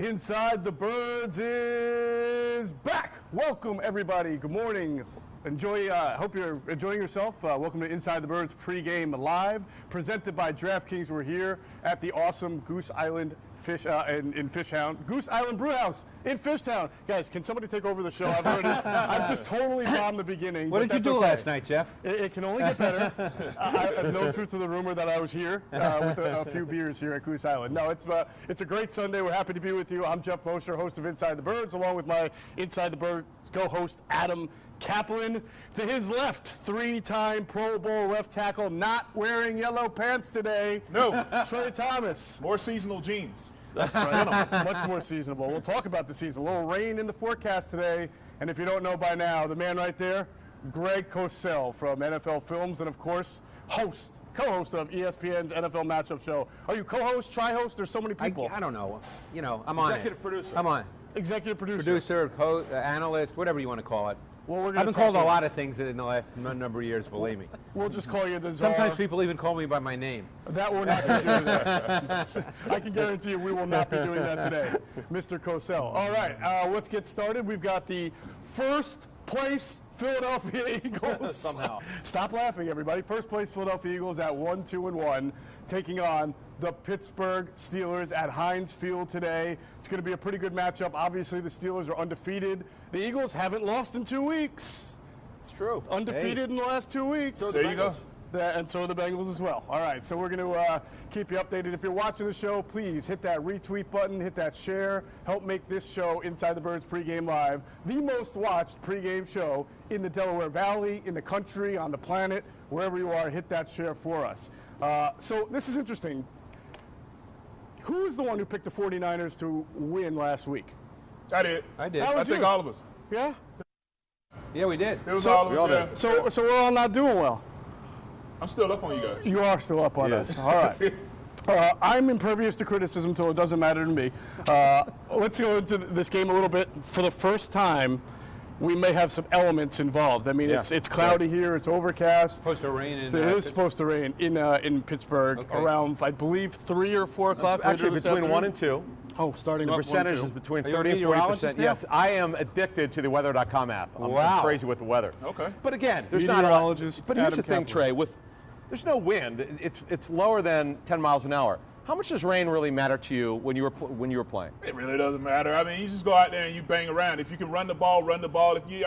Inside the Birds is back. Welcome, everybody. Good morning. Hope you're enjoying yourself. Welcome to Inside the Birds pregame live, presented by DraftKings. We're here at the awesome Goose Island in Fishtown. Goose Island Brewhouse in Fishtown. Guys, can somebody take over the show? I've just totally bombed the beginning. What did you do last night, Jeff? It can only get better. I have no truth to the rumor that I was here with a few beers here at Goose Island. No, it's a great Sunday. We're happy to be with you. I'm Jeff Mosher, host of Inside the Birds, along with my Inside the Birds co-host Adam Kaplan. To his left, three-time Pro Bowl left tackle, not wearing yellow pants today. No. Trey Thomas. More seasonal jeans. That's right. Much more seasonable. We'll talk about the season. A little rain in the forecast today. And if you don't know by now, the man right there, Greg Cosell from NFL Films, and of course, co-host of ESPN's NFL Matchup Show. Are you co-host, tri-host? There's so many people. I don't know. I'm on Executive producer. I'm on. Executive producer. Producer, analyst, whatever you want to call it. Well, I've been called a lot of things in the last number of years, believe me. We'll just call you the czar. Sometimes people even call me by my name. That will not be doing that. I can guarantee you we will not be doing that today, Mr. Cosell. All right, let's get started. We've got the first place Philadelphia Eagles. Somehow. Stop laughing, everybody. First place Philadelphia Eagles at 1-2-1, taking on the Pittsburgh Steelers at Heinz Field today. It's going to be a pretty good matchup. Obviously, the Steelers are undefeated. The Eagles haven't lost in 2 weeks. It's true. Undefeated in the last 2 weeks. So there you go. And so are the Bengals as well. All right, so we're going to keep you updated. If you're watching the show, please hit that retweet button, hit that share. Help make this show, Inside the Birds Pregame Live, the most watched pregame show in the Delaware Valley, in the country, on the planet, wherever you are. Hit that share for us. So this is interesting. Who is the one who picked the 49ers to win last week? I did. I did. How I was think you? all of us. Yeah? Yeah, we did. It was all of us, yeah. So we're all not doing well. I'm still up on you guys. You are still up on us. All right. I'm impervious to criticism, so it doesn't matter to me. Let's go into this game a little bit. For the first time, we may have some elements involved. I mean, it's cloudy here. It's overcast. Supposed to rain in. It is supposed to rain in Pittsburgh around, I believe, 3 or 4 o'clock. Actually, between 1 and 2. Oh, starting The up percentage 1 is between Are you a 30 and meteorologist 40%. now? Yes, I am addicted to the weather.com app. I'm crazy with the weather. Okay. But again, there's not a Meteorologist But here's Adam the thing, Kaplan. Trey. There's no wind. It's lower than 10 miles an hour. How much does rain really matter to you when you were playing? It really doesn't matter. I mean, you just go out there and you bang around. If you can run the ball, run the ball. If you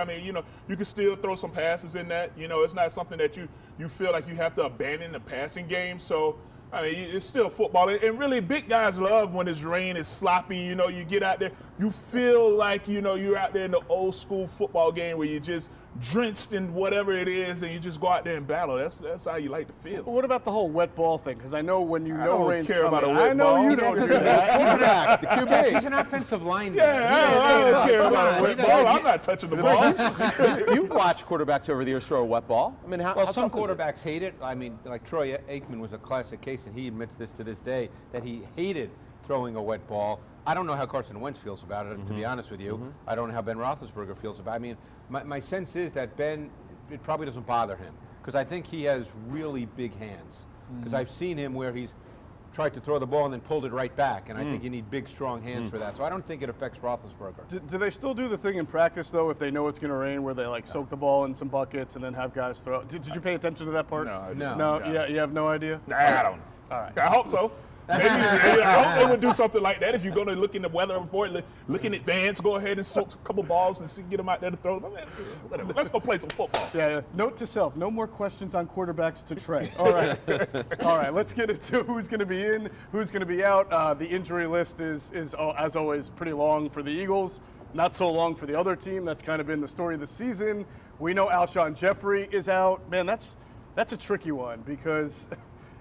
can still throw some passes in that. It's not something that you feel like you have to abandon the passing game. So, I mean, it's still football. And really, big guys love when it's rain, it's sloppy. You get out there, you feel like, you're out there in the old school football game where you're just drenched in whatever it is and you just go out there and battle. That's how you like to feel. What about the whole wet ball thing? Because I know when you I know don't rain's care coming. about a wet I know ball. you don't do that. The QB. He's an offensive lineman. Yeah, I don't care about a wet ball. I'm not touching the ball. You've watched quarterbacks over the years throw a wet ball. I mean, how Some tough is it? quarterbacks hate it. I mean, like Troy Aikman was a classic case, and he admits this to this day, that he hated throwing a wet ball. I don't know how Carson Wentz feels about it, to be honest with you. I don't know how Ben Roethlisberger feels about it. I mean, my sense is that Ben, it probably doesn't bother him, because I think he has really big hands. Because I've seen him where he's tried to throw the ball and then pulled it right back, and I think you need big, strong hands for that. So I don't think it affects Roethlisberger. Do they still do the thing in practice, though, if they know it's going to rain, where they, soak the ball in some buckets and then have guys throw it? Did you pay attention to that part? No, I No. didn't. No? Yeah, you have no idea? Nah, I don't know. All right. I hope so. Maybe, I hope they would do something like that. If you're going to look in the weather report, look in advance, go ahead and soak a couple balls and get them out there to throw. Whatever. Let's go play some football. Yeah. Note to self: no more questions on quarterbacks to Trey. All right. All right. Let's get into who's going to be in, who's going to be out. The injury list is as always pretty long for the Eagles. Not so long for the other team. That's kind of been the story of the season. We know Alshon Jeffrey is out. Man, that's a tricky one because.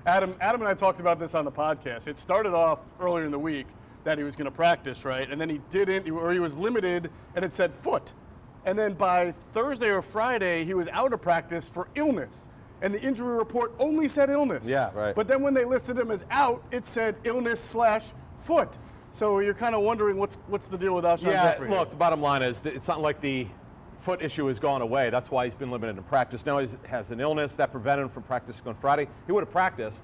Adam and I talked about this on the podcast. It started off earlier in the week that he was going to practice, right? And then he didn't, or he was limited, and it said foot. And then by Thursday or Friday, he was out of practice for illness. And the injury report only said illness. Yeah, right. But then when they listed him as out, it said illness/foot. So you're kind of wondering what's the deal with Alshon Jeffrey? Look, the bottom line is that it's not like the foot issue has gone away. That's why he's been limited in practice. Now he has an illness that prevented him from practicing on Friday. He would have practiced,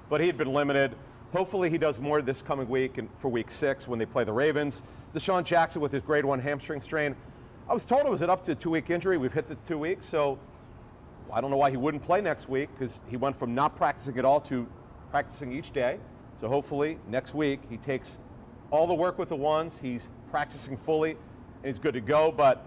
but he had been limited. Hopefully he does more this coming week and for week 6 when they play the Ravens. Deshaun Jackson with his grade 1 hamstring strain. I was told it was an up to 2-week injury. We've hit the 2 weeks, so I don't know why he wouldn't play next week because he went from not practicing at all to practicing each day. So hopefully next week he takes all the work with the ones, he's practicing fully, and he's good to go. But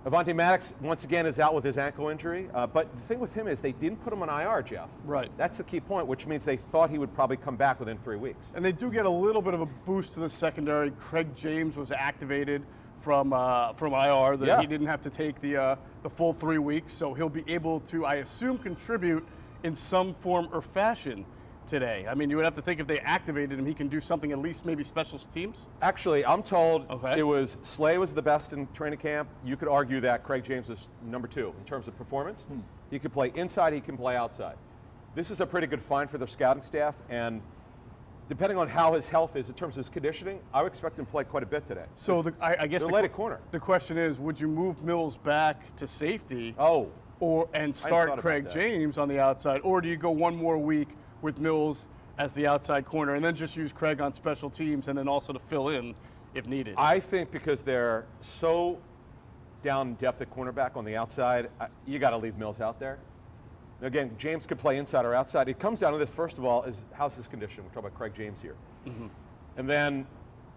Avonte Maddox, once again, is out with his ankle injury. But the thing with him is they didn't put him on IR, Jeff. Right. That's the key point, which means they thought he would probably come back within 3 weeks. And they do get a little bit of a boost to the secondary. Craig James was activated from IR. Yeah. He didn't have to take the full 3 weeks, so he'll be able to, I assume, contribute in some form or fashion today. I mean, you would have to think if they activated him, he can do something, at least maybe special teams. Actually, I'm told Okay. it was Slay was the best in training camp. You could argue that Craig James is number 2 in terms of performance. He could play inside, he can play outside. This is a pretty good find for their scouting staff, and depending on how his health is in terms of his conditioning, I would expect him to play quite a bit today. So I guess They're late at corner. the question is, would you move Mills back to safety Oh, and thought start about Craig that. James on the outside, or do you go one more week with Mills as the outside corner and then just use Craig on special teams and then also to fill in if needed? I think because they're so down in depth at cornerback on the outside, you got to leave Mills out there. Again, James could play inside or outside. It comes down to this, first of all, is how's his condition? We're talking about Craig James here. And then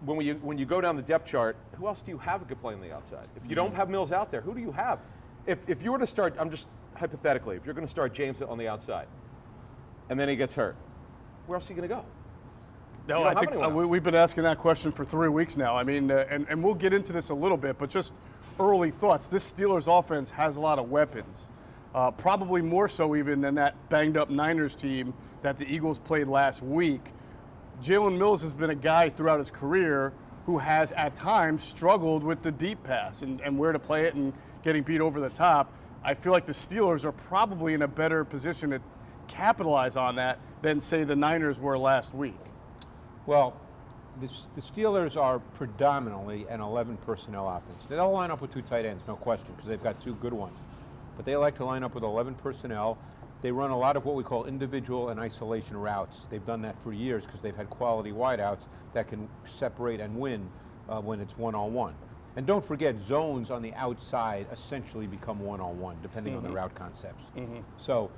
when you go down the depth chart, who else do you have who could play on the outside? If you don't have Mills out there, who do you have? If you were to start, I'm just hypothetically, if you're going to start James on the outside and then he gets hurt, where else are you going to go? No, You don't I have think anyone else. we've been asking that question for 3 weeks now. I mean, and we'll get into this a little bit, but just early thoughts. This Steelers offense has a lot of weapons, probably more so even than that banged-up Niners team that the Eagles played last week. Jalen Mills has been a guy throughout his career who has at times struggled with the deep pass and where to play it and getting beat over the top. I feel like the Steelers are probably in a better position to capitalize on that than, say, the Niners were last week. Well, the Steelers are predominantly an 11 personnel offense. They'll line up with 2 tight ends, no question, because they've got 2 good ones. But they like to line up with 11 personnel. They run a lot of what we call individual and isolation routes. They've done that for years because they've had quality wideouts that can separate and win when it's one-on-one. And don't forget, zones on the outside essentially become one-on-one, depending on the route concepts. So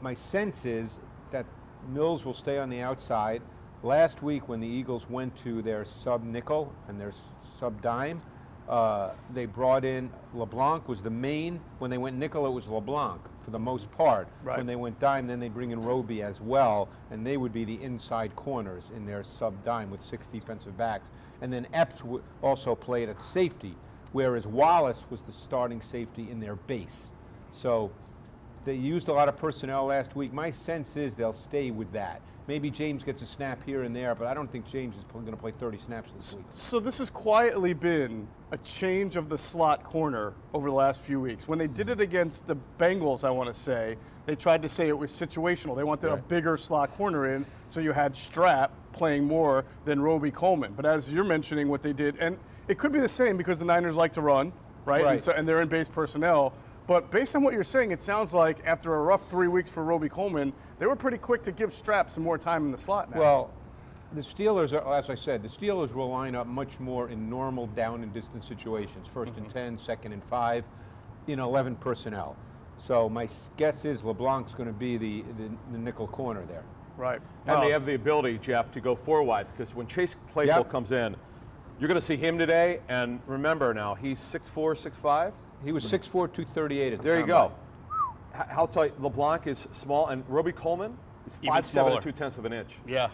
my sense is that Mills will stay on the outside. Last week when the Eagles went to their sub-nickel and their sub-dime, they brought in LeBlanc was the main. When they went nickel, it was LeBlanc for the most part. Right. When they went dime, then they bring in Roby as well, and they would be the inside corners in their sub-dime with 6 defensive backs. And then Epps also played at safety, whereas Wallace was the starting safety in their base. So they used a lot of personnel last week. My sense is they'll stay with that. Maybe James gets a snap here and there, but I don't think James is going to play 30 snaps this week. So this has quietly been a change of the slot corner over the last few weeks. When they did it against the Bengals, I want to say, they tried to say it was situational. They wanted a bigger slot corner in, so you had Strap playing more than Roby Coleman. But as you're mentioning what they did, and it could be the same because the Niners like to run, right? And they're in base personnel. But based on what you're saying, it sounds like after a rough 3 weeks for Roby Coleman, they were pretty quick to give Strap some more time in the slot now. Well, the Steelers, are, as I said, the Steelers will line up much more in normal down and distance situations, 1st and 10, 2nd and 5, in 11 personnel. So my guess is LeBlanc's going to be the nickel corner there. Right. And they have the ability, Jeff, to go 4 wide because when Chase Claypool comes in, you're going to see him today. And remember now, he's 6'4", 6'5". He was 6'4", 238 at the There you combine. go. How tall? LeBlanc is small, and Roby Coleman is Even 5'7" smaller. and 2/10 of an inch. Yeah.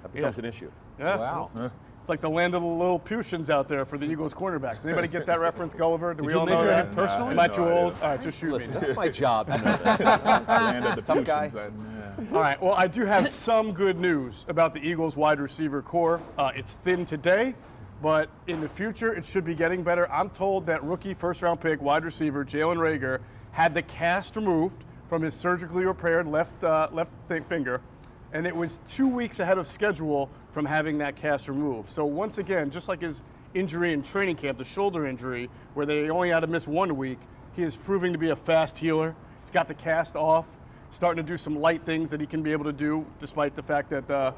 That becomes an issue. Yeah. Wow. It's like the land of the little Putians out there for the Eagles cornerbacks. Anybody get that reference, Gulliver? Do we you all know measure that? him personally? Am I No, too I old? didn't. All right, just shoot Listen, me. that's my job to know this. Land of the Tough guy. Putians, All right, well, I do have some good news about the Eagles wide receiver core. It's thin today, but in the future, it should be getting better. I'm told that rookie first-round pick wide receiver Jalen Reagor had the cast removed from his surgically repaired left finger, and it was 2 weeks ahead of schedule from having that cast removed. So once again, just like his injury in training camp, the shoulder injury, where they only had to miss 1 week, he is proving to be a fast healer. He's got the cast off, starting to do some light things that he can be able to do, despite the fact that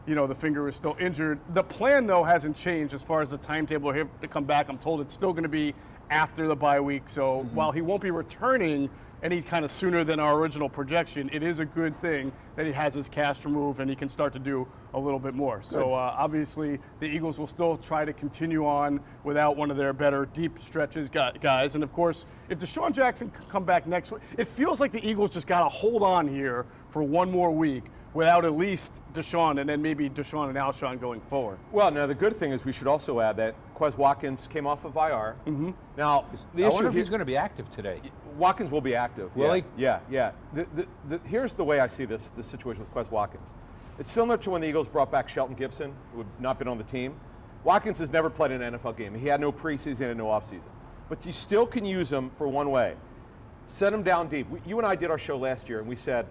the finger is still injured. The plan, though, hasn't changed as far as the timetable here to come back. I'm told it's still going to be after the bye week. So while he won't be returning any kind of sooner than our original projection, it is a good thing that he has his cast removed and he can start to do a little bit more. Good. So obviously the Eagles will still try to continue on without one of their better deep stretches guys. And of course, if Deshaun Jackson can come back next week, it feels like the Eagles just got to hold on here for one more week without at least Deshaun, and then maybe Deshaun and Alshon going forward. Well, now the good thing is we should also add that Quez Watkins came off of IR. Now, I wonder if he's going to be active today. Watkins will be active. Will he? Yeah. Here's the way I see this situation with Quez Watkins. It's similar to when the Eagles brought back Shelton Gibson, who had not been on the team. Watkins has never played in an NFL game. He had no preseason and no offseason. But you still can use him for one way. Set him down deep. You and I did our show last year, and we said,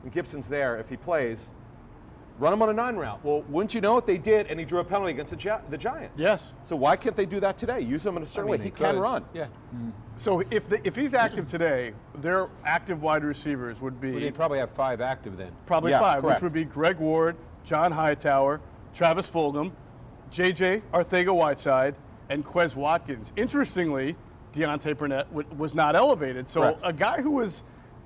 when Gibson's there, if he plays, run him on a 9 route. Well, wouldn't you know it? They did, and he drew a penalty against the Giants. Yes. So why can't they do that today? Use him in a certain way. He can run. Yeah. So if he's active today, their active wide receivers would be... They'd probably have 5 active then. Probably yes, 5, correct. which would be Greg Ward, John Hightower, Travis Fulgham, J.J. Arcega-Whiteside, and Quez Watkins. Interestingly, Deontay Burnett was not elevated. So Correct. A guy who was...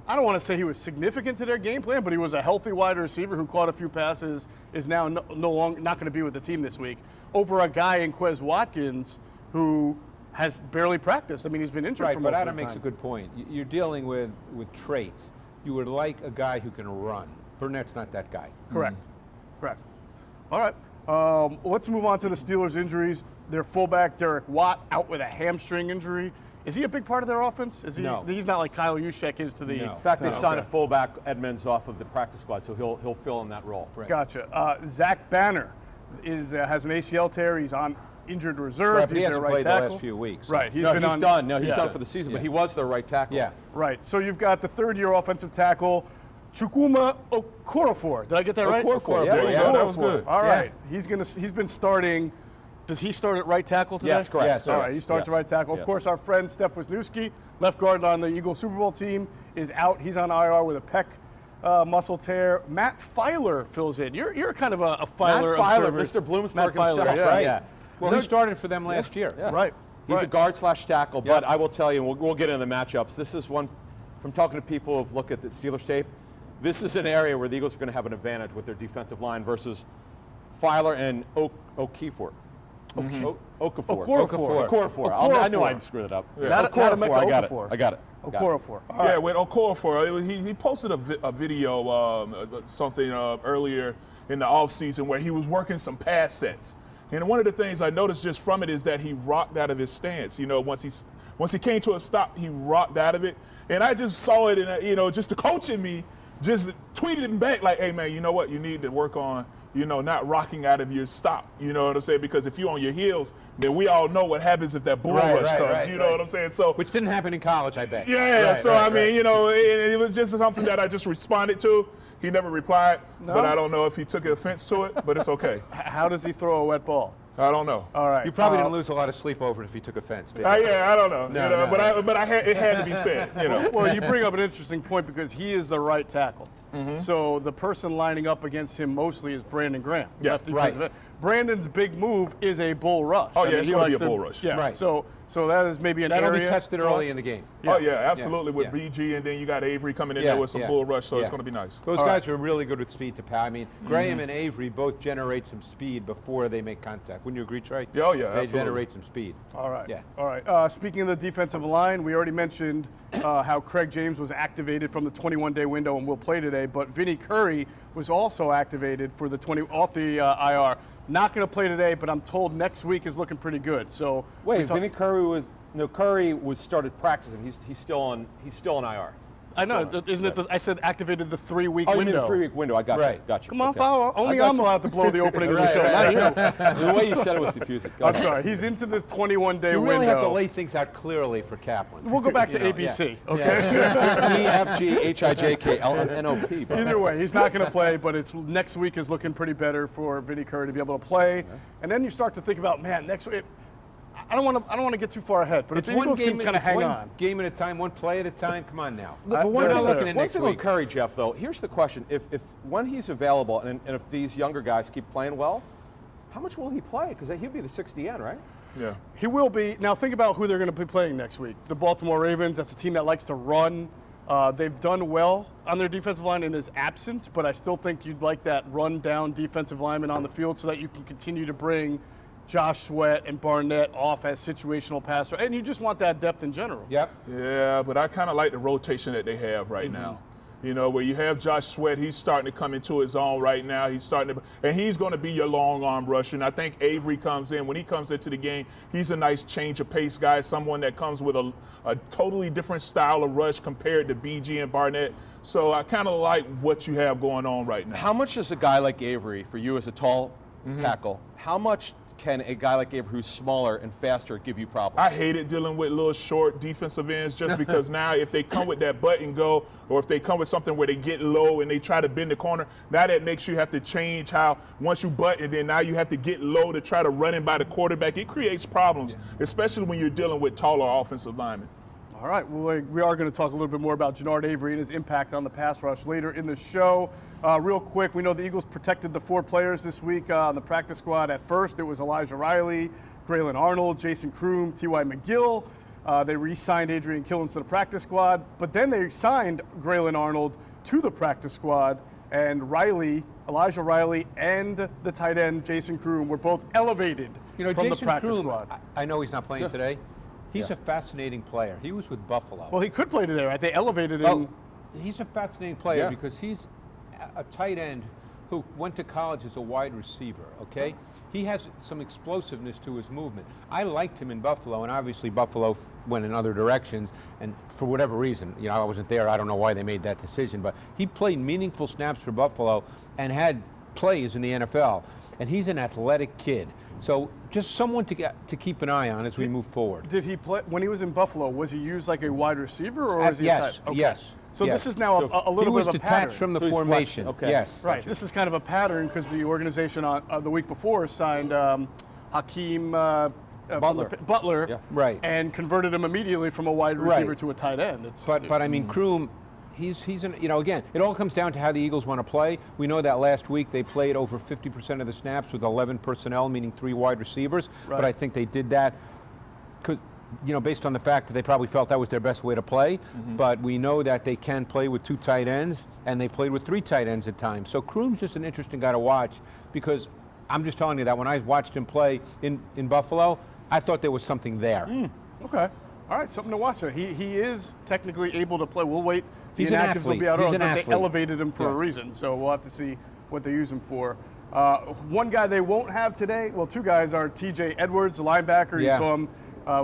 I don't want to say he was significant to their game plan, but he was a healthy wide receiver who caught a few passes, is now no longer not going to be with the team this week, over a guy in Quez Watkins who has barely practiced. I mean, he's been injured for most of the time. But Adam makes a good point. You're dealing with traits. You would like a guy who can run. Burnett's not that guy. Correct. Correct. All right. Let's move on to the Steelers' injuries. Their fullback, Derek Watt, out with a hamstring injury. Is he a big part of their offense? No. He's not like Kyle Juszczyk is to the... No. In fact, they signed okay. a fullback, Edmonds, off of the practice squad, so he'll fill in that role. Right. Gotcha. Zach Banner has an ACL tear. He's on injured reserve. Right, but he He's hasn't their right played tackle. the last few weeks. So. Right. He's done. No, he's done for the season, Yeah. but he was their right tackle. Yeah. Right. So you've got the third-year offensive tackle, Chukwuma Okorafor. Did I get that right? Okorafor, yeah, There you yeah, go. that was good. All Yeah. right. He's been starting. Does he start at right tackle today? Yes, correct. Yes. All right, he starts Yes. at right tackle. Of Yes. course, our friend Steph Wisniewski, left guard on the Eagles Super Bowl team, is out. He's on IR with a pec muscle tear. Matt Filer fills in. You're kind of a Filer Matt Filer, observer. Mr. Bloomsburg Matt Filer, himself. yeah. Right. Yeah. Well, he started for them last year. Yeah. Right. He's a right. guard/tackle, but I will tell you, and we'll get into the matchups. This is one, from talking to people who've looked at the Steelers tape, this is an area where the Eagles are going to have an advantage with their defensive line versus Filer and Okafor. Okorafor. I knew I'd screw it up. Not Okorafor, I got it. Okafor. I got it. Okorafor. All Yeah, right. with Okorafor, he posted a video, something earlier in the offseason where he was working some pass sets. And one of the things I noticed just from it is that he rocked out of his stance. Once he came to a stop, he rocked out of it. And I just saw it, and just the coach in me just tweeted him back like, hey, man, you know what? You need to work on, not rocking out of your stop. You know what I'm saying? Because if you're on your heels, then we all know what happens if that bull rush comes. You know what I'm saying? So, Which didn't happen in college, I bet. yeah. Right, So, right, I mean, it was just something that I just responded to. He never replied, but I don't know if he took offense to it, but it's okay. How does he throw a wet ball? I don't know. All right. You probably didn't lose a lot of sleep over it if he took offense, did you? Yeah, I don't know. No. But it had to be said. Well, you bring up an interesting point because he is the right tackle. Mm-hmm. So the person lining up against him mostly is Brandon Graham. Yeah, left right. defensive end. Brandon's big move is a bull rush. Oh, yeah, it's he gonna be likes a bull rush. Yeah, Right. So that is maybe an That'll area. be tested early in the game. Oh, yeah, absolutely. Yeah. With BG, and then you got Avery coming in Yeah, there with some yeah. bull rush, so it's Yeah. going to be nice. Those All guys are really good with speed to pass. I mean, Mm-hmm. Graham and Avery both generate some speed before they make contact. Wouldn't you agree, Trey? Yeah, oh, yeah, They absolutely. generate some speed. All right. Yeah. All right. Speaking of the defensive line, we already mentioned how Craig James was activated from the 21-day window and will play today, but Vinny Curry was also activated for the off the IR. Not going to play today, but I'm told next week is looking pretty good. So Wait, Vinny Curry was started practicing. He's still on IR. I know, isn't it? I said activated the 3-week Oh, you window. mean the 3-week window? I got you. Right. Got you. Come on, Okay. Fowler. Only I'm allowed to blow the opening of the show, not you. The way you said it was confusing. Go I'm ahead. sorry. He's into the 21-day You window. really have to lay things out clearly for Kaplan. We'll go back to You know, ABC, yeah. okay? EFGHIJKLNOP. bro. Either way, he's not going to play, but it's next week is looking pretty better for Vinny Curry to be able to play. And then you start to think about, man, next week, I don't want to get too far ahead, but if It's the Eagles can kind of hang on. Game at a time, one play at a time. Come on now. But We're not looking at one next thing on week. Curry, Jeff, though, here's the question. If when he's available and if these younger guys keep playing well, how much will he play? Because he'll be the 60N, right? Yeah. He will be. Now think about who they're going to be playing next week. The Baltimore Ravens, that's a team that likes to run. They've done well on their defensive line in his absence, but I still think you'd like that run-down defensive lineman on the field so that you can continue to bring Josh Sweat and Barnett off as situational passer. And you just want that depth in general. Yep. Yeah, but I kind of like the rotation that they have right now. You know, where you have Josh Sweat, he's starting to come into his own right now. He's starting to, and he's going to be your long arm rusher. And I think Avery comes in. When he comes into the game, he's a nice change of pace guy, someone that comes with a totally different style of rush compared to BG and Barnett. So I kind of like what you have going on right now. How much does a guy like Avery, for you as a tall tackle, how much can a guy like Avery who's smaller and faster give you problems? I hated dealing with little short defensive ends just because now if they come with that button go or if they come with something where they get low and they try to bend the corner, now that makes you have to change how once you butt and then now you have to get low to try to run in by the quarterback. It creates problems, especially when you're dealing with taller offensive linemen. All right, well, we are going to talk a little bit more about Jannard Avery and his impact on the pass rush later in the show. Real quick, we know the Eagles protected the 4 players this week on the practice squad. At first, it was Elijah Riley, Graylin Arnold, Jason Kroom, T.Y. McGill. They re-signed Adrian Killins to the practice squad, but then they signed Graylin Arnold to the practice squad, and Elijah Riley, and the tight end, Jason Kroom, were both elevated from Jason the practice Kroom, squad. I know he's not playing today. He's a fascinating player. He was with Buffalo. Well, he could play today, right? They elevated him. He's a fascinating player because he's a tight end who went to college as a wide receiver, okay? He has some explosiveness to his movement. I liked him in Buffalo, and obviously Buffalo went in other directions, and for whatever reason, I wasn't there. I don't know why they made that decision, but he played meaningful snaps for Buffalo and had plays in the NFL, and he's an athletic kid. So just someone to keep an eye on as we move forward. Did he play when he was in Buffalo? Was he used like a wide receiver, or was he yes, a tight? Okay. Yes. So this is now a little bit of a pattern. He was detached from the formation. Okay. Yes. Right. This is kind of a pattern because the organization the week before signed Hakeem Butler, right, and converted him immediately from a wide receiver to a tight end. But I mean, Kroom, he's again, it all comes down to how the Eagles want to play. We know that last week they played over 50% of the snaps with 11 personnel, meaning 3 wide receivers. Right. But I think they did that based on the fact that they probably felt that was their best way to play. But we know that they can play with 2 tight ends, and they played with 3 tight ends at times. So Kroom's just an interesting guy to watch because I'm just telling you that when I watched him play in Buffalo, I thought there was something there. Okay. All right, something to watch there. He is technically able to play. We'll wait. He's the an Inactives athlete. will be out He's early, an but athlete. they elevated him for a reason, so we'll have to see what they use him for. One guy they won't have today, well, 2 guys are T.J. Edwards, the linebacker. You saw him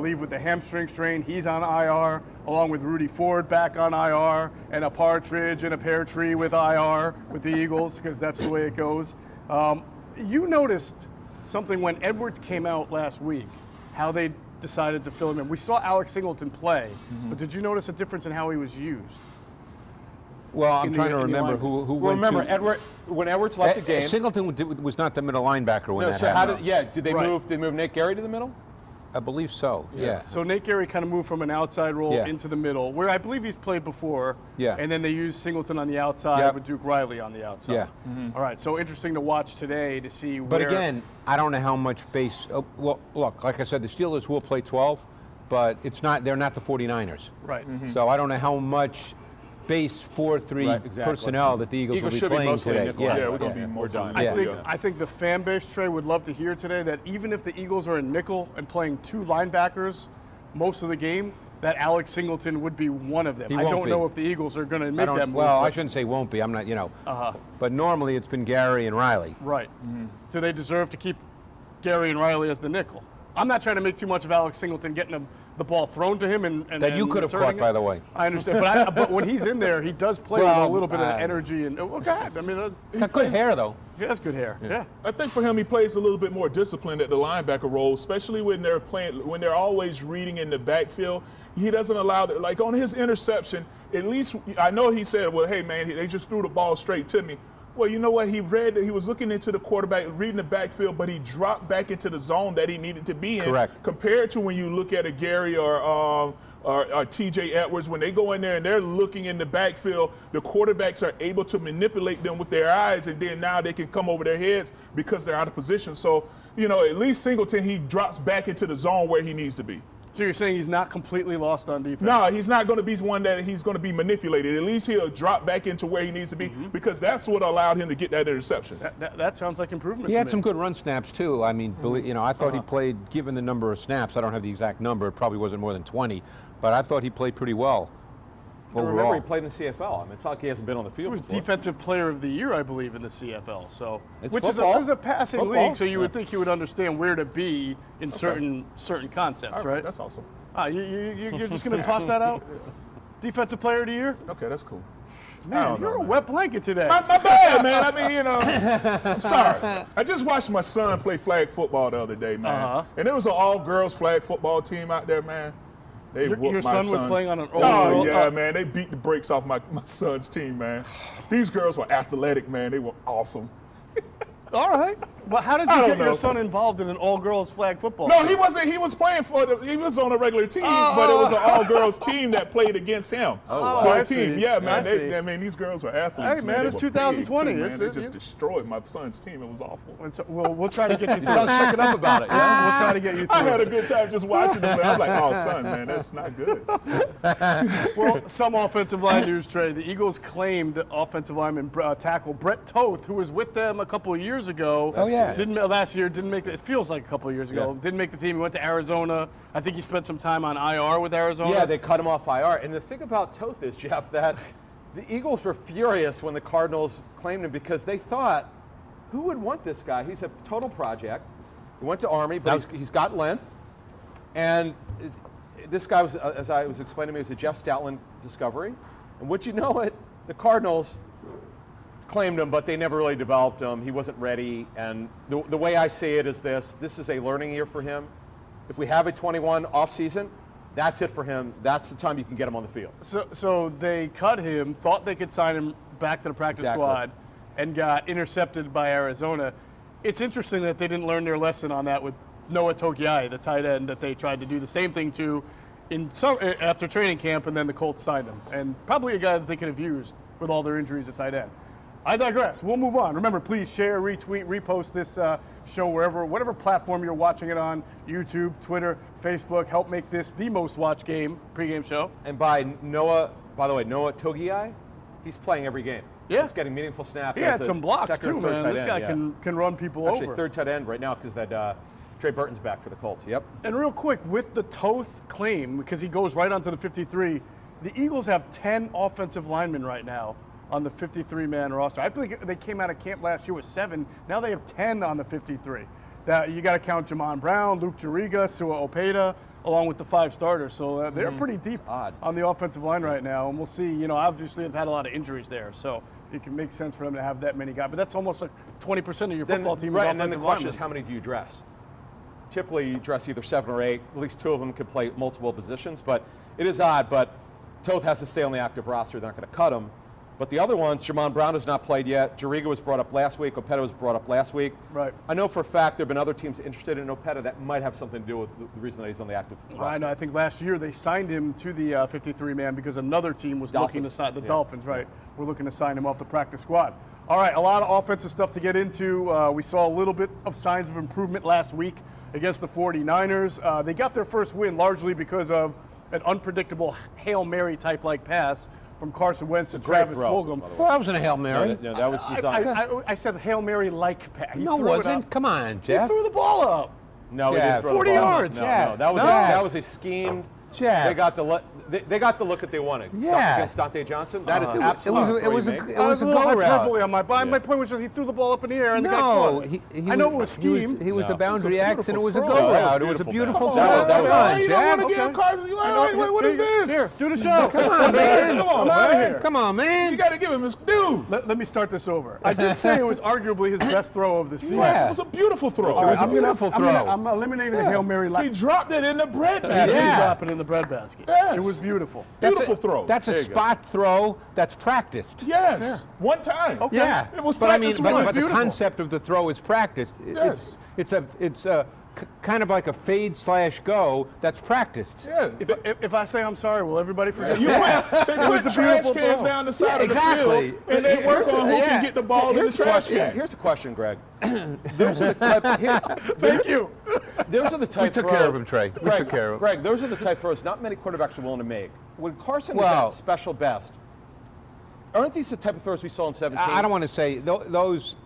leave with the hamstring strain. He's on IR, along with Rudy Ford back on IR, and a Partridge and a Pear Tree with IR with the Eagles, because that's the way it goes. You noticed something when Edwards came out last week, how they decided to fill him in. We saw Alex Singleton play, but did you notice a difference in how he was used? Well, I'm trying to remember who went Remember, when Edwards left the game, Singleton was not the middle linebacker when that so happened. did they move Nate Gary to the middle? I believe so, yeah. So Nate Gary kind of moved from an outside role into the middle, where I believe he's played before. Yeah. And then they used Singleton on the outside with Duke Riley on the outside. Yeah. All right, so interesting to watch today to see where. But again, I don't know how much base. Well, look, like I said, the Steelers will play 12, but they're not the 49ers. Right. So I don't know how much base 4-3 personnel that the Eagles will be should playing be mostly today. nickel. Yeah, we're going to be more done. I think the fan base, Trey, would love to hear today that even if the Eagles are in nickel and playing 2 linebackers most of the game, that Alex Singleton would be one of them. I don't know if the Eagles are going to make that move. Well, I shouldn't say won't be. I'm not, But normally it's been Gary and Riley. Right. Do they deserve to keep Gary and Riley as the nickel? I'm not trying to make too much of Alex Singleton getting the ball thrown to him and that you could have caught, by the way. I understand, but when he's in there, he does play with a little bit of energy and God, I mean, he's got good hair though. He has good hair. Yeah. I think for him, he plays a little bit more disciplined at the linebacker role, especially when they're always reading in the backfield. He doesn't allow that. Like on his interception, at least I know he said, "Well, hey man, they just threw the ball straight to me." Well, you know what? He was looking into the quarterback, reading the backfield, but he dropped back into the zone that he needed to be in. Correct. Compared to when you look at a Gary or T.J. Edwards, when they go in there and they're looking in the backfield, the quarterbacks are able to manipulate them with their eyes, and then now they can come over their heads because they're out of position. So, at least Singleton, he drops back into the zone where he needs to be. So you're saying he's not completely lost on defense? No, he's not going to be one that he's going to be manipulated. At least he'll drop back into where he needs to be because that's what allowed him to get that interception. That sounds like improvement. He to had me. some good run snaps too. I mean, I thought he played, given the number of snaps, I don't have the exact number, it probably wasn't more than 20, but I thought he played pretty well overall. Remember, he played in the CFL. I mean, it's not like he hasn't been on the field He was before. Defensive Player of the Year, I believe, in the CFL. So, It's which football. is a passing Football. league, so you would think he would understand where to be in certain concepts, All right? That's awesome. You're just going to toss that out? Defensive Player of the Year? Okay, that's cool. Man, you're a wet blanket today. My bad, man. I mean, I'm sorry. I just watched my son play flag football the other day, man. And there was an all-girls flag football team out there, man. They whooped Your my son was son's- playing on an Oh, all-girl? yeah, man. They beat the brakes off my son's team, man. These girls were athletic, man. They were awesome. All right. Well, how did I you don't get your know. son involved in an all-girls flag football? No, team? he wasn't. He was playing he was on a regular team, but it was an all-girls team that played against him. wow. Their I team. see. Yeah, I man. see. I mean, these girls were athletes. Hey, man, They it's were 2020. big, too, man. It's- They just destroyed my son's team. It was awful. We'll try to get you He through. sounds shaken up about it. Yeah? We'll try to get you through. I had a good time just watching them. Man. I'm like, oh, son, man, that's not good. Well, some offensive line news, Trey. The Eagles claimed offensive lineman tackle Brett Toth, who was with them a couple of years ago. Oh, yeah. Last year, didn't make it. It feels like a couple of years ago. Yeah. Didn't make the team. He went to Arizona. I think he spent some time on IR with Arizona. Yeah, they cut him off IR. And the thing about Toth is, Jeff, that the Eagles were furious when the Cardinals claimed him because they thought, who would want this guy? He's a total project. He went to Army, but he's got length. And this guy was, as I was explaining to me, was a Jeff Stoutland discovery. And would you know it, the Cardinals claimed him, but they never really developed him. He wasn't ready. And the way I see it is this is a learning year for him. If we have a 21 offseason, that's it for him. That's the time you can get him on the field. So they cut him, thought they could sign him back to the practice squad, and got intercepted by Arizona. It's interesting that they didn't learn their lesson on that with Noah Togiai, the tight end that they tried to do the same thing to after training camp, and then the Colts signed him. And probably a guy that they could have used with all their injuries at tight end. I digress. We'll move on. Remember, please share, retweet, repost this show whatever platform you're watching it on, YouTube, Twitter, Facebook. Help make this the most watched pregame show. And by the way, Noah Togiai, he's playing every game. Yeah. He's getting meaningful snaps. He as had a some blocks second or too, third man. tight This end, guy yeah. can run people Actually, over. third tight end right now because that Trey Burton's back for the Colts. Yep. And real quick, with the Toth claim, because he goes right onto the 53, the Eagles have 10 offensive linemen right now on the 53-man roster. I think they came out of camp last year with 7. Now they have 10 on the 53. You got to count Jamon Brown, Luke Juriga, Sua Opeda, along with the 5 starters. So they're pretty deep on the offensive line right now. And we'll see. Obviously they've had a lot of injuries there, so it can make sense for them to have that many guys. But that's almost like 20% of your football team is right, offensive and then the question linemen. is, how many do you dress? Typically, you dress either 7 or 8. At least 2 of them could play multiple positions. But it is odd. But Toth has to stay on the active roster. They're not going to cut him. But the other ones, Jamon Brown has not played yet. Juriga was brought up last week. Opeta was brought up last week. Right. I know for a fact there have been other teams interested in Opeta that might have something to do with the reason that he's on the active roster. I know. I think last year they signed him to the 53-man because another team was looking to sign the Dolphins. Right. We're looking to sign him off the practice squad. All right, a lot of offensive stuff to get into. We saw a little bit of signs of improvement last week against the 49ers. They got their first win largely because of an unpredictable Hail Mary type like pass from Carson Wentz to Travis Fulgham. Well, that wasn't a Hail Mary. No, that was designed. I said Hail Mary like pass. No, it wasn't. Come on, He Jeff. threw the ball up. No, he Jeff. didn't throw 40 the ball. yards. No, Jeff. no, No. that was a schemed. Jeff. They got the look that they wanted. Yeah. Against Dante Johnson. That is It absolutely. was a little go route. hyperbole on my point was just he threw the ball up in the air and the guy No, caught it. I know it was schemed. He was the boundary It was a X, and it was a beautiful go throw. route. It was a beautiful throw. That was- Come on, You don't Jeff. want to give Carson. Wait, what is this? Here, do the show. Come on, man. Come on, I'm out of man. here. Come on, man. You got to give him his due. Let me start this over. I did say it was arguably his best throw of the season. Yeah. It was a beautiful throw. It was a beautiful throw. I'm eliminating the Hail Mary He like dropped it in the bread He basket. did Yeah. drop it in the breadbasket. Yes. It was beautiful. Beautiful throw. That's a spot throw that's practiced. Yes. One time. Okay. Yeah, It was but I mean, practice but once. the concept of the throw is practiced. Yes. It's a kind of like a fade/go that's practiced. Yeah. If I say I'm sorry, will everybody forget? You that? put, they was put a trash beautiful cans throw. down the side Yeah, of the exactly. field, and they work on who yeah. can get the ball in the Here's the trash question. can. Here's a question, Greg. Those are the type. Thank you. Those are the type. We took throws- care of him, Trey. We Greg, took care of him. Greg, those are the type throws not many quarterbacks are willing to make. When Carson was Well- at special best, aren't these the type of throws we saw in 17? I don't want to say those.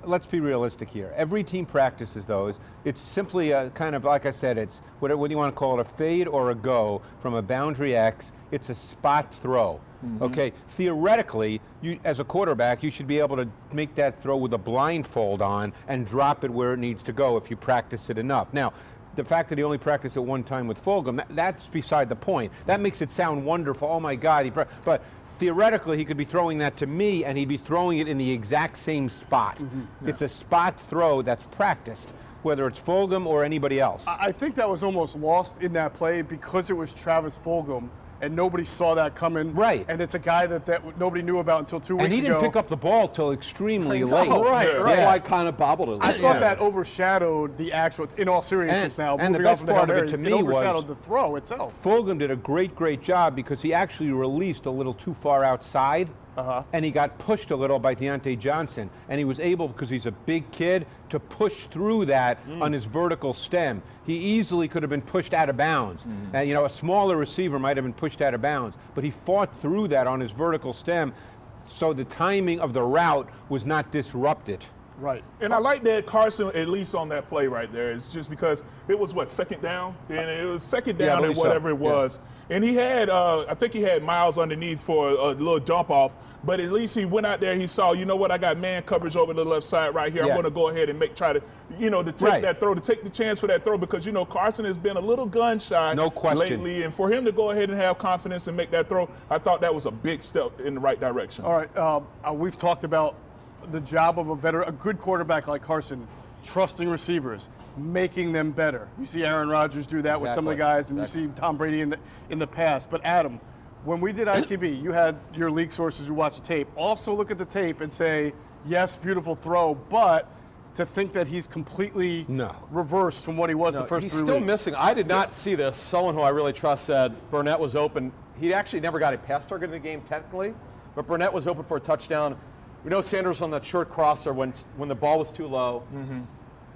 Let's be realistic here. Every team practices those. It's simply a kind of, like I said, it's what do you want to call it, a fade or a go from a boundary X. It's a spot throw. Okay, theoretically, you as a quarterback, you should be able to make that throw with a blindfold on and drop it where it needs to go if you practice it enough. Now, the fact that he only practiced it one time with Fulgham, that's beside the point. That makes it sound wonderful. Oh my God! But theoretically, he could be throwing that to me, and he'd be throwing it in the exact same spot. It's a spot throw that's practiced, whether it's Fulgham or anybody else. I think that was almost lost in that play because it was Travis Fulgham, and nobody saw that coming. Right. And it's a guy that nobody knew about until 2 weeks ago. And he didn't pick up the ball till extremely late. Right, Yeah. right. That's why I kind of bobbled it. I thought that overshadowed the actual, in all seriousness now, and the moving on best from the part Hail of it Mary, to me was- overshadowed the throw itself. Fulgham did a great job because he actually released a little too far outside, and he got pushed a little by Deontay Johnson, and he was able, because he's a big kid, to push through that on his vertical stem. He easily could have been pushed out of bounds. And, a smaller receiver might have been pushed out of bounds, but he fought through that on his vertical stem, so the timing of the route was not disrupted. Right. And I like that Carson, at least on that play right there, it's just because it was, second down? And it was second Yeah, I down and believe so. whatever it was. And he had, I think he had Miles underneath for a little dump off, but at least he went out there, he saw, you know what, I got man coverage over the left side right here. Yeah. I'm going to go ahead and try to take that throw, to take the chance for that throw, because, Carson has been a little gun shy No question. lately. And for him to go ahead and have confidence and make that throw, I thought that was a big step in the right direction. All right. We've talked about the job of a good quarterback like Carson, trusting receivers, making them better. You see Aaron Rodgers do that with some of the guys, and you see Tom Brady in the past. But Adam, when we did ITB, you had your league sources who watch the tape also look at the tape and say, yes, beautiful throw, but to think that he's completely reversed from what he was the first 3 weeks. He's still missing. I did not see this. Someone who I really trust said Burnett was open. He actually never got a pass target in the game technically, but Burnett was open for a touchdown. We know Sanders on that short crosser when the ball was too low.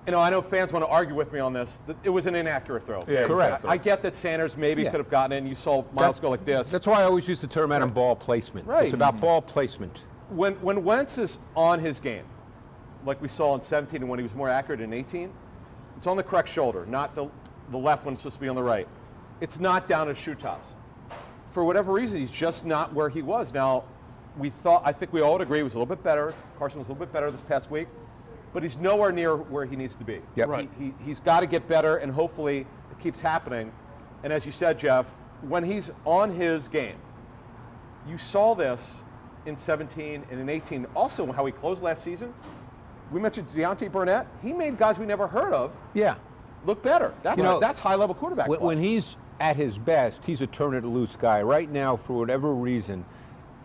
I know fans want to argue with me on this. It was an inaccurate throw. Yeah, Correct. I get that Sanders maybe could have gotten in. You saw Miles go like this. That's why I always use the term Adam ball placement. Right. It's about ball placement. When Wentz is on his game, like we saw in 17 and when he was more accurate in 18, it's on the correct shoulder, not the left one. It's supposed to be on the right. It's not down his shoe tops. For whatever reason, he's just not where he was. Now, I think we all would agree he was a little bit better. Carson was a little bit better this past week, but he's nowhere near where he needs to be. Yep. Right. He's got to get better, and hopefully it keeps happening. And as you said, Jeff, when he's on his game, you saw this in 17 and in 18. Also, how he closed last season. We mentioned Deontay Burnett. He made guys we never heard of look better. That's high-level quarterback play. When he's at his best, he's a turn-it-loose guy. Right now, for whatever reason,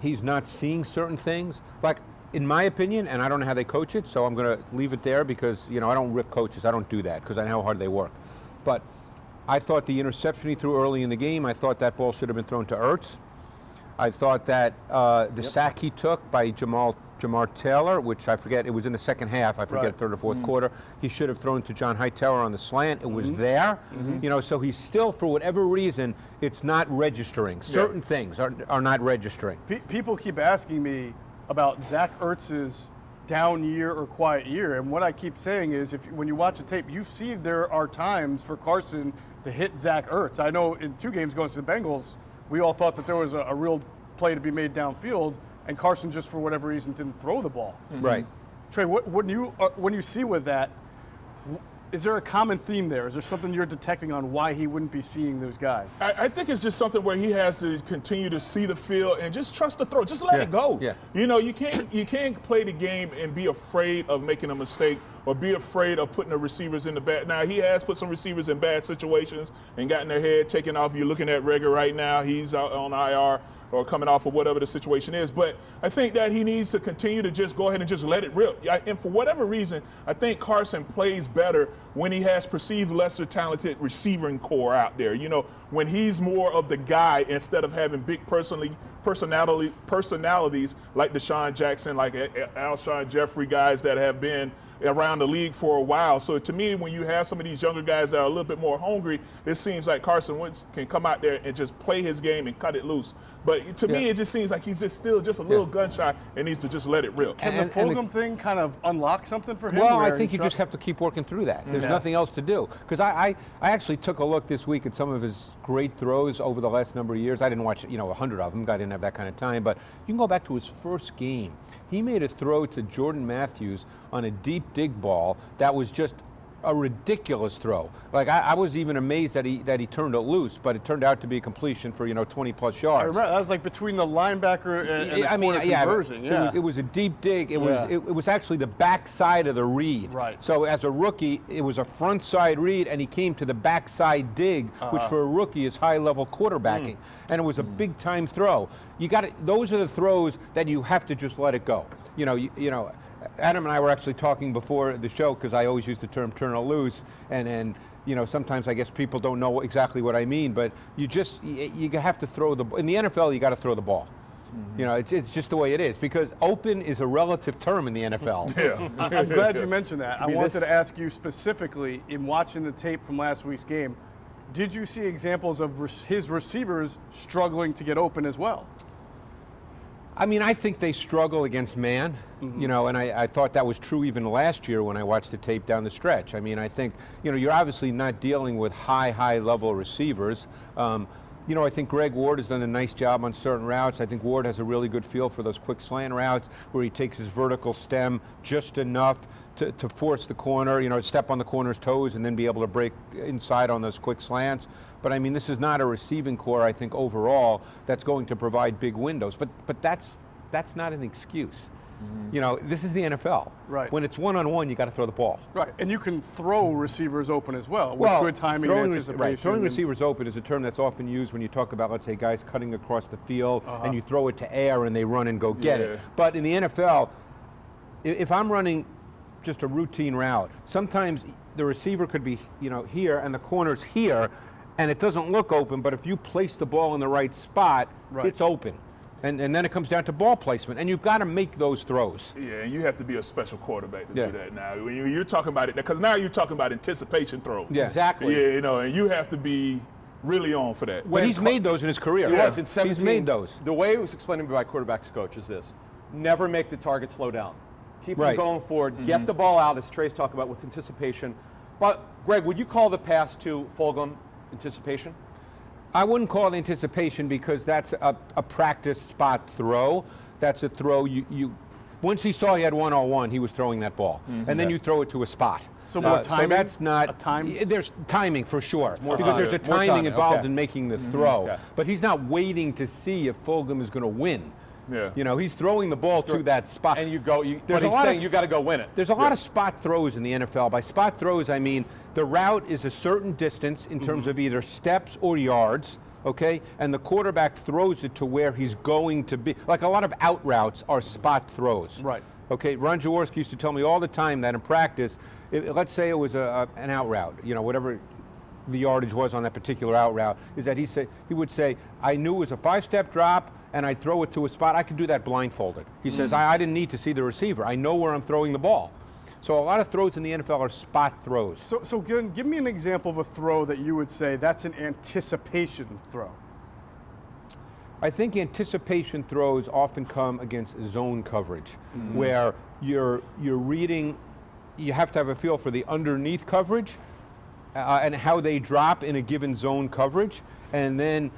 he's not seeing certain things. Like, in my opinion, and I don't know how they coach it, so I'm going to leave it there because, I don't rip coaches. I don't do that because I know how hard they work. But I thought the interception he threw early in the game, I thought that ball should have been thrown to Ertz. I thought that the sack he took by Jamar Taylor, which I forget, it was in the second half, I forget, third or fourth quarter, he should have thrown to John Hightower on the slant. It was there. So he's still, for whatever reason, it's not registering. Certain things are not registering. People keep asking me about Zach Ertz's down year or quiet year, and what I keep saying is, when you watch the tape, you see there are times for Carson to hit Zach Ertz. I know in 2 games going to the Bengals, we all thought that there was a real play to be made downfield, and Carson just for whatever reason didn't throw the ball. Right. Trey, when you see with that, Is there a common theme there? Is there something you're detecting on why he wouldn't be seeing those guys? I think it's just something where he has to continue to see the field and just trust the throw. Just let it go. Yeah. You know, you can't play the game and be afraid of making a mistake or be afraid of putting the receivers in the bad. Now, he has put some receivers in bad situations and gotten their head taken off. You're looking at Rager right now. He's out on IR or coming off of whatever the situation is. But I think that he needs to continue to just go ahead and just let it rip. And for whatever reason, I think Carson plays better when he has perceived lesser talented receiving core out there. You know, when he's more of the guy instead of having big personalities like Deshaun Jackson, like Alshon Jeffrey, guys that have been around the league for a while. So to me, when you have some of these younger guys that are a little bit more hungry, it seems like Carson Wentz can come out there and just play his game and cut it loose. But to me, it just seems like he's still just a little gun shy and needs to just let it rip. Can the Fulgham thing kind of unlock something for him? Well, I think you just have to keep working through that. There's nothing else to do. Because I actually took a look this week at some of his great throws over the last number of years. I didn't watch 100 of them. I didn't have that kind of time. But you can go back to his first game. He made a throw to Jordan Matthews on a deep dig ball that was just a ridiculous throw. Like I was even amazed that he turned it loose, but it turned out to be a completion for 20+ yards. I remember that was like between the linebacker and the corner conversion. It was a deep dig. It was actually the backside of the read. Right. So as a rookie, it was a front side read, and he came to the backside dig, which for a rookie is high level quarterbacking, and it was a big time throw. Those are the throws that you have to just let it go. Adam and I were actually talking before the show, because I always use the term turn it loose, and sometimes I guess people don't know exactly what I mean, but you have to throw in the NFL, you got to throw the ball. It's just the way it is, because open is a relative term in the NFL. I'm glad you mentioned that. I wanted to ask you specifically, in watching the tape from last week's game, did you see examples of his receivers struggling to get open as well? I mean, I think they struggle against man, and I thought that was true even last year when I watched the tape down the stretch. I mean, I think, you're obviously not dealing with high level receivers. I think Greg Ward has done a nice job on certain routes. I think Ward has a really good feel for those quick slant routes where he takes his vertical stem just enough to force the corner, step on the corner's toes and then be able to break inside on those quick slants. But I mean, this is not a receiving core, I think, overall, that's going to provide big windows. But that's not an excuse. This is the NFL. Right. When it's one-on-one, you got to throw the ball. Right, and you can throw receivers open as well with good timing and anticipation. Throwing receivers open is a term that's often used when you talk about, let's say, guys cutting across the field and you throw it to air and they run and go get it. But in the NFL, if I'm running just a routine route, sometimes the receiver could be, here and the corner's here, and it doesn't look open, but if you place the ball in the right spot, it's open. And then it comes down to ball placement, and you've got to make those throws. Yeah, and you have to be a special quarterback to do that now. When you're talking about it, because now you're talking about anticipation throws. Yeah, exactly. Yeah, and you have to be really on for that. But he's made those in his career. He was in 17. He's made those. The way it was explained to me by quarterback's coach is this: never make the target slow down. Keep them going forward. Get the ball out, as Trey's talking about, with anticipation. But Greg, would you call the pass to Fulgham anticipation? I wouldn't call it anticipation, because that's a practice spot throw. That's a throw once he saw he had one-on-one, he was throwing that ball. And then you throw it to a spot. So more timing? So that's not a time? There's timing for sure, because timing. there's a timing involved in making the throw. Okay. But he's not waiting to see if Fulgham is going to win. Yeah. He's throwing the ball to that spot. And but he's saying you got to go win it. There's a lot of spot throws in the NFL. By spot throws, I mean the route is a certain distance in terms of either steps or yards, okay? And the quarterback throws it to where he's going to be. Like a lot of out routes are spot throws. Right. Okay, Ron Jaworski used to tell me all the time that in practice, let's say it was an out route, whatever the yardage was on that particular out route, is that he would say, I knew it was a 5-step drop, and I'd throw it to a spot. I could do that blindfolded. He says, I didn't need to see the receiver. I know where I'm throwing the ball. So a lot of throws in the NFL are spot throws. So give me an example of a throw that you would say that's an anticipation throw. I think anticipation throws often come against zone coverage, where you're reading, you have to have a feel for the underneath coverage and how they drop in a given zone coverage. and then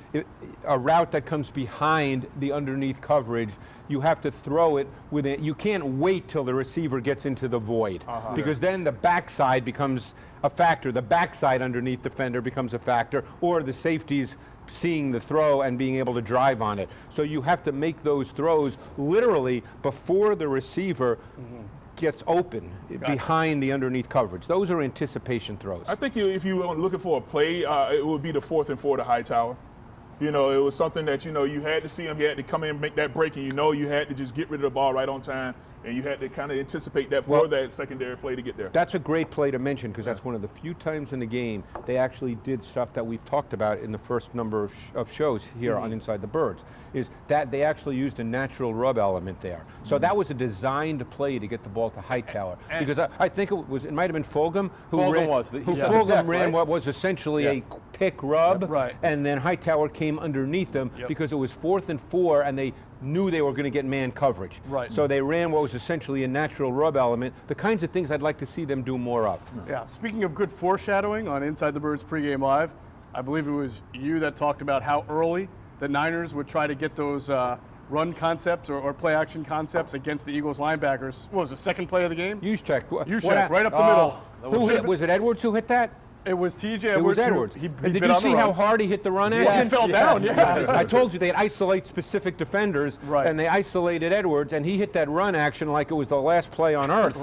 a route that comes behind the underneath coverage, you have to throw it within. You can't wait till the receiver gets into the void, because then the backside becomes a factor. The backside underneath defender becomes a factor, or the safeties seeing the throw and being able to drive on it. So you have to make those throws literally before the receiver gets open behind the underneath coverage. Those are anticipation throws. I think if you were looking for a play, it would be the 4th and 4 to Hightower. You know, it was something that, you know, you had to see him. He had to come in and make that break, and you know you had to just get rid of the ball right on time, and you had to kind of anticipate that for that secondary play to get there. That's a great play to mention, because that's one of the few times in the game they actually did stuff that we've talked about in the first number of shows here on Inside the Birds, is that they actually used a natural rub element there. So that was a designed play to get the ball to Hightower, because I think it might have been Fulgham who ran what was essentially a pick rub, and then Hightower came underneath them because it was 4th and 4, and they knew they were going to get man coverage. So they ran what was essentially a natural rub element, the kinds of things I'd like to see them do more of. Yeah, speaking of good foreshadowing on Inside the Birds pregame live, I believe it was you that talked about how early the Niners would try to get those run concepts or play action concepts against the Eagles linebackers. What was the second play of the game? Juszczyk. Juszczyk, right up the middle. Was it Edwards who hit that? It was T.J. It was Edwards. Edwards. Did you see how hard he hit the run action? He fell down, I told you they'd isolate specific defenders, and they isolated Edwards, and he hit that run action like it was the last play on earth.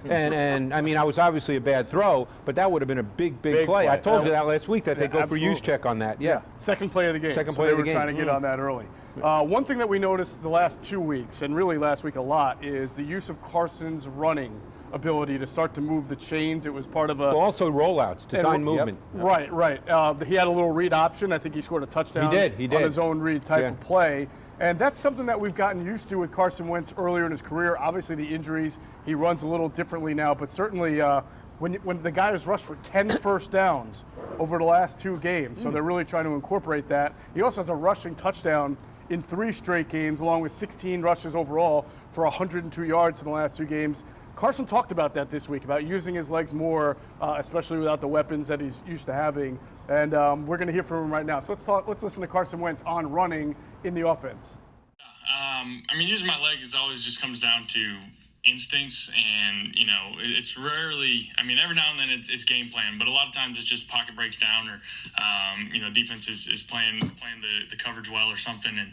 And I mean, I was obviously a bad throw, but that would have been a big play. I told you that last week that they'd go for Juszczyk on that. Second play of the game. Second play of the game. They were trying to get on that early. One thing that we noticed the last 2 weeks, and really last week a lot, is the use of Carson's running ability to start to move the chains. It was part of also rollouts, design movement. Right. He had a little read option. I think he scored a touchdown. He did. On his own read type of play. And that's something that we've gotten used to with Carson Wentz earlier in his career. Obviously, the injuries, he runs a little differently now, but certainly when the guy has rushed for 10 first downs over the last 2 games, so they're really trying to incorporate that. He also has a rushing touchdown in 3 straight games, along with 16 rushes overall for 102 yards in the last 2 games. Carson talked about that this week, about using his legs more, especially without the weapons that he's used to having. And we're going to hear from him right now. So let's listen to Carson Wentz on running in the offense. I mean, using my legs always just comes down to instincts, and you know, it's rarely, I mean, every now and then it's game plan, but a lot of times it's just pocket breaks down, or you know, defense is playing the coverage well or something. And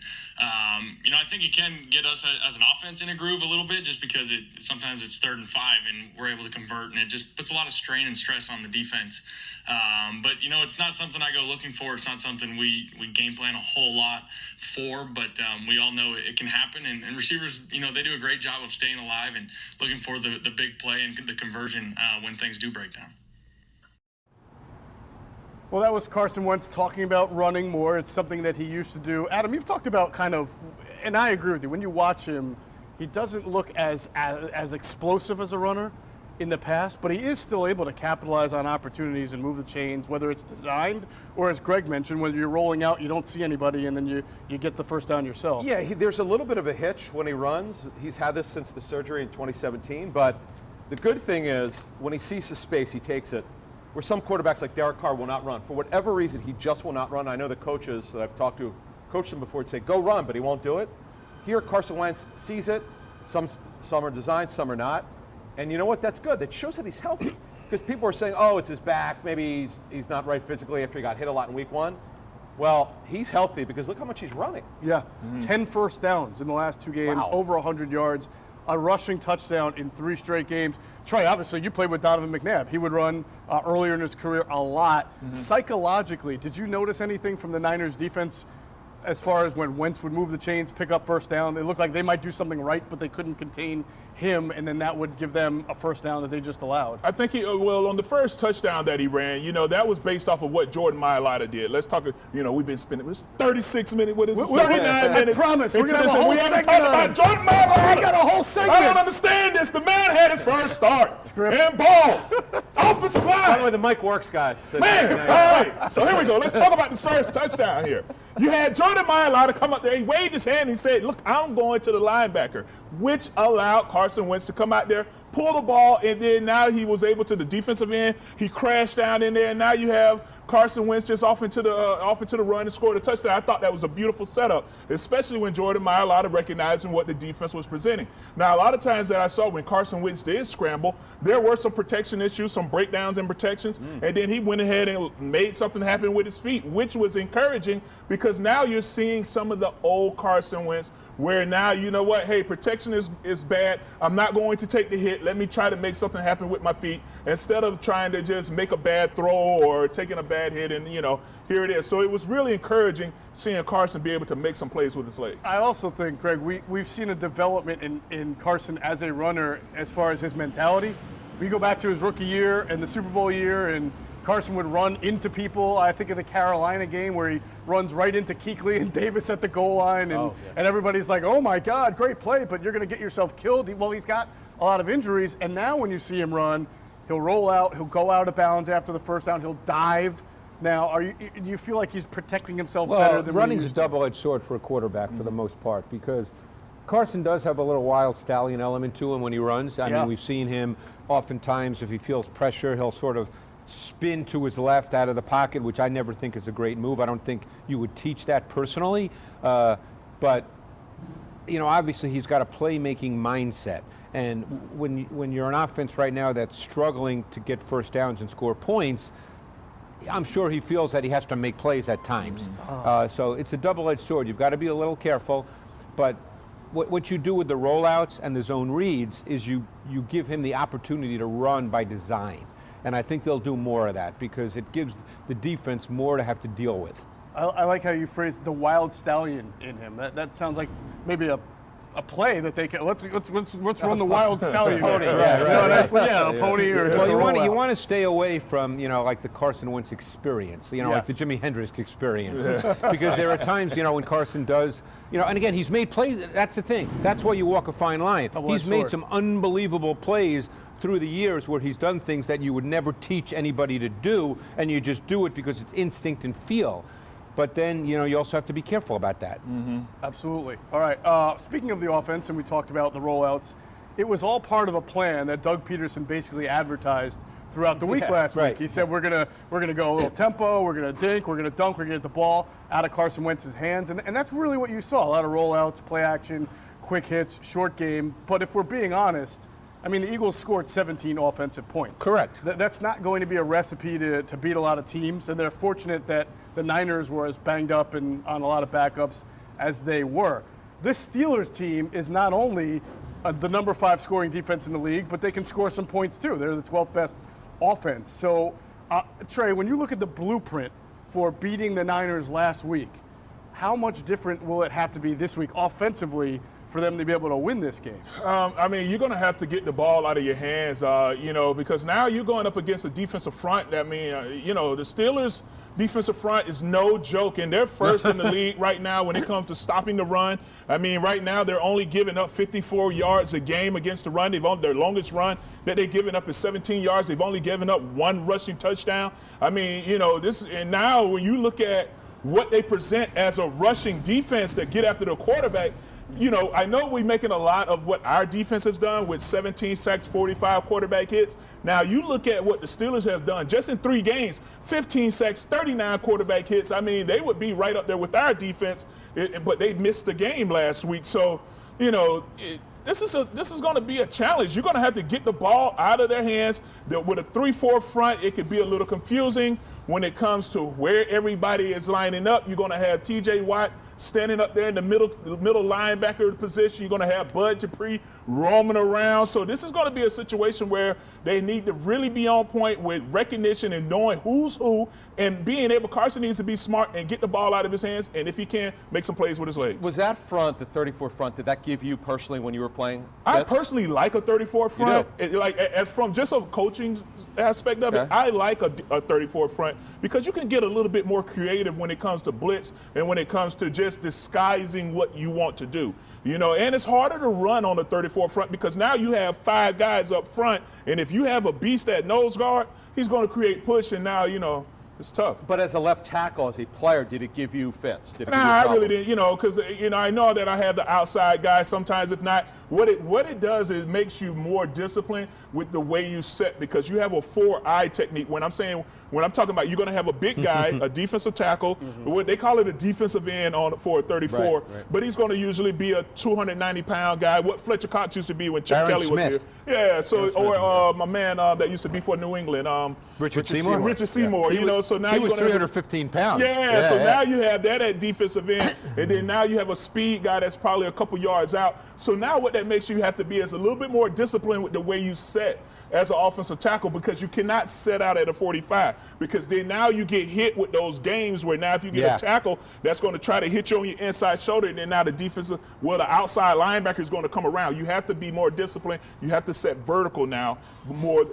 you know, I think it can get us as an offense in a groove a little bit, just because sometimes it's 3rd and 5 and we're able to convert, and it just puts a lot of strain and stress on the defense. But you know, it's not something I go looking for. It's not something we game plan a whole lot for, but we all know it can happen, and receivers, you know, they do a great job of staying alive and looking for the big play and the conversion when things do break down. Well, that was Carson Wentz talking about running more. It's something that he used to do. Adam, you've talked about kind of, and I agree with you, when you watch him, he doesn't look as explosive as a runner in the past, but he is still able to capitalize on opportunities and move the chains, whether it's designed or, as Greg mentioned, whether you're rolling out, you don't see anybody, and then you get the first down yourself. Yeah, there's a little bit of a hitch when he runs. He's had this since the surgery in 2017, but the good thing is when he sees the space, he takes it. Where some quarterbacks like Derek Carr will not run. For whatever reason, he just will not run. I know the coaches that I've talked to have coached him before would say, go run, but he won't do it. Here, Carson Wentz sees it. Some are designed, some are not. And you know what? That's good. That shows that he's healthy. Because people are saying, oh, it's his back. Maybe he's not right physically after he got hit a lot in week 1. Well, he's healthy because look how much he's running. Yeah, 10 first downs in the last 2 games, over 100 yards, a rushing touchdown in 3 straight games. Trey, obviously, you played with Donovan McNabb. He would run earlier in his career a lot. Psychologically, did you notice anything from the Niners defense as far as when Wentz would move the chains, pick up first down? It looked like they might do something right, but they couldn't contain him, and then that would give them a first down that they just allowed. I think on the first touchdown that he ran, you know, that was based off of what Jordan Mailata did. Let's talk, you know, we've been spending, it was 36 minutes, what is it, 39 minutes. I promise, we're going to have a whole segment. We haven't talked about Jordan Mailata. We got a whole segment. I don't understand this. The man had his first start. And ball. Offensive line. By the way, the mic works, guys. So man, all right. So here we go. Let's talk about this first touchdown here. You had Jordan Mailata come up there. He waved his hand and he said, look, I'm going to the linebacker, which allowed Carson Wentz to come out there, pull the ball, and then now he was able to the defensive end. He crashed down in there, and now you have Carson Wentz just off into the run and scored a touchdown. I thought that was a beautiful setup, especially when Jordan Mailata recognizing what the defense was presenting. Now, a lot of times that I saw when Carson Wentz did scramble, there were some protection issues, some breakdowns in protections, and then he went ahead and made something happen with his feet, which was encouraging because now you're seeing some of the old Carson Wentz where now, you know what, hey, protection is bad. I'm not going to take the hit. Let me try to make something happen with my feet instead of trying to just make a bad throw or taking a bad hit and, here it is. So it was really encouraging seeing Carson be able to make some plays with his legs. I also think, Greg, we've seen a development in Carson as a runner as far as his mentality. We go back to his rookie year and the Super Bowl year, and Carson would run into people. I think of the Carolina game where he runs right into Kuechly and Davis at the goal line, and everybody's like, oh my God, great play, but you're going to get yourself killed. Well, he's got a lot of injuries, and now when you see him run, he'll roll out, he'll go out of bounds after the first down, he'll dive. Now, do you feel like he's protecting himself better than running's a double-edged sword for a quarterback for the most part because Carson does have a little wild stallion element to him when he runs. I mean, we've seen him oftentimes, if he feels pressure, he'll sort of spin to his left out of the pocket, which I never think is a great move. I don't think you would teach that personally. But, obviously he's got a playmaking mindset. And when you're an offense right now that's struggling to get first downs and score points, I'm sure he feels that he has to make plays at times. So it's a double-edged sword. You've got to be a little careful. But what you do with the rollouts and the zone reads is you give him the opportunity to run by design. And I think they'll do more of that because it gives the defense more to have to deal with. I like how you phrased the wild stallion in him. That sounds like maybe a play that they can. Let's run the wild stallion. Pony, a pony or just well, you want to stay away from like the Carson Wentz experience, like the Jimi Hendrix experience, because there are times when Carson does, and again he's made plays. That's the thing. That's why you walk a fine line. He's made some unbelievable plays through the years where he's done things that you would never teach anybody to do, and you just do it because it's instinct and feel. But then, you also have to be careful about that. Absolutely. All right. Speaking of the offense, and we talked about the rollouts, it was all part of a plan that Doug Peterson basically advertised throughout the week last week. He said we're gonna go a little tempo, we're gonna dink, we're gonna dunk, we're gonna get the ball out of Carson Wentz's hands, and that's really what you saw. A lot of rollouts, play action, quick hits, short game. But if we're being honest, I mean, the Eagles scored 17 offensive points. Correct. That's not going to be a recipe to beat a lot of teams, and they're fortunate that the Niners were as banged up and on a lot of backups as they were. This Steelers team is not only the number 5 scoring defense in the league, but they can score some points too. They're the 12th best offense. So, Trey, when you look at the blueprint for beating the Niners last week, how much different will it have to be this week offensively for them to be able to win this game? I mean, you're going to have to get the ball out of your hands, because now you're going up against a defensive front. The Steelers' defensive front is no joke, and they're first in the league right now when it comes to stopping the run. I mean, right now they're only giving up 54 yards a game against the run. Their longest run that they've given up is 17 yards. They've only given up 1 rushing touchdown. I mean, and now when you look at what they present as a rushing defense that get after the quarterback, I know we're making a lot of what our defense has done with 17 sacks, 45 quarterback hits. Now, you look at what the Steelers have done just in 3 games, 15 sacks, 39 quarterback hits. I mean, they would be right up there with our defense, but they missed the game last week. So, this is going to be a challenge. You're going to have to get the ball out of their hands. With a 3-4 front, it could be a little confusing when it comes to where everybody is lining up. You're going to have T.J. Watt standing up there in the middle linebacker position. You're going to have Bud Dupree roaming around. So this is going to be a situation where they need to really be on point with recognition and knowing who's who, and being able, Carson needs to be smart and get the ball out of his hands, and if he can, make some plays with his legs. Was that front, the 34 front, did that give you personally when you were playing? I personally like a 34 front. As from just a coaching aspect of it, I like a 34 front because you can get a little bit more creative when it comes to blitz and when it comes to just disguising what you want to do. And it's harder to run on the 34 front because now you have 5 guys up front, and if you have a beast at nose guard, he's going to create push, and now, it's tough. But as a left tackle, as a player, did it give you fits? I really didn't, because, I know that I have the outside guy. Sometimes, if not, what it does is it makes you more disciplined with the way you set, because you have a 4-eye technique. When I'm talking about you're going to have a big guy, a defensive tackle, what they call it a defensive end for a 34, but he's going to usually be a 290-pound guy. What Fletcher Cox used to be when Chip Kelly was here. Yeah, so my man that used to be for New England, Richard Seymour. Richard Seymour. So now he was 315 pounds. Yeah, so now you have that at defensive end, and then now you have a speed guy that's probably a couple yards out. So now what that makes you have to be is a little bit more disciplined with the way you set as an offensive tackle, because you cannot set out at a 45, because then now you get hit with those games where now if you get a tackle that's going to try to hit you on your inside shoulder, and then now the the outside linebacker is going to come around. You have to be more disciplined. You have to set vertical now more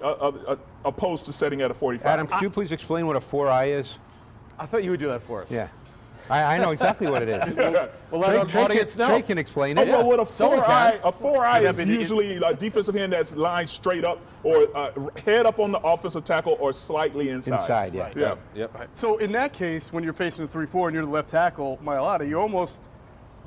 opposed to setting at a 45. Adam, could you please explain what a 4-eye is? I thought you would do that for us. Yeah. I know exactly what it is. Well, let our audience know. Trey can explain it. Well, what a 4-eye is usually a defensive end that's lined straight up or head up on the offensive tackle or slightly inside. Inside, yeah. Right. Yeah. Yep. Right. So in that case, when you're facing a 3-4 and you're the left tackle, Mailata, you're almost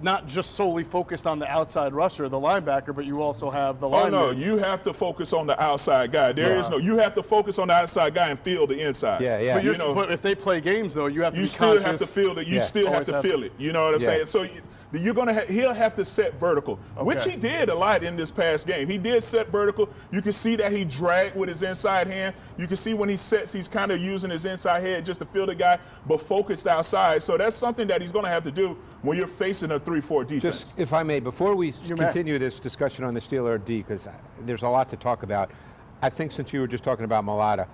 not just solely focused on the outside rusher, the linebacker, but you also have the lineman. Oh, no, you have to focus on the outside guy. You have to focus on the outside guy and feel the inside. Yeah, yeah. But if they play games, though, you have to be still conscious. have to feel that. You still have to feel it. You know what I'm saying? So he'll have to set vertical, which he did a lot in this past game. He did set vertical. You can see that he dragged with his inside hand. You can see when he sets, he's kind of using his inside head just to feel the guy, but focused outside. So that's something that he's going to have to do when you're facing a 3-4 defense. Just, if I may, before we continue this discussion on the Steeler D, because there's a lot to talk about, I think since you were just talking about Mailata,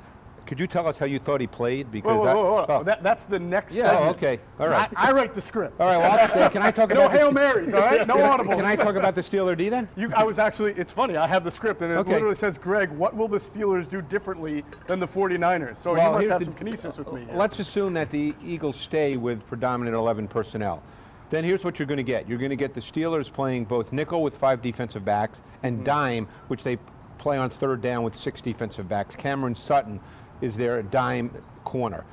could you tell us how you thought he played? Because whoa. That's the next segment. Oh, okay. All right. I write the script. All right, well, can I talk about Hail Marys, all right? No audibles. Can I talk about the Steeler D then? It's funny, I have the script, and it literally says, Greg, what will the Steelers do differently than the 49ers? So you must have some kinesis with me. Let's assume that the Eagles stay with predominant 11 personnel. Then here's what you're going to get. You're going to get the Steelers playing both nickel with 5 defensive backs and dime, which they play on third down with 6 defensive backs. Cameron Sutton is their dime corner.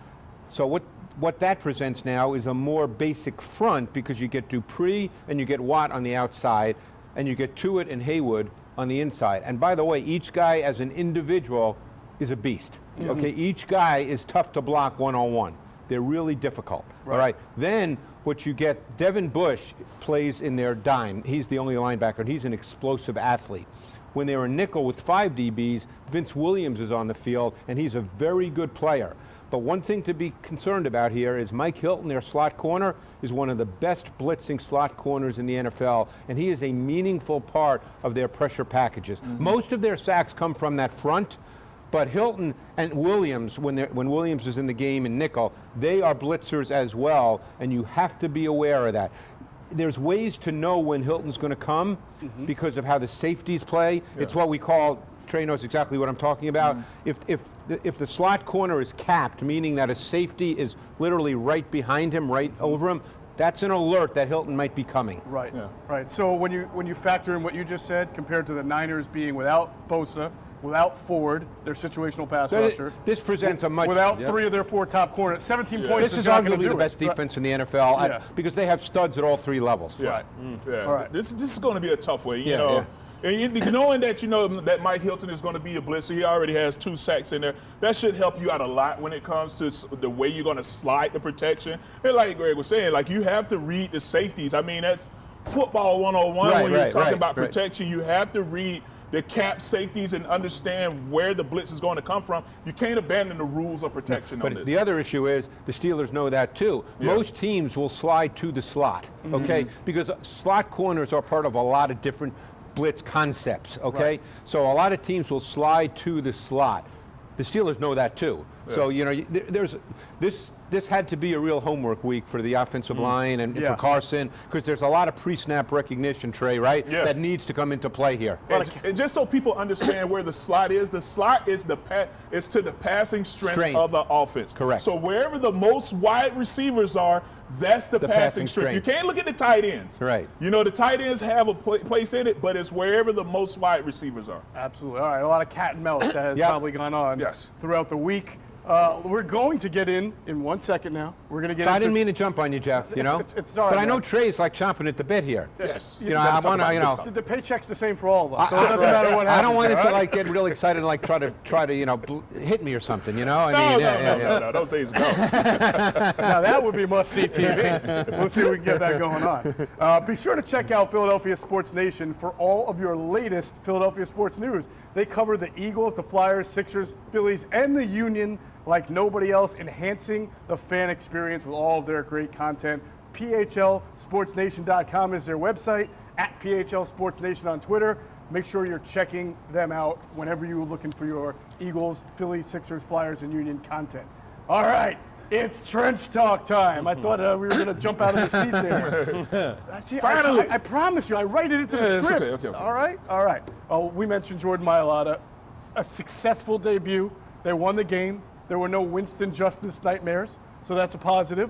So what that presents now is a more basic front, because you get Dupree and you get Watt on the outside, and you get Tuitt and Haywood on the inside. And by the way, each guy as an individual is a beast. Okay, each guy is tough to block one-on-one. They're really difficult. All right. Then what you get, Devin Bush plays in their dime. He's the only linebacker, and he's an explosive athlete. When they're in nickel with 5 DBs, Vince Williams is on the field, and he's a very good player. But one thing to be concerned about here is Mike Hilton, their slot corner, is one of the best blitzing slot corners in the NFL, and he is a meaningful part of their pressure packages. Most of their sacks come from that front, but Hilton and Williams, when Williams is in the game in nickel, they are blitzers as well, and you have to be aware of that. There's ways to know when Hilton's going to come because of how the safeties play. Yeah. It's what we call, Trey knows exactly what I'm talking about. If the slot corner is capped, meaning that a safety is literally right behind him, right over him, that's an alert that Hilton might be coming. Right. Yeah. Right. So when you factor in what you just said, compared to the Niners being without Bosa, without Ford, their situational pass rusher. This presents a much... Without 3 of their 4 top corners. 17 points is arguably the best defense in the NFL because they have studs at all 3 levels. Yeah. Right. Yeah. All right. This is going to be a tough way, you know. And knowing that that Mike Hilton is going to be a blitzer, he already has 2 sacks in there. That should help you out a lot when it comes to the way you're going to slide the protection. And like Greg was saying, like you have to read the safeties. I mean, that's football 101 when you're talking about protection. You have to read the cap safeties and understand where the blitz is going to come from. You can't abandon the rules of protection on this. But the other issue is the Steelers know that too. Most teams will slide to the slot, okay? Because slot corners are part of a lot of different blitz concepts, okay? So a lot of teams will slide to the slot. The Steelers know that too. So, you know, there's this had to be a real homework week for the offensive line and for Carson, because there's a lot of pre-snap recognition, Trey, right? That needs to come into play here. And just so people understand where the slot is to the passing strength of the offense. Correct. So wherever the most wide receivers are, that's the passing strength. You can't look at the tight ends. Right. You know, the tight ends have a place in it, but it's wherever the most wide receivers are. Absolutely. All right, a lot of cat and mouse that has probably gone on throughout the week. We're going to get in 1 second now. We're going to get So into I didn't mean to jump on you, Jeff, you know? It's all right, but I know man. Trey's like chomping at the bit here. Yes. You know, I want to, you know. The paycheck's the same for all of us, so it doesn't matter what happens. I don't want it all to right? like get real excited and like try to you know hit me or something, you know? I No, mean, no, those days are gone. Now that would be must-see TV. We'll see if we can get that going on. Be sure to check out Philadelphia Sports Nation for all of your latest Philadelphia sports news. They cover the Eagles, the Flyers, Sixers, Phillies, and the Union like nobody else, enhancing the fan experience with all of their great content. PHLSportsNation.com is their website, at PHL Sports Nation on Twitter. Make sure you're checking them out whenever you're looking for your Eagles, Phillies, Sixers, Flyers, and Union content. All right, it's trench talk time. I thought we were going to jump out of the seat there. See, Finally. I promise you, I write it into the it's script. okay. All right. Oh, we mentioned Jordan Mailata. A successful debut. They won the game. There were no Winston Justice nightmares, so that's a positive.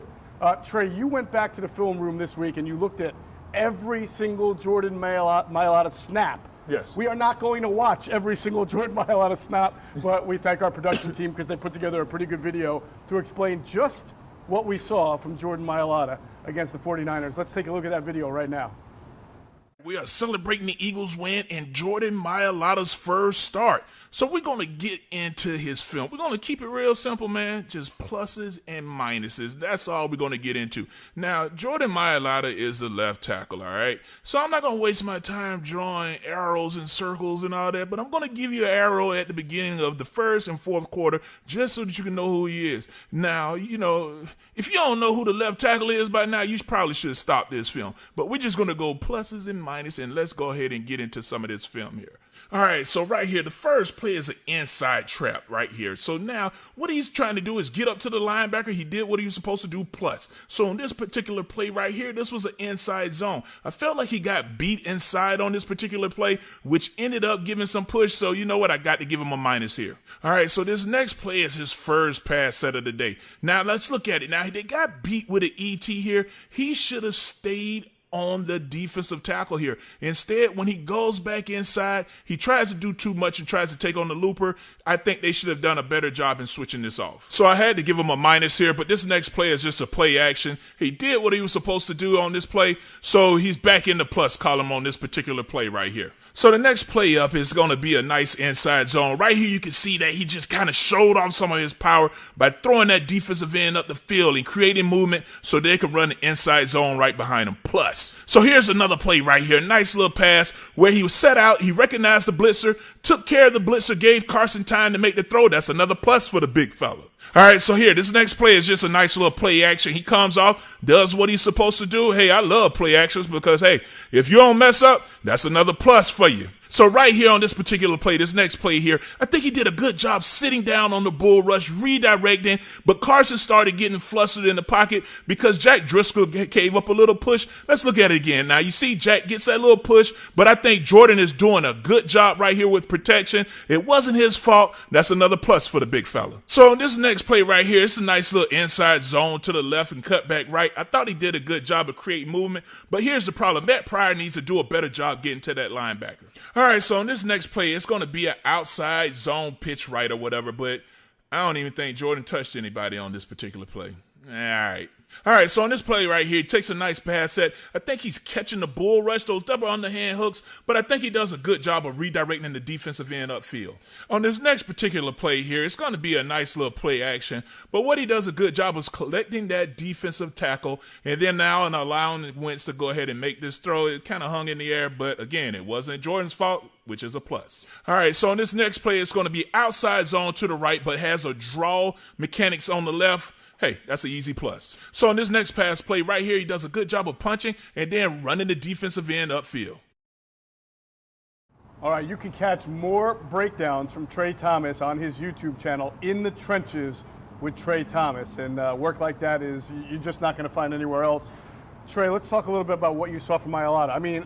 Trey, you went back to the film room this week and you looked at every single Jordan Mailata snap. Yes. We are not going to watch every single Jordan Mailata snap, but we thank our production team because they put together a pretty good video to explain just what we saw from Jordan Mailata against the 49ers. Let's take a look at that video right now. We are celebrating the Eagles' win and Jordan Mailata's first start. So we're going to get into his film. We're going to keep it real simple, man. Just pluses and minuses. That's all we're going to get into. Now, Jordan Mailata is the left tackle, all right? So I'm not going to waste my time drawing arrows and circles and all that, but I'm going to give you an arrow at the beginning of the first and fourth quarter just so that you can know who he is. Now, you know, if you don't know who the left tackle is by now, you probably should stop this film. But we're just going to go pluses and minuses, and let's go ahead and get into some of this film here. All right, so right here, the first play is an inside trap right here. So now what he's trying to do is get up to the linebacker. He did what he was supposed to do plus. So in this particular play right here, this was an inside zone. I felt like he got beat inside on this particular play, which ended up giving some push. So you know what? I got to give him a minus here. All right, so this next play is his first pass set of the day. Now let's look at it. Now they got beat with an ET here. He should have stayed on the defensive tackle here. Instead, when he goes back inside, he tries to do too much and tries to take on the looper. I think they should have done a better job in switching this off. So I had to give him a minus here, but this next play is just a play action. He did what he was supposed to do on this play, so he's back in the plus column on this particular play right here. So the next play up is going to be a nice inside zone. Right here you can see that he just kind of showed off some of his power by throwing that defensive end up the field and creating movement so they could run the inside zone right behind him. Plus. So here's another play right here. Nice little pass where he was set out. He recognized the blitzer, took care of the blitzer, gave Carson time to make the throw. That's another plus for the big fella. All right, so here, this next play is just a nice little play action. He comes off, does what he's supposed to do. Hey, I love play actions because, hey, if you don't mess up, that's another plus for you. So right here on this particular play, this next play here, I think he did a good job sitting down on the bull rush, redirecting, but Carson started getting flustered in the pocket because Jack Driscoll gave up a little push. Let's look at it again. Now, you see Jack gets that little push, but I think Jordan is doing a good job right here with protection. It wasn't his fault. That's another plus for the big fella. So on this next play right here, it's a nice little inside zone to the left and cut back right. I thought he did a good job of creating movement, but here's the problem. Matt Pryor needs to do a better job getting to that linebacker. All right, so on this next play, it's going to be an outside zone pitch right or whatever, but I don't even think Jordan touched anybody on this particular play. All right, so on this play right here, he takes a nice pass set. I think he's catching the bull rush, those double underhand hooks, but I think he does a good job of redirecting the defensive end upfield. On this next particular play here, it's going to be a nice little play action, but what he does a good job is collecting that defensive tackle and then now allowing Wentz to go ahead and make this throw. It kind of hung in the air, but again, it wasn't Jordan's fault, which is a plus. All right, so on this next play, it's going to be outside zone to the right, but has a draw mechanics on the left. Hey, that's an easy plus. So on this next pass play right here, he does a good job of punching and then running the defensive end upfield. All right, you can catch more breakdowns from Trey Thomas on his YouTube channel, In the Trenches with Trey Thomas. And work like that is you're just not going to find anywhere else. Trey, let's talk a little bit about what you saw from Mailata. I mean,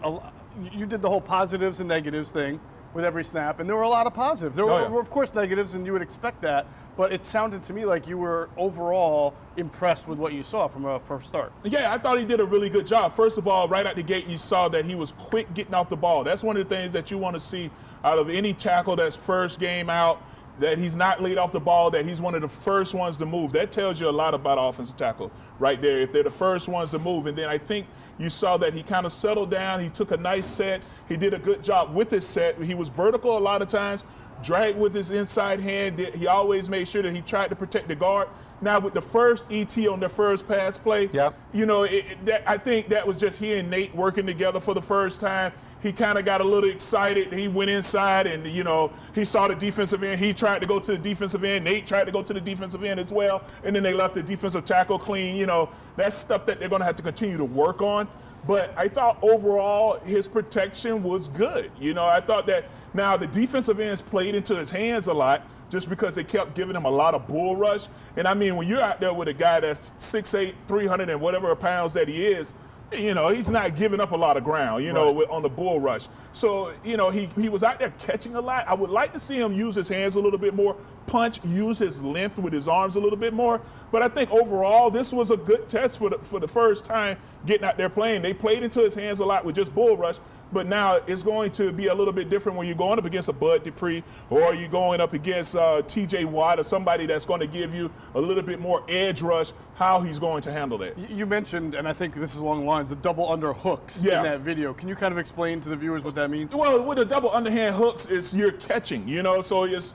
you did the whole positives and negatives thing with every snap, and there were a lot of positives. There were, of course, negatives, and you would expect that, but it sounded to me like you were overall impressed with what you saw from a first start. Yeah, I thought he did a really good job. First of all, right out the gate, you saw that he was quick getting off the ball. That's one of the things that you want to see out of any tackle that's first game out. that he's not laid off the ball, that he's one of the first ones to move. That tells you a lot about offensive tackle right there, if they're the first ones to move. And then I think you saw that he kind of settled down. He took a nice set. He did a good job with his set. He was vertical a lot of times, dragged with his inside hand. He always made sure that he tried to protect the guard. Now, with the first ET on the first pass play, you know, I think that was just he and Nate working together for the first time. He kind of got a little excited. He went inside and, you know, he saw the defensive end. He tried to go to the defensive end. Nate tried to go to the defensive end as well. And then they left the defensive tackle clean. You know, that's stuff that they're going to have to continue to work on. But I thought overall his protection was good. You know, I thought that now the defensive ends played into his hands a lot just because they kept giving him a lot of bull rush. And I mean, when you're out there with a guy that's 6'8", 300 and whatever pounds that he is, you know, he's not giving up a lot of ground, you know, on the bull rush. So, you know, he was out there catching a lot. I would like to see him use his hands a little bit more, punch, use his length with his arms a little bit more. But I think overall, this was a good test for the first time getting out there playing. They played into his hands a lot with just bull rush. But now it's going to be a little bit different when you're going up against a Bud Dupree or you're going up against T.J. Watt or somebody that's going to give you a little bit more edge rush, how he's going to handle that. You mentioned, and I think this is along the lines, the double under hooks in that video. Can you kind of explain to the viewers what that means? Well, with the double underhand hooks, it's you're catching, you know, so it's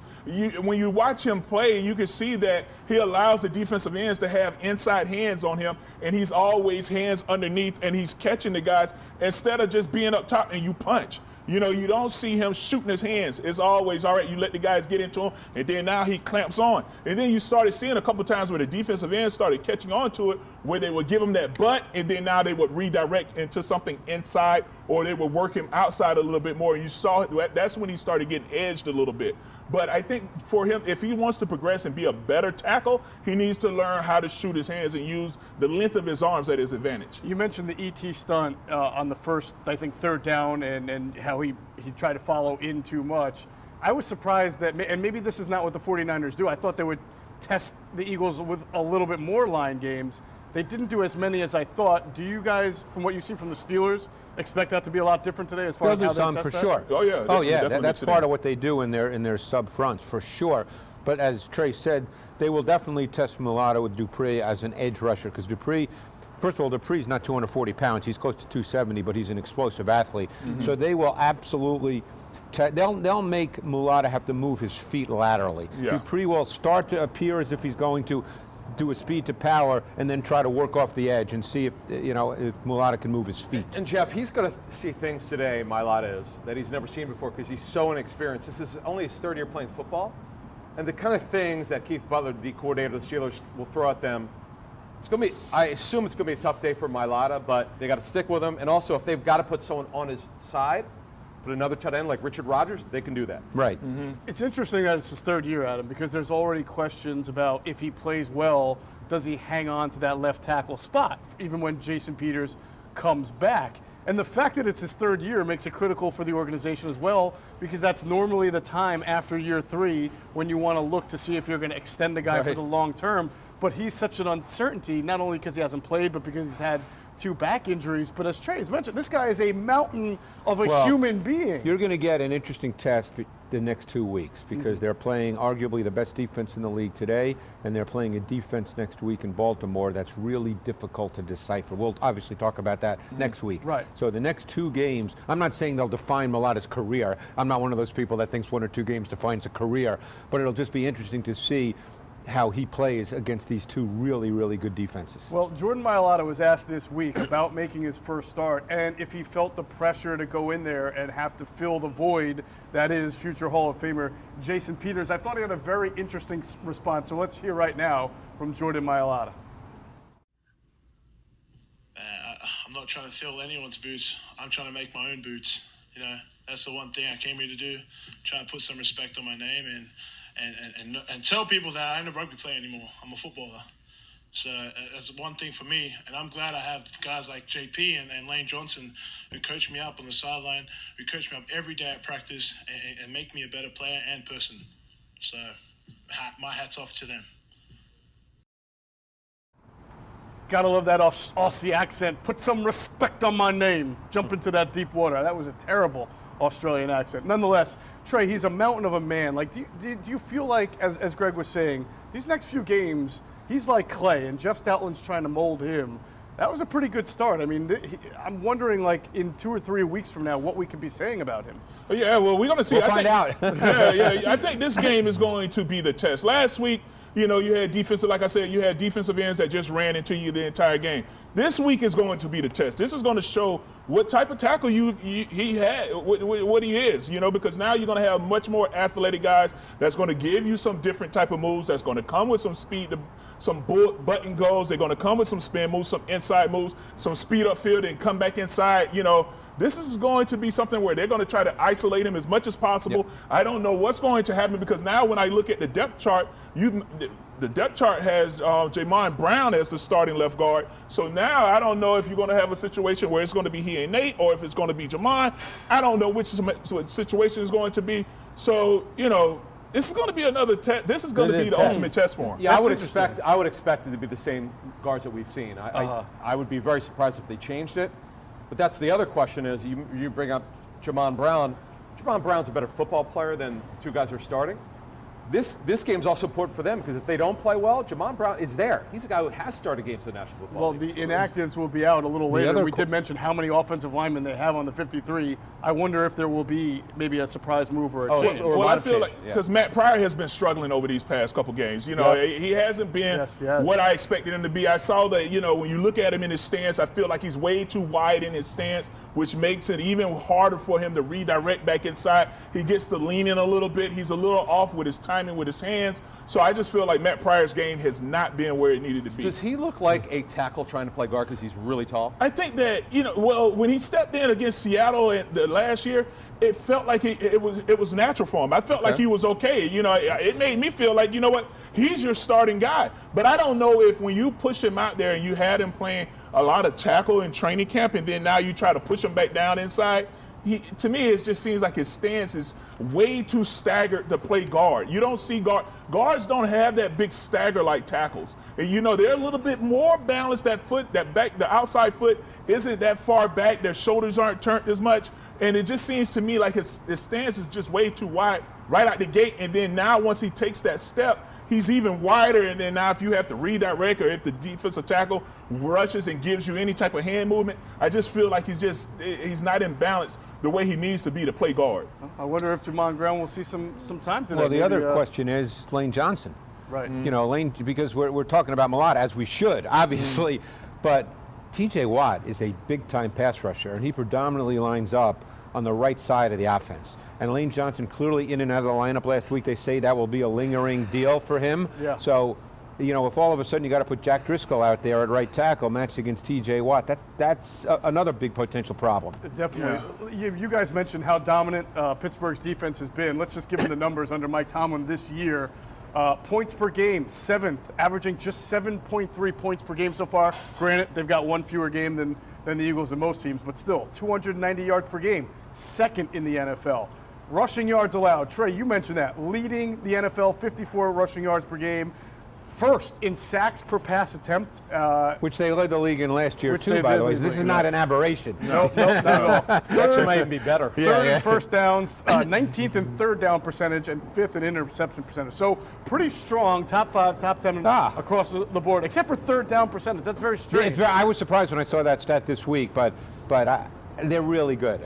when you watch him play, you can see that he allows the defensive ends to have inside hands on him, and he's always hands underneath, and he's catching the guys instead of just being up top and you punch. You know, you don't see him shooting his hands. It's always, all right, you let the guys get into him, and then now he clamps on. And then you started seeing a couple times where the defensive end started catching on to it, where they would give him that butt, and then now they would redirect into something inside, or they would work him outside a little bit more. You saw it. That's when he started getting edged a little bit. But I think for him, if he wants to progress and be a better tackle, he needs to learn how to shoot his hands and use the length of his arms at his advantage. You mentioned the ET stunt on the first, I think, third down and how he tried to follow in too much. I was surprised that, and maybe this is not what the 49ers do. I thought they would test the Eagles with a little bit more line games. They didn't do as many as I thought. Do you guys, from what you see from the Steelers, expect that to be a lot different today as far as how they test for that? sure. Oh yeah. Oh yeah. That's part of what they do in their sub fronts for sure. But as Trey said, they will definitely test Mulata with Dupree as an edge rusher because Dupree. First of all, Dupree's not 240 pounds. He's close to 270, but he's an explosive athlete. So they will absolutely. They'll make Mulata have to move his feet laterally. Dupree will start to appear as if he's going to do a speed to power and then try to work off the edge and see if if Mulata can move his feet. And Jeff, he's going to see things today, Mulata is, that he's never seen before because he's so inexperienced. This is only his third year playing football. And the kind of things that Keith Butler, the coordinator of the Steelers, will throw at them, it's going to be, I assume it's going to be a tough day for Mulata, but they got to stick with him. And also, if they've got to put someone on his side, put another tight end like Richard Rodgers, they can do that. Right. It's interesting that it's his third year, Adam, because there's already questions about if he plays well, does he hang on to that left tackle spot, even when Jason Peters comes back? And the fact that it's his third year makes it critical for the organization as well, because that's normally the time after year 3 when you want to look to see if you're going to extend the guy for the long term. But he's such an uncertainty, not only because he hasn't played, but because he's had 2 back injuries. But as Trey has mentioned, this guy is a mountain of a human being. You're going to get an interesting test the next 2 weeks because they're playing arguably the best defense in the league today, and they're playing a defense next week in Baltimore that's really difficult to decipher. We'll obviously talk about that next week. Right. So the next 2 games, I'm not saying they'll define Mulata's career. I'm not one of those people that thinks 1 or 2 games defines a career, but it'll just be interesting to see how he plays against these 2 really, really good defenses. Well, Jordan Mailata was asked this week about making his first start and if he felt the pressure to go in there and have to fill the void that is future Hall of Famer Jason Peters. I thought he had a very interesting response, so let's hear right now from Jordan Mailata. I'm not trying to fill anyone's boots. I'm trying to make my own boots. You know, that's the one thing I came here to do, try to put some respect on my name and tell people that I ain't a rugby player anymore. I'm a footballer. So that's one thing for me. And I'm glad I have guys like JP and Lane Johnson who coach me up on the sideline, who coach me up every day at practice and make me a better player and person. So my hat's off to them. Gotta love that Aussie accent. Put some respect on my name. Jump into that deep water. That was a terrible Australian accent. Nonetheless, Trey, he's a mountain of a man. Like, do you feel like, as Greg was saying, these next few games, he's like clay, and Jeff Stoutland's trying to mold him. That was a pretty good start. I mean, I'm wondering, like, in 2 or 3 weeks from now, what we could be saying about him. Yeah, well, we're going to see. We'll find out. yeah. I think this game is going to be the test. Last week, you had defensive, like I said, you had defensive ends that just ran into you the entire game. This week is going to be the test. This is going to show what type of tackle he had, what he is, because now you're going to have much more athletic guys that's going to give you some different type of moves, that's going to come with some speed, some button goals. They're going to come with some spin moves, some inside moves, some speed upfield and come back inside, This is going to be something where they're going to try to isolate him as much as possible. Yep. I don't know what's going to happen because now when I look at the depth chart, the depth chart has Jamon Brown as the starting left guard. So now I don't know if you're going to have a situation where it's going to be he and Nate or if it's going to be Jamon. I don't know which situation is going to be. So, this is going to be another test. This is going to be the ultimate test for him. Yeah, I would expect it to be the same guards that we've seen. I would be very surprised if they changed it. But that's the other question is you bring up Jamon Brown. Jamon Brown's a better football player than the two guys who are starting. This game's also important for them because if they don't play well, Jamon Brown is there. He's a guy who has started games in the National Football League. Well, the inactives will be out a little later. We did mention how many offensive linemen they have on the 53. I wonder if there will be maybe a surprise move or a change. Well, I feel like because Matt Pryor has been struggling over these past couple games. He hasn't been what I expected him to be. I saw that, when you look at him in his stance, I feel like he's way too wide in his stance, which makes it even harder for him to redirect back inside. He gets to lean in a little bit. He's a little off with his timing with his hands. So I just feel like Matt Pryor's game has not been where it needed to be. Does he look like a tackle trying to play guard because he's really tall? I think that, when he stepped in against Seattle the last year, it felt like it was natural for him. I felt like he was okay. It made me feel like, he's your starting guy. But I don't know if when you push him out there and you had him playing a lot of tackle in training camp and then now you try to push him back down inside, to me, it just seems like his stance is way too staggered to play guard. You don't see guards don't have that big stagger like tackles. And they're a little bit more balanced. That foot, the outside foot isn't that far back. Their shoulders aren't turned as much. And it just seems to me like his stance is just way too wide right out the gate. And then now once he takes that step, he's even wider, and then now if you have to redirect or if the defensive tackle rushes and gives you any type of hand movement, I just feel like he's not in balance the way he needs to be to play guard. I wonder if Jamon Brown will see some time today. Well, the other question is Lane Johnson. Right. Lane, because we're talking about him a lot, as we should, obviously, but TJ Watt is a big-time pass rusher, and he predominantly lines up on the right side of the offense. And Lane Johnson clearly in and out of the lineup last week. They say that will be a lingering deal for him. Yeah. So, if all of a sudden you got to put Jack Driscoll out there at right tackle matched against TJ Watt, that's another big potential problem. Definitely. Yeah. You guys mentioned how dominant Pittsburgh's defense has been. Let's just give them the numbers under Mike Tomlin this year. Points per game, 7th, averaging just 7.3 points per game so far. Granted, they've got one fewer game than the Eagles and most teams, but still, 290 yards per game, 2nd in the NFL. Rushing yards allowed. Trey, you mentioned that. Leading the NFL, 54 rushing yards per game. 1st in sacks per pass attempt. Which they led the league in last year, too, by the way. This is not an aberration. Nope, not at all. Actually might even be better. 3rd in first downs, 19th in third down percentage, and 5th in interception percentage. So pretty strong, top 5, top 10 across the board, except for third down percentage. That's very strange. I was surprised when I saw that stat this week, but they're really good.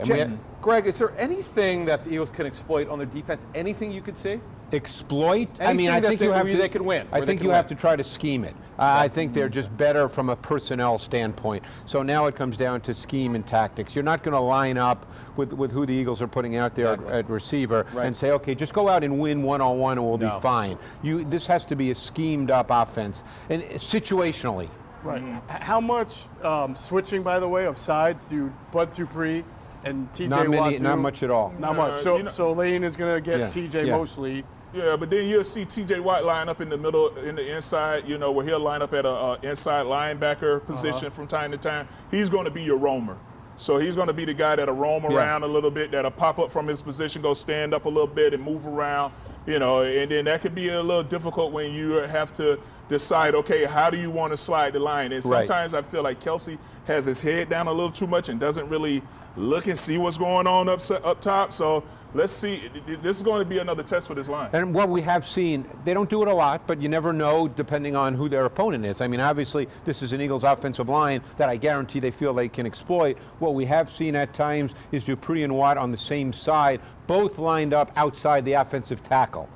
Greg, is there anything that the Eagles can exploit on their defense? Anything you could see? Exploit? Anything I think they can win. I think you have to try to scheme it. I think they're just better from a personnel standpoint. So now it comes down to scheme and tactics. You're not going to line up with who the Eagles are putting out there at receiver and say, okay, just go out and win one-on-one and we'll be fine. This has to be a schemed-up offense, and situationally. Right. How much switching, by the way, of sides do Bud Dupree and TJ Watt do? Not much at all. Not much. So Lane is going to get TJ mostly. Yeah, but then you'll see TJ Watt line up in the middle, in the inside, where he'll line up at a inside linebacker position from time to time. He's going to be your roamer. So he's going to be the guy that'll roam around a little bit, that'll pop up from his position, go stand up a little bit and move around, and then that could be a little difficult when you have to decide, okay, how do you want to slide the line? And Right. sometimes I feel like Kelsey has his head down a little too much and doesn't really look and see what's going on up top. So let's see. This is going to be another test for this line. And what we have seen, they don't do it a lot, but you never know depending on who their opponent is. I mean, obviously, this is an Eagles offensive line that I guarantee they feel they can exploit. What we have seen at times is Dupree and Watt on the same side, both lined up outside the offensive tackle.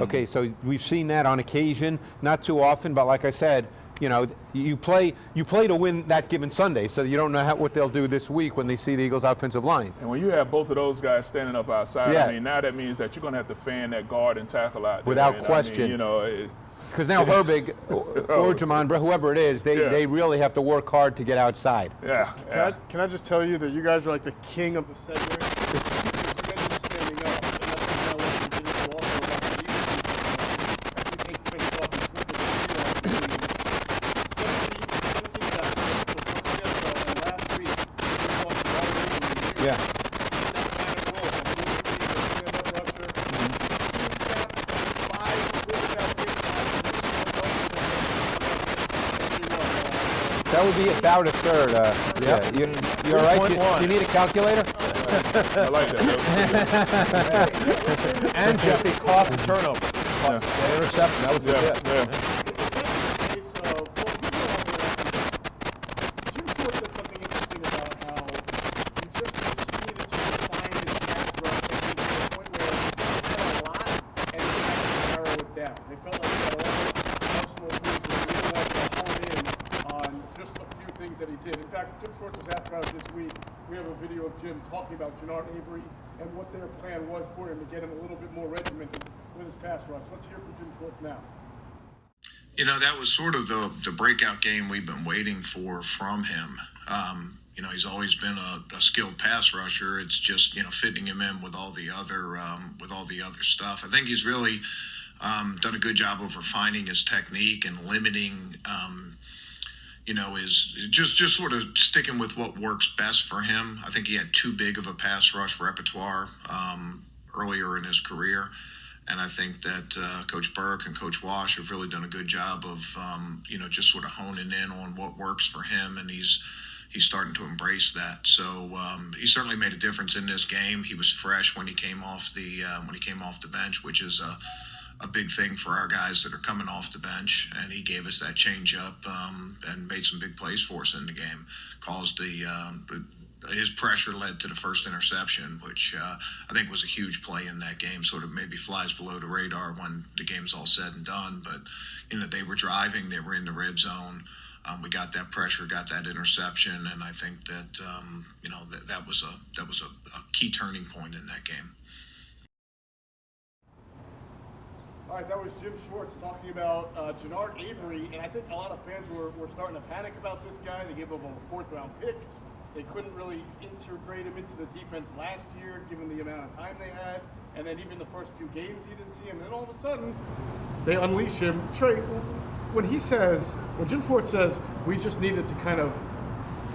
Okay, so we've seen that on occasion, not too often, but like I said, you know, you play to win that given Sunday, so you don't know what they'll do this week when they see the Eagles' offensive line. And when you have both of those guys standing up outside, Yeah. I mean, now that means that you're going to have to fan that guard and tackle out there. Without And, question. I mean, you know, Because now Herbig or Jamon, whoever it is, they really have to work hard to get outside. yeah. Can I just tell you that you guys are like the king of the segue? You guys are standing up, and that's kind of what you did also about the Eagles. As we take things off the foot of the field, 17 sacks for and last week, we lost the ball. Yeah. In that kind of role, stand-up rusher, 16 sacks, 5 quarterback hits, That would be about a third. Yeah. You all right? You need a calculator? I like that. And Jeff, they cost a turnover. The interception, that was the hit. Yeah. Jim Schwartz said something interesting about how he just needed to refine his pass rush to the point where he had a lot and he had to narrow it down. They felt like he had all this arsenal of moves and he didn't want to hone in on just a few things that he did. In fact, Jim Schwartz was asked about it this week. We have a video of Jim talking about Jannard Avery and what their plan was for him to get him a little bit more regimented with his pass rush. Let's hear from Jim Schwartz now. You know, that was sort of the breakout game we've been waiting for from him. You know, he's always been a skilled pass rusher. It's just, you know, fitting him in with all the other stuff. I think he's really done a good job of refining his technique and limiting, you know, is just sort of sticking with what works best for him. I think he had too big of a pass rush repertoire earlier in his career. And I think that Coach Burke and Coach Wash have really done a good job of, you know, just sort of honing in on what works for him, and he's starting to embrace that. So he certainly made a difference in this game. He was fresh when he came off the bench, which is a big thing for our guys that are coming off the bench. And he gave us that change up and made some big plays for us in the game. Caused his pressure led to the first interception, which I think was a huge play in that game. Sort of maybe flies below the radar when the game's all said and done. But, you know, they were driving, they were in the red zone. We got that pressure, got that interception, and I think that you know that was a key turning point in that game. All right, that was Jim Schwartz talking about Jannard Avery, and I think a lot of fans were starting to panic about this guy. They gave him a 4th-round pick. They couldn't really integrate him into the defense last year, given the amount of time they had. And then even the first few games, he didn't see him. And then all of a sudden, they unleash him. Trey, when Jim Schwartz says, we just needed to kind of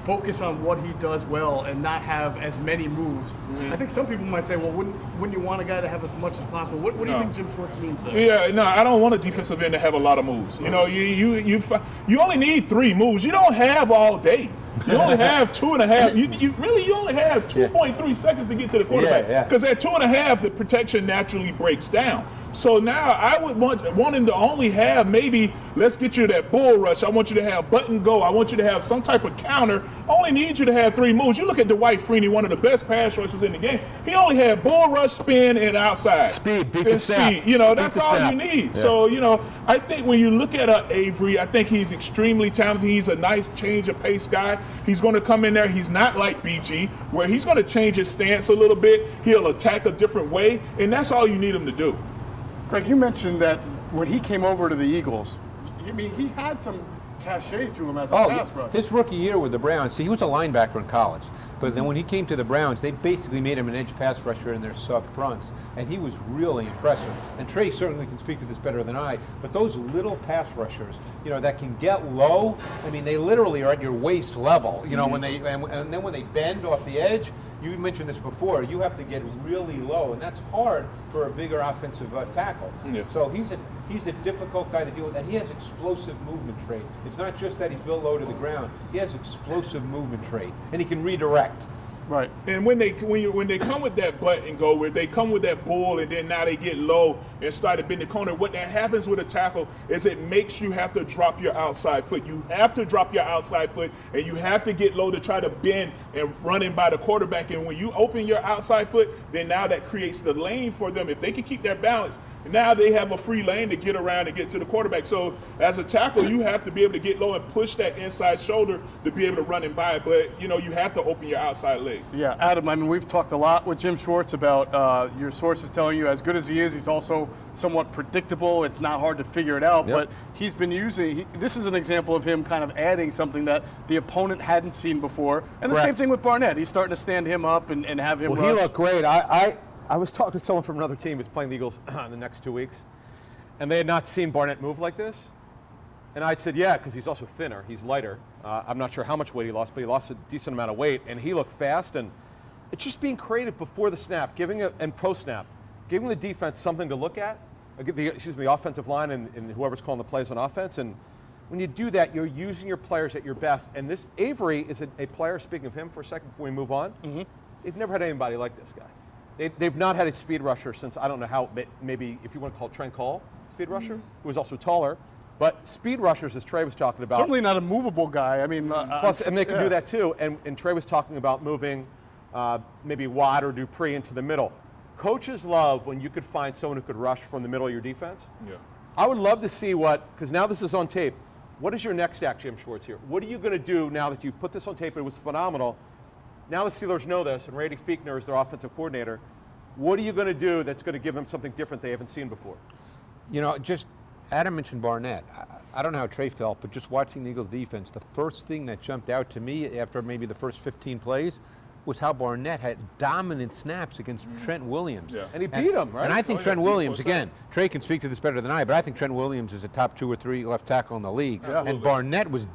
focus on what he does well and not have as many moves, I think some people might say, well, wouldn't you want a guy to have as much as possible? What do you think Jim Schwartz means there? Yeah, no, I don't want a defensive end to have a lot of moves. You know, you only need 3 moves. You don't have all day. You only have 2.5. You only have 2.3 seconds to get to the quarterback. Because at 2.5, the protection naturally breaks down. So now I would want him to only have maybe, let's get you that bull rush. I want you to have button go. I want you to have some type of counter. I only need you to have 3 moves. You look at Dwight Freeney, one of the best pass rushers in the game. He only had bull rush, spin, and outside. Speed, beat the snap. You know, Speed that's the all snap. you need. So, you know, I think when you look at Avery, I think he's extremely talented. He's a nice change of pace guy. He's going to come in there. He's not like BG, where he's going to change his stance a little bit. He'll attack a different way, and that's all you need him to do. Greg, you mentioned that when he came over to the Eagles, I mean, he had some cachet to him as a pass rusher. His rookie year with the Browns, see, he was a linebacker in college. But then when he came to the Browns, they basically made him an edge pass rusher in their sub fronts, and he was really impressive. And Trey certainly can speak to this better than I, but those little pass rushers, you know, that can get low, I mean, they literally are at your waist level, you know, when they and then when they bend off the edge, you mentioned this before, you have to get really low, and that's hard for a bigger offensive tackle. So he's He's a difficult guy to deal with, and he has explosive movement traits. It's not just that he's built low to the ground. He has explosive movement traits, and he can redirect. Right. And when they come with that butt and go, where they come with that bull and then now they get low and start to bend the corner, what that happens with a tackle is it makes you have to drop your outside foot. You have to drop your outside foot and you have to get low to try to bend and run in by the quarterback. And when you open your outside foot, then now that creates the lane for them. If they can keep their balance, now they have a free lane to get around and get to the quarterback. So as a tackle, you have to be able to get low and push that inside shoulder to be able to run and by. But, you have to open your outside leg. Yeah, Adam, I mean, we've talked a lot with Jim Schwartz about your sources telling you as good as he is, he's also somewhat predictable. It's not hard to figure it out, but he's been using, this is an example of him kind of adding something that the opponent hadn't seen before. And the same thing with Barnett. He's starting to stand him up and have him rush. He looked great. I was talking to someone from another team who's playing the Eagles in the next 2 weeks, and they had not seen Barnett move like this. And I said, yeah, because he's also thinner. He's lighter. I'm not sure how much weight he lost, but he lost a decent amount of weight, and he looked fast. And it's just being creative before the snap, and pro-snap, giving the defense something to look at, the offensive line and whoever's calling the plays on offense. And when you do that, you're using your players at your best. And this Avery is a player, speaking of him for a second before we move on, they've never had anybody like this guy. They've not had a speed rusher since, I don't know how, maybe if you want to call Trent Cole speed rusher, who was also taller. But speed rushers, as Trey was talking about. Certainly not a movable guy. I mean, plus, and they can do that too. And Trey was talking about moving maybe Watt or Dupree into the middle. Coaches love when you could find someone who could rush from the middle of your defense. Yeah. I would love to see because now this is on tape. What is your next act, Jim Schwartz, here? What are you going to do now that you've put this on tape? It was phenomenal. Now the Steelers know this, and Randy Fichtner is their offensive coordinator. What are you going to do that's going to give them something different they haven't seen before? Adam mentioned Barnett. I don't know how Trey felt, but just watching the Eagles defense, the first thing that jumped out to me after maybe the first 15 plays was how Barnett had dominant snaps against Trent Williams. Yeah. And he beat him, right? And I think Trent Williams, again, Trey can speak to this better than I, but I think Trent Williams is a top 2 or 3 left tackle in the league. Yeah. And Barnett was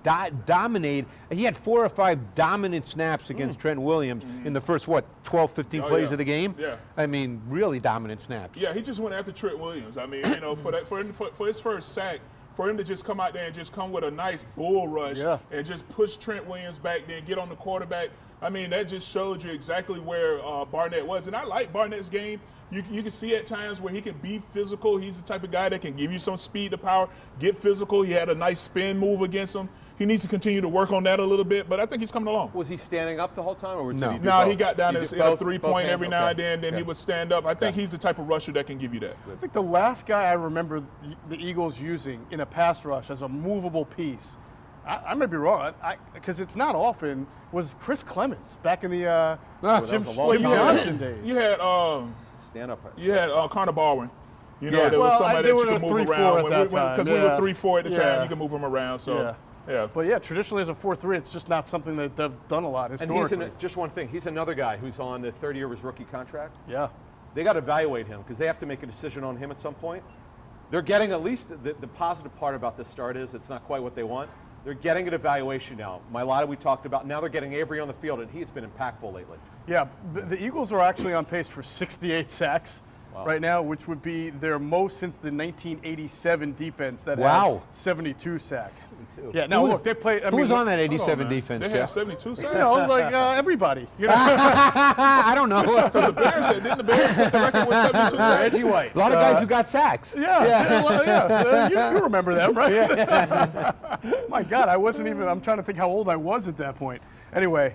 dominated. He had 4 or 5 dominant snaps against Trent Williams in the first, 12, 15 plays of the game? Yeah. I mean, really dominant snaps. Yeah, he just went after Trent Williams. I mean, for his first sack, for him to just come out there and just come with a nice bull rush and just push Trent Williams back, then get on the quarterback. I mean, that just showed you exactly where Barnett was. And I like Barnett's game. You can see at times where he can be physical. He's the type of guy that can give you some speed to power, get physical. He had a nice spin move against him. He needs to continue to work on that a little bit, but I think he's coming along. Was he standing up the whole time? Or No, he got down in a 3-point every now and then he would stand up. I think he's the type of rusher that can give you that. I think the last guy I remember the Eagles using in a pass rush as a movable piece, I may be wrong, because it's not often, was Chris Clements back in the Jim Johnson days. You had stand-up. You had Connor Baldwin. There was well, somebody they that were you could move 3-4 around. at that time. Because we were 3-4 at the time, you can move him around. So, But yeah, traditionally as a 4-3, it's just not something that they've done a lot historically. And just one thing, he's another guy who's on the third year of his rookie contract. Yeah. They got to evaluate him because they have to make a decision on him at some point. They're getting at least the positive part about this start is it's not quite what they want. They're getting an evaluation now. Mailata we talked about. Now they're getting Avery on the field, and he's been impactful lately. Yeah, the Eagles are actually on pace for 68 sacks right now, which would be their most since the 1987 defense that had 72 sacks. 72. Yeah, now look, they play. Who was on that 87 defense? They had 72 sacks. Everybody. I don't know. Because didn't the Bears set the record with 72 sacks? Reggie White. A lot of guys who got sacks. You remember them, right? My God, I'm trying to think how old I was at that point. Anyway,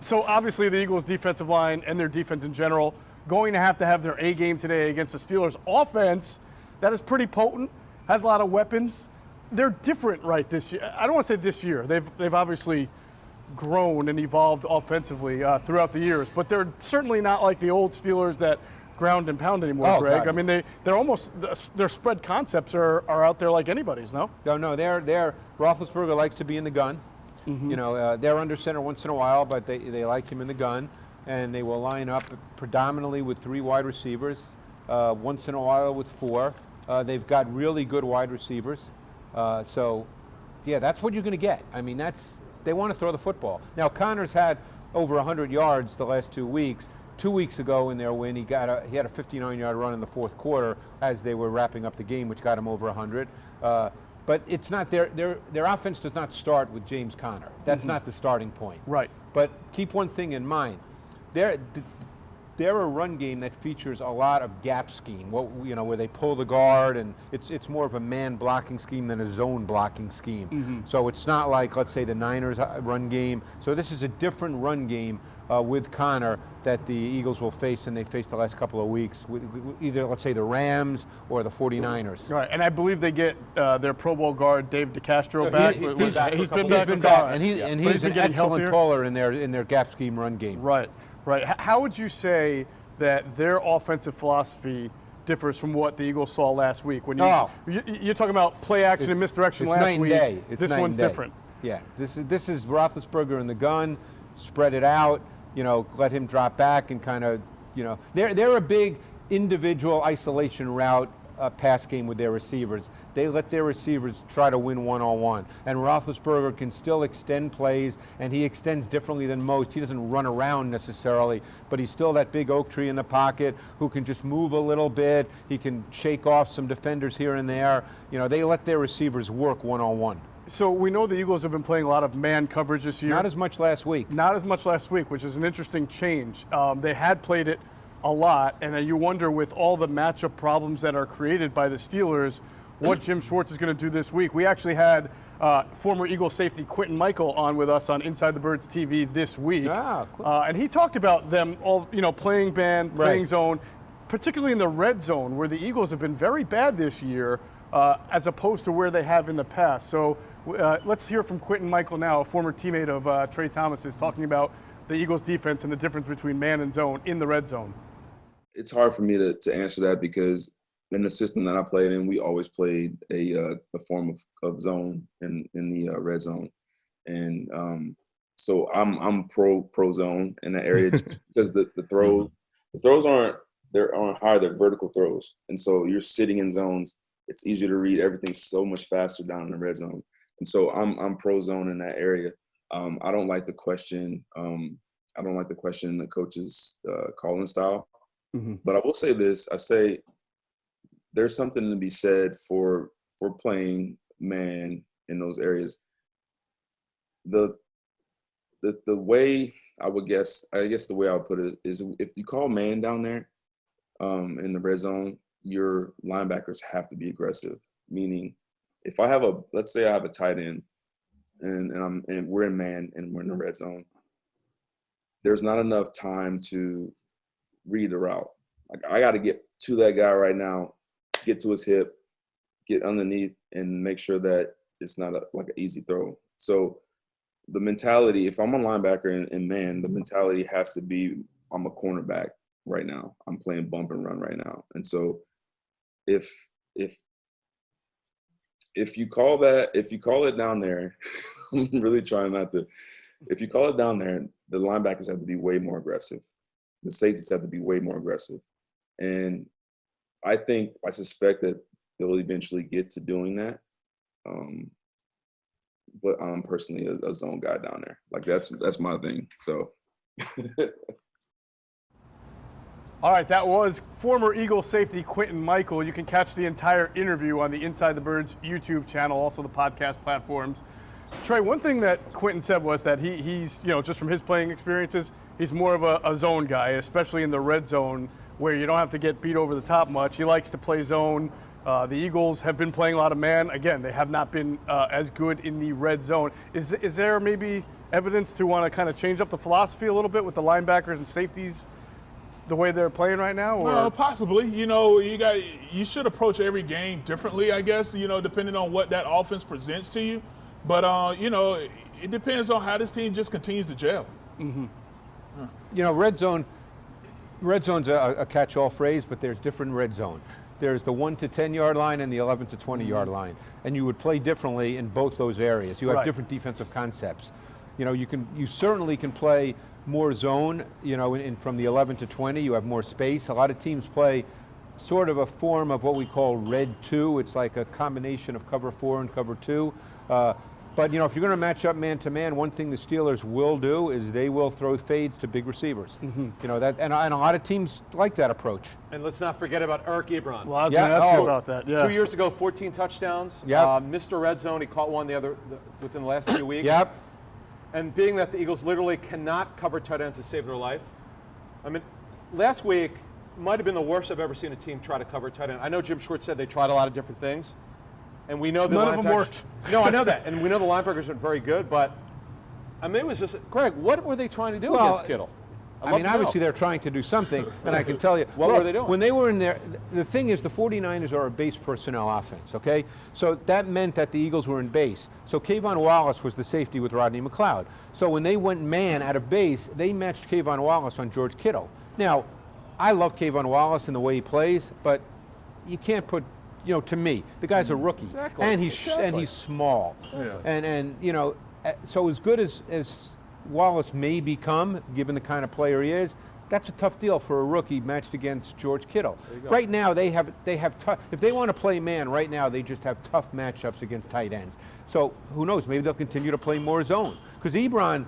so obviously the Eagles' defensive line and their defense in general going to have their A game today against the Steelers offense that is pretty potent, has a lot of weapons. They're different this year. I don't want to say this year. They've obviously grown and evolved offensively throughout the years, but they're certainly not like the old Steelers that ground and pound anymore, Greg. God. I mean, they're almost, their spread concepts are out there like anybody's, no? No, they're Roethlisberger likes to be in the gun. Mm-hmm. They're under center once in a while, but they like him in the gun. And they will line up predominantly with 3 wide receivers, once in a while with 4. They've got really good wide receivers. That's what you're going to get. I mean, they want to throw the football. Now, Connor's had over 100 yards the last 2 weeks. 2 weeks ago in their win, he had a 59-yard run in the fourth quarter as they were wrapping up the game, which got him over 100. But it's not their offense does not start with James Conner. That's not the starting point. Right. But keep one thing in mind. They're a run game that features a lot of gap scheme, where they pull the guard, and it's more of a man blocking scheme than a zone blocking scheme. So it's not like, let's say, the Niners run game. So this is a different run game with Conner that the Eagles will face, and they faced the last couple of weeks with either, let's say, the Rams or the 49ers. Right, and I believe they get their Pro Bowl guard Dave DeCastro back. He's been back, and he's an excellent caller in their gap scheme run game. Right. Right. How would you say that their offensive philosophy differs from what the Eagles saw last week? When you're talking about play action and misdirection last week. This one's different. Yeah. This is Roethlisberger in the gun, spread it out. Let him drop back and kind of, they're a big individual isolation route pass game with their receivers. They let their receivers try to win one-on-one. And Roethlisberger can still extend plays, and he extends differently than most. He doesn't run around necessarily, but he's still that big oak tree in the pocket who can just move a little bit. He can shake off some defenders here and there. They let their receivers work one-on-one. So we know the Eagles have been playing a lot of man coverage this year. Not as much last week. Not as much last week, which is an interesting change. They had played it a lot, and you wonder, with all the matchup problems that are created by the Steelers, what Jim Schwartz is going to do this week. We actually had former Eagle safety Quentin Michael on with us on Inside the Birds TV this week. Cool. And he talked about them all, playing man, playing zone, particularly in the red zone, where the Eagles have been very bad this year, as opposed to where they have in the past. So let's hear from Quentin Michael now, a former teammate of Trey Thomas's, talking about the Eagles defense and the difference between man and zone in the red zone. It's hard for me to answer that, because in the system that I played in, we always played a form of zone in the red zone, and so I'm pro zone in that area, just because the throws aren't high, they're vertical throws, and so you're sitting in zones. It's easier to read everything so much faster down in the red zone, and so I'm pro zone in that area. I don't like the question. The coach's calling style. But I will say this. I say there's something to be said for playing man in those areas. The way I guess the way I would put it is, if you call man down there in the red zone, your linebackers have to be aggressive. Meaning, if let's say I have a tight end and we're in man and we're in the red zone, there's not enough time to read the route. Like, I got to get to that guy right now, get to his hip, get underneath, and make sure that it's not like an easy throw. So the mentality, if I'm a linebacker and man, the mentality has to be, I'm a cornerback right now. I'm playing bump and run right now. And so if you call it down there, I'm really trying not to. If you call it down there, the linebackers have to be way more aggressive. The safeties have to be way more aggressive. And I suspect that they'll eventually get to doing that. But I'm personally a zone guy down there. Like, that's my thing. So. All right, that was former Eagle safety Quentin Michael. You can catch the entire interview on the Inside the Birds YouTube channel, also the podcast platforms. Trey, one thing that Quentin said was that he's, just from his playing experiences, he's more of a zone guy, especially in the red zone, where you don't have to get beat over the top much. He likes to play zone. The Eagles have been playing a lot of man. Again, they have not been as good in the red zone. Is there maybe evidence to want to kind of change up the philosophy a little bit with the linebackers and safeties, the way they're playing right now? Or? Possibly. You should approach every game differently, I guess, depending on what that offense presents to you. But, it depends on how this team just continues to gel. Mm-hmm. Red zone's a catch-all phrase, but there's different red zone. There's the 1 to 10 yard line and the 11 to 20 yard line. And you would play differently in both those areas. You have different defensive concepts. You certainly can play more zone, from the 11 to 20, you have more space. A lot of teams play sort of a form of what we call red 2. It's like a combination of cover 4 and cover 2. But, if you're going to match up man-to-man, one thing the Steelers will do is they will throw fades to big receivers. That, and a lot of teams like that approach. And let's not forget about Eric Ebron. Well, I was going to ask you about that. Yeah. 2 years ago, 14 touchdowns. Yep. Mr. Red Zone, he caught one within the last few weeks. Yep. And being that the Eagles literally cannot cover tight ends to save their life, I mean, last week might have been the worst I've ever seen a team try to cover tight end. I know Jim Schwartz said they tried a lot of different things. And we know none of them worked. No, I know that. And we know the linebackers are very good, but I mean, it was just, Greg, what were they trying to do against Kittle? Obviously they're trying to do something, and I can tell you. What were they doing? When they were in there, the thing is the 49ers are a base personnel offense, okay? So that meant that the Eagles were in base. So Kayvon Wallace was the safety with Rodney McLeod. So when they went man out of base, they matched Kayvon Wallace on George Kittle. Now, I love Kayvon Wallace and the way he plays, but you can't put, to me, the guy's a rookie. Exactly. And he's small. Yeah. And so as good as Wallace may become, given the kind of player he is, that's a tough deal for a rookie matched against George Kittle. Right now, they have tough. If they want to play man, right now they just have tough matchups against tight ends. So who knows? Maybe they'll continue to play more zone. Because Ebron,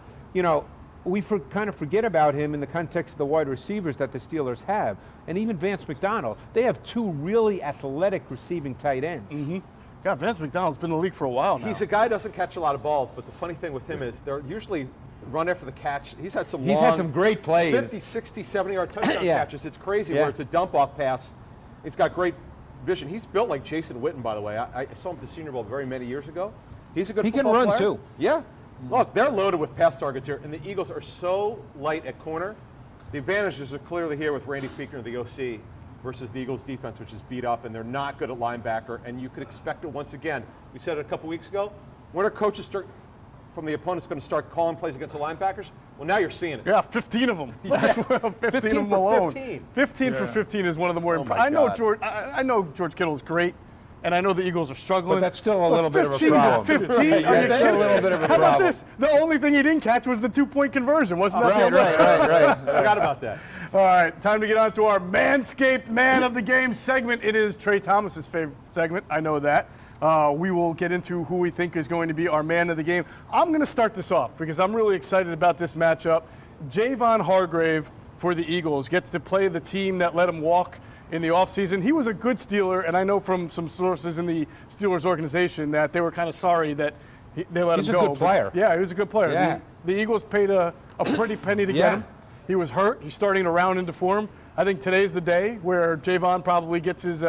we kind of forget about him in the context of the wide receivers that the Steelers have, and even Vance McDonald. They have two really athletic receiving tight ends. God, Vance McDonald's been in the league for a while now. He's a guy who doesn't catch a lot of balls, but the funny thing with him is they're usually run after the catch. He's had some great plays. 50, 60, 70-yard touchdown catches. It's crazy where it's a dump-off pass. He's got great vision. He's built like Jason Witten, by the way. I saw him at the Senior Bowl very many years ago. He's a good football player. He can run, too. Yeah. Look, they're loaded with pass targets here, and the Eagles are so light at corner. The advantages are clearly here with Randy Fichtner, the OC, versus the Eagles' defense, which is beat up, and they're not good at linebacker, and you could expect it once again. We said it a couple weeks ago. When are coaches from the opponent's going to start calling plays against the linebackers? Well, now you're seeing it. Yeah, 15 of them. 15 of them alone. 15 for 15 is one of the more impressive. I know George Kittle is great, and I know the Eagles are struggling. But that's still a little bit of a 15 problem. for 15? Right, that's still a little bit of a How problem. about this? The only thing he didn't catch was the 2-point conversion. Wasn't that Right. Forgot about that. All right, time to get on to our Manscaped Man of the Game segment. It is Trey Thomas's favorite segment. I know that. We will get into who we think is going to be our man of the game. I'm going to start this off because I'm really excited about this matchup. Javon Hargrave for the Eagles gets to play the team that let him walk in the offseason. He was a good Steeler, and I know from some sources in the Steelers organization that they were kind of sorry that they let him go. He's a good player. Yeah, he was a good player. Yeah. The Eagles paid a pretty penny to get him. He was hurt. He's starting to round into form. I think today's the day where Javon probably gets his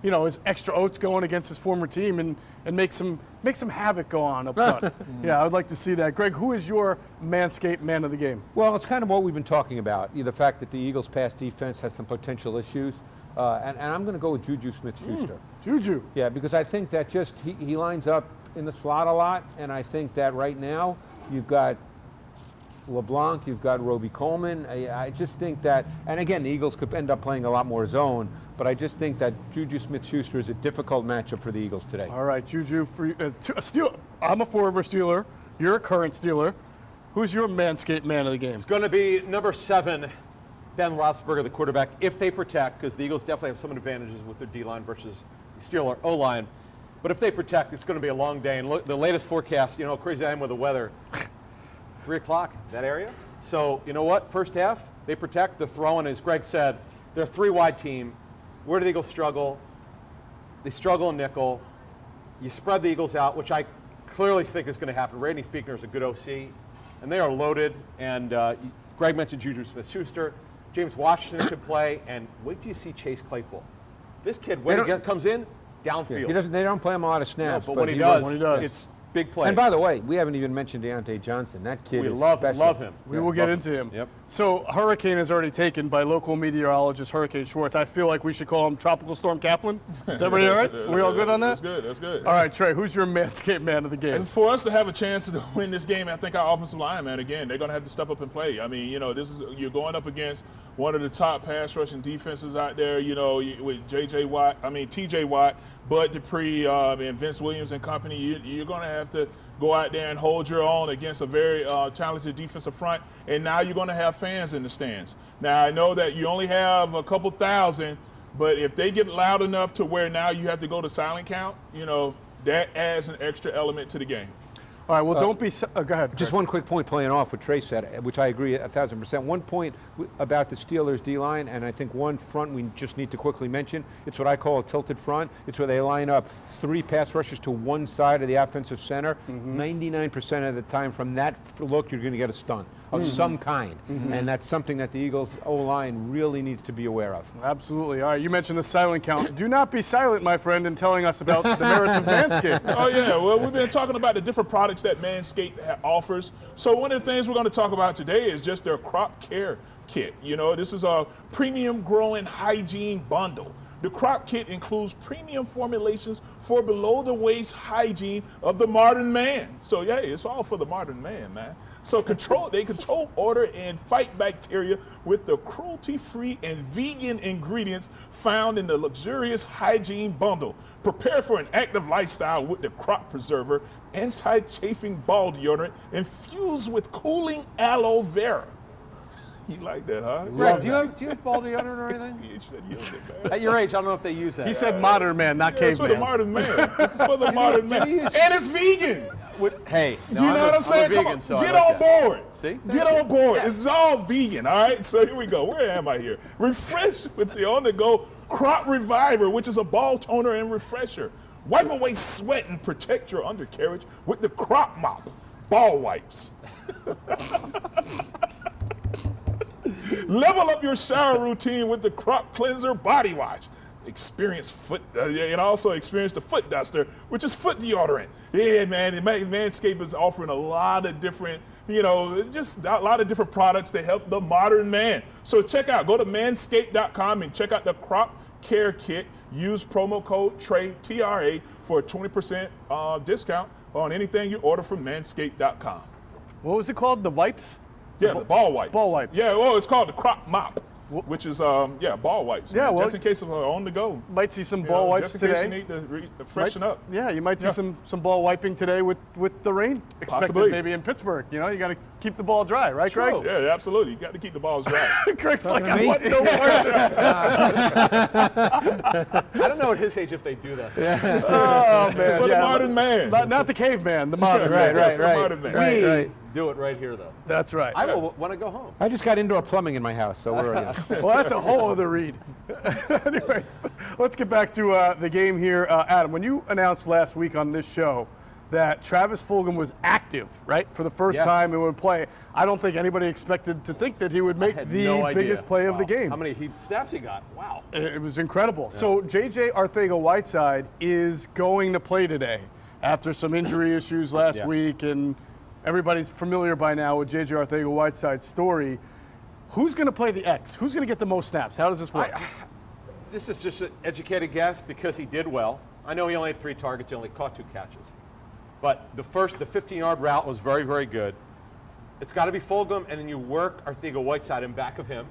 his extra oats going against his former team and make some havoc go on up front. Yeah, I would like to see that. Greg, who is your Manscaped Man of the Game? Well, it's kind of what we've been talking about. The fact that the Eagles' pass defense has some potential issues. And I'm going to go with Juju Smith-Schuster. Juju. Yeah, because I think that he lines up in the slot a lot, and I think that right now you've got LeBlanc, you've got Roby Coleman. I just think that, and again, the Eagles could end up playing a lot more zone, but I just think that Juju Smith-Schuster is a difficult matchup for the Eagles today. All right, Juju, I'm a former Steeler. You're a current Steeler. Who's your Manscaped Man of the Game? It's going to be number 7, Ben Roethlisberger, the quarterback, if they protect, because the Eagles definitely have some advantages with their D-line versus the Steeler O-line. But if they protect, it's going to be a long day. And look, the latest forecast, how crazy I am with the weather, 3 o'clock, that area. So, you know what? First half, they protect. The throwing, as Greg said, they're a 3-wide team. Where do the Eagles struggle? They struggle in nickel. You spread the Eagles out, which I clearly think is going to happen. Randy Fichtner is a good OC, and they are loaded. And Greg mentioned Juju Smith-Schuster. James Washington could play, and wait till you see Chase Claypool. This kid, when he comes in, downfield. Yeah, they don't play him a lot of snaps. No, but when he does, it's big plays. And by the way, we haven't even mentioned Deontay Johnson. That kid is love special. him. We will get into him. Yep. So Hurricane is already taken by local meteorologist Hurricane Schwartz. I feel like we should call him Tropical Storm Kaplan. Is everybody all right? We all good on that? That's good. All right, Trey, who's your Manscaped Man of the Game? And for us to have a chance to win this game, I think our offensive lineman, again, they're going to have to step up and play. I mean, you're going up against one of the top pass rushing defenses out there, with TJ Watt, Bud Dupree, and Vince Williams and company. You're going to have to go out there and hold your own against a very talented defensive front. And now you're going to have fans in the stands. Now, I know that you only have a couple thousand, but if they get loud enough to where now you have to go to silent count, that adds an extra element to the game. All right, well, don't be. Go ahead. Just Greg. one quick point playing off what Trey said, which I agree 1,000%. One point about the Steelers' D-line, and I think one front we just need to quickly mention. It's what I call a tilted front. It's where they line up 3 pass rushers to one side of the offensive center. 99% of the time from that look, you're going to get a stunt of some kind. And that's something that the Eagles' O-line really needs to be aware of. Absolutely. All right, you mentioned the silent count. Do not be silent, my friend, in telling us about the merits of Manscaped. Oh, yeah. Well, we've been talking about the different products that Manscaped offers. So one of the things we're going to talk about today is just their crop care kit. You know, this is a premium growing hygiene bundle. The crop kit includes premium formulations for below-the-waist hygiene of the modern man. So, yeah, it's all for the modern man, man. So they control odor and fight bacteria with the cruelty-free and vegan ingredients found in the luxurious hygiene bundle. Prepare for an active lifestyle with the crop preserver, anti-chafing ball deodorant, infused with cooling aloe vera. You like that, huh? Greg, do you have ball deodorant or anything? You should use it, man. At your age, I don't know if they use that. He said modern man, not Yeah, it's for the caveman. modern man. This is for the modern man. And it's vegan. Hey, You know what I'm saying? I'm a Come on, vegan, so I get like on that. board. See? Get on board. This is all vegan, all right? So here we go. Where am I here? Refresh with the on-the-go Crop Reviver, which is a ball toner and refresher. Wipe away sweat and protect your undercarriage with the Crop Mop ball wipes. Level up your shower routine with the Crop Cleanser Body Wash. Experience and also experience the Foot Duster, which is foot deodorant. Yeah, man, Manscaped is offering a lot of different, just a lot of different products to help the modern man. So go to manscaped.com and check out the Crop Care Kit. Use promo code TREY, TRA, for a 20% discount on anything you order from manscaped.com. What was it called? The wipes? Yeah, the ball wipes. Ball wipes. Yeah, well, it's called the Crop Mop, which is, ball wipes. Yeah, man, well, just in case of on the go. Might see some ball wipes just in case today. you need to freshen up. Yeah, you might see some ball wiping today with the rain expected Possibly. maybe in Pittsburgh. You got to keep the ball dry, right, Greg? True. Yeah, absolutely. You got to keep the balls dry. Greg's like, I want no part of this. I don't know at his age if they do that. Oh, man. For the modern man. Not the caveman, the modern Right, man. the modern man. We do it right here, though. That's right. I will want to go home. I just got indoor plumbing in my house, so we're Well, that's a whole other read. Anyway, let's get back to the game here. Adam, when you announced last week on this show that Travis Fulgham was active, right, for the first time and would play, I don't think anybody expected to think that he would make the biggest play of the game. How many snaps he got? Wow. It was incredible. Yeah. So J.J. Arcega-Whiteside is going to play today after some injury issues last week, and everybody's familiar by now with J.J. Arcega-Whiteside's story. Who's going to play the X? Who's going to get the most snaps? How does this work? This is just an educated guess because he did well. I know he only had 3 targets. He only caught 2 catches. But the 15-yard route was very, very good. It's got to be Fulgham, and then you work Arcega-Whiteside in back of him.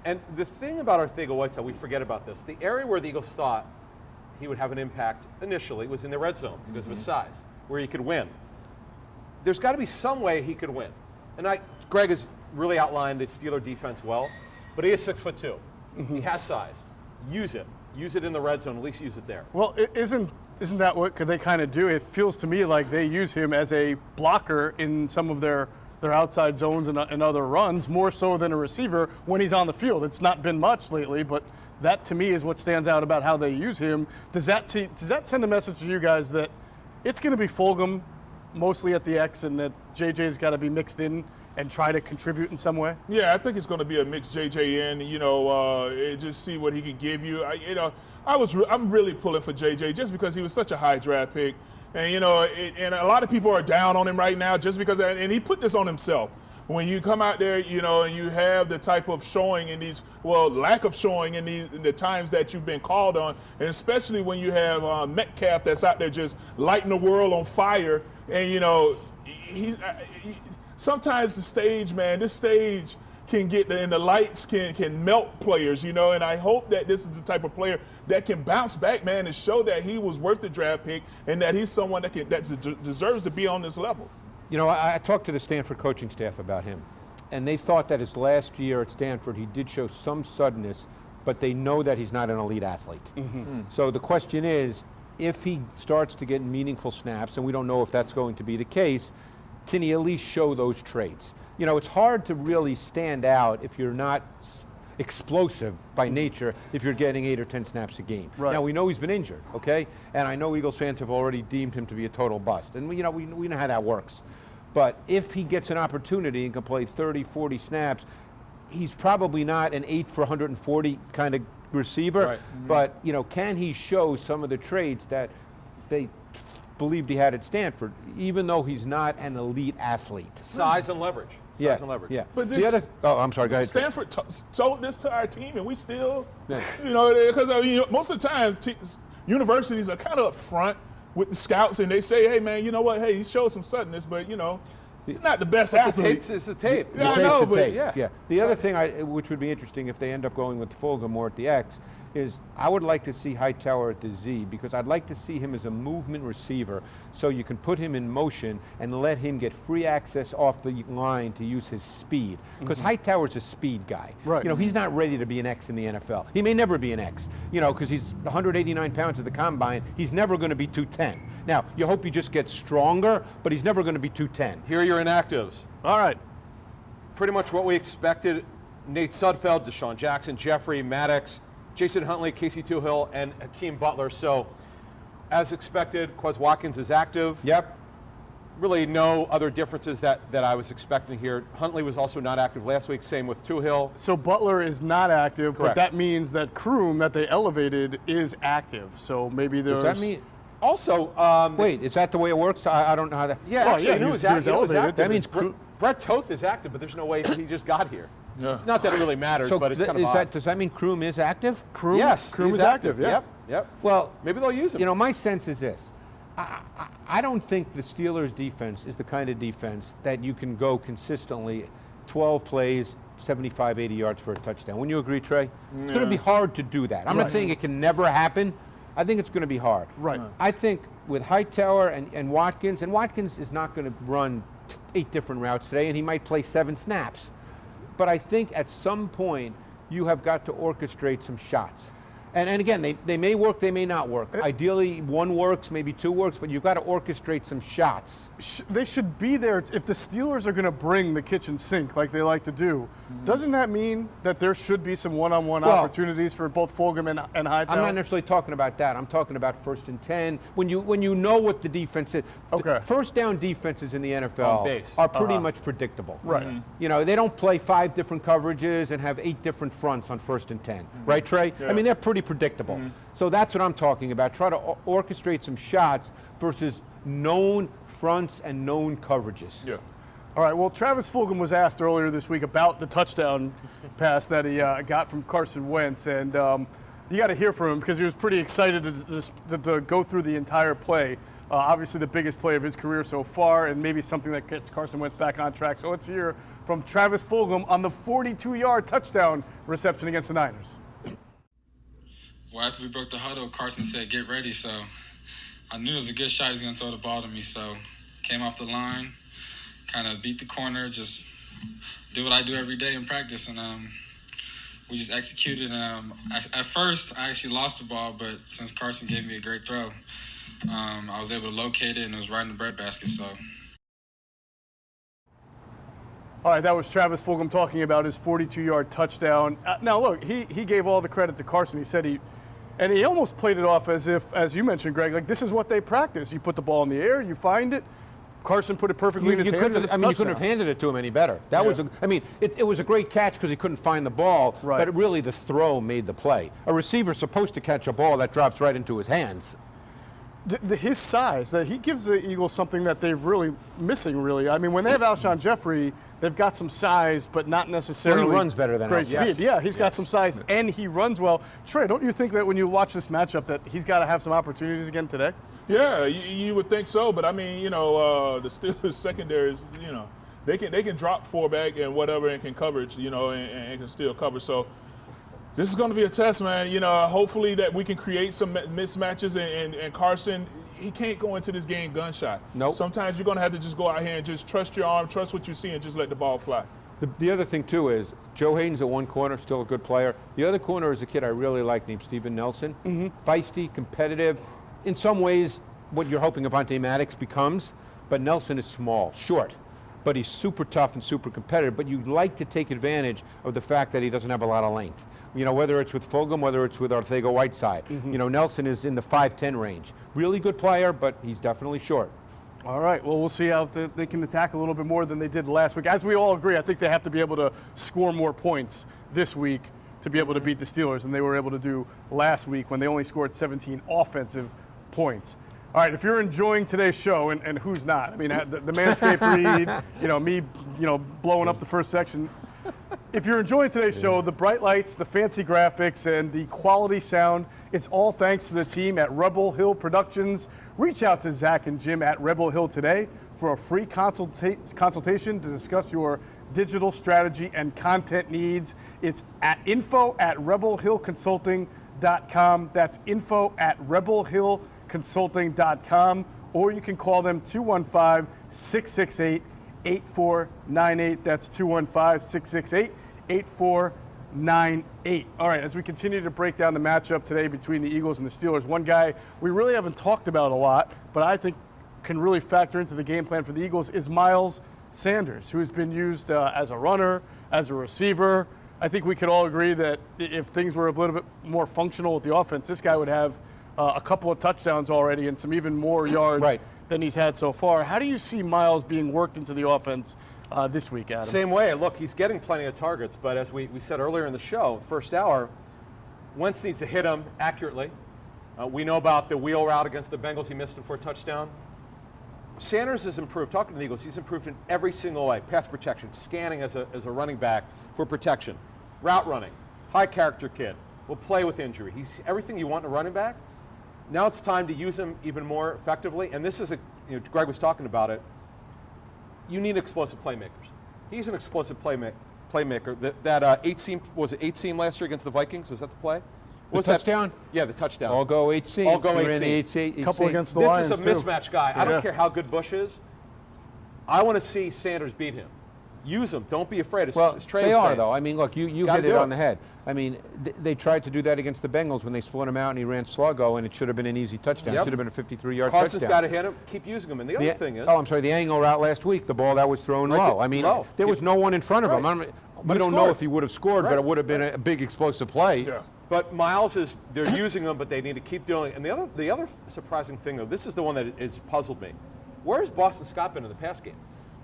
And the thing about Arcega-Whiteside, we forget about this. The area where the Eagles thought he would have an impact initially was in the red zone because of his size, where he could win. There's got to be some way he could win. And Greg has really outlined the Steeler defense well, but he is 6'2". He has size. Use it. Use it in the red zone. At least use it there. Well, isn't that what they kind of do? It feels to me like they use him as a blocker in some of their outside zones and other runs, more so than a receiver when he's on the field. It's not been much lately, but that to me is what stands out about how they use him. Does that send a message to you guys that it's going to be Fulgham mostly at the X and that JJ's got to be mixed in and try to contribute in some way? Yeah, I think it's going to be a mixed JJ in, just see what he can give you. I'm really pulling for JJ just because he was such a high draft pick. And, and a lot of people are down on him right now just because, and he put this on himself. When you come out there, and you have the type of showing in these, lack of showing in the times that you've been called on, and especially when you have Metcalf that's out there just lighting the world on fire, and, sometimes the stage, man, this stage can get and the lights can melt players, and I hope that this is the type of player that can bounce back, man, and show that he was worth the draft pick and that he's someone that deserves to be on this level. I talked to the Stanford coaching staff about him, and they thought that his last year at Stanford, he did show some suddenness, but they know that he's not an elite athlete. So the question is, if he starts to get meaningful snaps, and we don't know if that's going to be the case, can he at least show those traits? You know, it's hard to really stand out if you're not explosive by nature if you're getting 8 or 10 snaps a game. Right. Now, we know he's been injured, okay? And I know Eagles fans have already deemed him to be a total bust. And, we know how that works. But if he gets an opportunity and can play 30, 40 snaps, he's probably not an 8 for 140 kind of receiver. Right. But, you know, can he show some of the traits that they believed he had at Stanford, even though he's not an elite athlete? Size and leverage. Yeah, And leverage. yeah. But The other, I'm sorry, go ahead. Stanford told this to our team, and we still, you know, because most of the time, universities are kind of up front with the scouts, and they say, hey, man, you know what? Hey, he showed some suddenness, but, you know, he's not the best athlete. It's the tape. Yeah, I know, but Yeah. The other thing, which would be interesting if they end up going with Fulgham or at the X, is I would like to see Hightower at the Z, because I'd like to see him as a movement receiver, so you can put him in motion and let him get free access off the line to use his speed. Because Hightower's a speed guy. Right. You know, he's not ready to be an X in the NFL. He may never be an X, you know, because he's 189 pounds at the combine. He's never going to be 210. Now, you hope he just gets stronger, but he's never going to be 210. Here are your inactives. All right. Pretty much what we expected. Nate Sudfeld, Deshaun Jackson, Jeffrey, Maddox, Jason Huntley, Casey Toohill, and Hakeem Butler. So, as expected, Quez Watkins is active. Yep. Really no other differences that I was expecting here. Huntley was also not active last week, same with Toohill. So Butler is not active, Correct. but that means that Kroom that they elevated is active. So maybe there's. Does that mean? Also, Wait, is that the way it works? I don't know how that. yeah, Well, actually, yeah, you know he who's was elevated. active? That means Brett Toth is active, but there's no way he just got here. Yeah. Not that it really matters, So but it's kind of odd. does that mean Kroom is active? Kroom, Yes, Kroom he's is active. Yeah. Yep. Well, Maybe they'll use him. you know, my sense is this. I don't think the Steelers' defense is the kind of defense that you can go consistently 12 plays, 75, 80 yards for a touchdown. Wouldn't you agree, Trey? It's going to be hard to do that. I'm not saying it can never happen. I think it's going to be hard. Right. I think with Hightower and Watkins is not going to run 8 different routes today, and he might play 7 snaps. But I think at some point you have got to orchestrate some shots. And again, they may work, they may not work. Ideally, 1 works, maybe 2 works, but you've got to orchestrate some shots. They should be there. If the Steelers are going to bring the kitchen sink like they like to do, doesn't that mean that there should be some one-on-one opportunities for both Fulgham and Hightower? I'm not necessarily talking about that. I'm talking about 1st and 10. When you know what the defense is. Okay. First down defenses in the NFL On base. are pretty much predictable. Right. You know, they don't play 5 different coverages and have 8 different fronts on 1st and 10. Right, Trey? I mean, they're pretty predictable. So that's what I'm talking about. Try to orchestrate some shots versus known fronts and known coverages. Yeah. All right, well, Travis Fulgham was asked earlier this week about the touchdown pass that he got from Carson Wentz, and you got to hear from him because he was pretty excited to go through the entire play. Obviously the biggest play of his career so far, and maybe something that gets Carson Wentz back on track. So let's hear from Travis Fulgham on the 42-yard touchdown reception against the Niners. Well, after we broke the huddle, Carson said, "Get ready." So I knew it was a good shot. He was going to throw the ball to me. So came off the line, kind of beat the corner, just do what I do every day in practice. And we just executed. At first, I actually lost the ball, but since Carson gave me a great throw, I was able to locate it, and it was right in the breadbasket. So. All right, that was Travis Fulgham talking about his 42-yard touchdown. Now, look, he gave all the credit to Carson. He said he almost played it off as if, as you mentioned, Greg, like this is what they practice. You put the ball in the air, you find it. Carson put it perfectly in his hands. You couldn't have handed it to him any better. That was, it was a great catch because he couldn't find the ball, but really the throw made the play. A receiver's supposed to catch a ball that drops right into his hands. His size, that he gives the Eagles something that they're really missing, really. I mean, when they have Alshon Jeffrey, they've got some size, but not necessarily he runs better than great Alshon. speed. Yeah, he's got some size, and he runs well. Trey, don't you think that when you watch this matchup that he's got to have some opportunities again today? Yeah, you would think so, but I mean, the Steelers secondary is, they can drop 4 back and whatever and can coverage, and can still cover. So this is going to be a test, man. Hopefully that we can create some mismatches, and Carson, he can't go into this game gunshot. Nope. Sometimes you're going to have to just go out here and just trust your arm, trust what you see, and just let the ball fly. The other thing, too, is Joe Hayden's at one corner, still a good player. The other corner is a kid I really like named Steven Nelson. Feisty, competitive. in some ways, what you're hoping Avonte Maddox becomes, but Nelson is small, short, but he's super tough and super competitive, but you'd like to take advantage of the fact that he doesn't have a lot of length. You know, whether it's with Fulgham, whether it's with Arcega-Whiteside. You know, Nelson is in the 5'10" range. Really good player, but he's definitely short. All right, well, we'll see how they can attack a little bit more than they did last week. As we all agree, I think they have to be able to score more points this week to be able to beat the Steelers than they were able to do last week when they only scored 17 offensive points. All right, if you're enjoying today's show, and who's not? I mean, the Manscaped read, you know, me, you know, blowing up the first section. If you're enjoying today's show, the bright lights, the fancy graphics, and the quality sound, it's all thanks to the team at Rebel Hill Productions. Reach out to Zach and Jim at Rebel Hill today for a free consultation to discuss your digital strategy and content needs. It's at info@rebelhillconsulting.com. That's info@rebelhillconsulting.com. Or you can call them 215-668-8498. That's 215-668-8498. All right, as we continue to break down the matchup today between the Eagles and the Steelers, one guy we really haven't talked about a lot, but I think can really factor into the game plan for the Eagles is Miles Sanders, who has been used as a runner, as a receiver. I think we could all agree that if things were a little bit more functional with the offense, this guy would have a couple of touchdowns already and some even more yards than he's had so far. How do you see Miles being worked into the offense this week, Adam? Same way. Look, he's getting plenty of targets, but as we said earlier in the show, first hour, Wentz needs to hit him accurately. We know about the wheel route against the Bengals. He missed it for a touchdown. Sanders has improved. Talking to the Eagles, he's improved in every single way. Pass protection, scanning as a running back for protection, route running, high character kid, will play with injury. He's everything you want in a running back. Now it's time to use him even more effectively. And this is Greg was talking about it. You need explosive playmakers. He's an explosive playmaker. That 8-seam, was it 8-seam last year against the Vikings? Was that the play? Was that touchdown? Yeah, the touchdown. All go 8-seam. All go 8-seam. Couple against the Lions, This is a mismatch guy. I don't care how good Bush is. I want to see Sanders beat him. Use him. Don't be afraid. They are, though. I mean, look, you hit it on the head. I mean, they tried to do that against the Bengals when they split him out and he ran sluggo, and it should have been an easy touchdown. It should have been a 53-yard touchdown. Carson's got to hit him. Keep using him. And the other thing is... Oh, I'm sorry, the angle route last week, the ball that was thrown low. I mean, there was no one in front of him. We don't know if he would have scored, but it would have been a big explosive play. Yeah. But Miles they're using him, but they need to keep doing it. And the other surprising thing, though, this is the one that has puzzled me. Where's Boston Scott been in the pass game?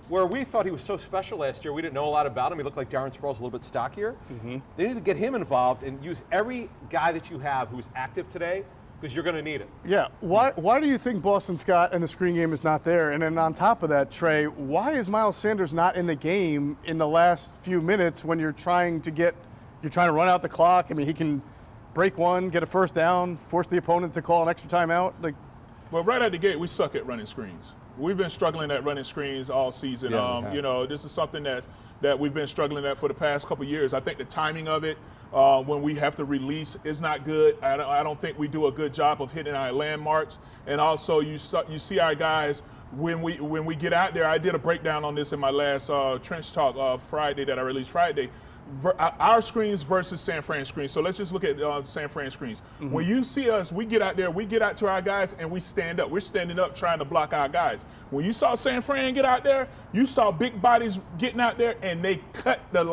Where we thought he was so special last year, we didn't know a lot about him. He looked like Darren Sproles, a little bit stockier. They need to get him involved and use every guy that you have who's active today, because you're going to need it. Yeah. Why do you think Boston Scott and the screen game is not there? And then on top of that, Trey, why is Miles Sanders not in the game in the last few minutes when you're trying to run out the clock? I mean, he can break one, get a first down, force the opponent to call an extra timeout. Well, right out the gate, we suck at running screens. We've been struggling at running screens all season. This is something that we've been struggling at for the past couple of years. I think the timing of it, when we have to release, is not good. I don't think we do a good job of hitting our landmarks. And also, you see our guys when we get out there. I did a breakdown on this in my last Trench Talk Friday that I released Friday. Our screens versus San Fran screens. So let's just look at San Fran screens. When you see us, we get out there, we get out to our guys, and we stand up. We're standing up trying to block our guys. When you saw San Fran get out there, you saw big bodies getting out there, and they cut the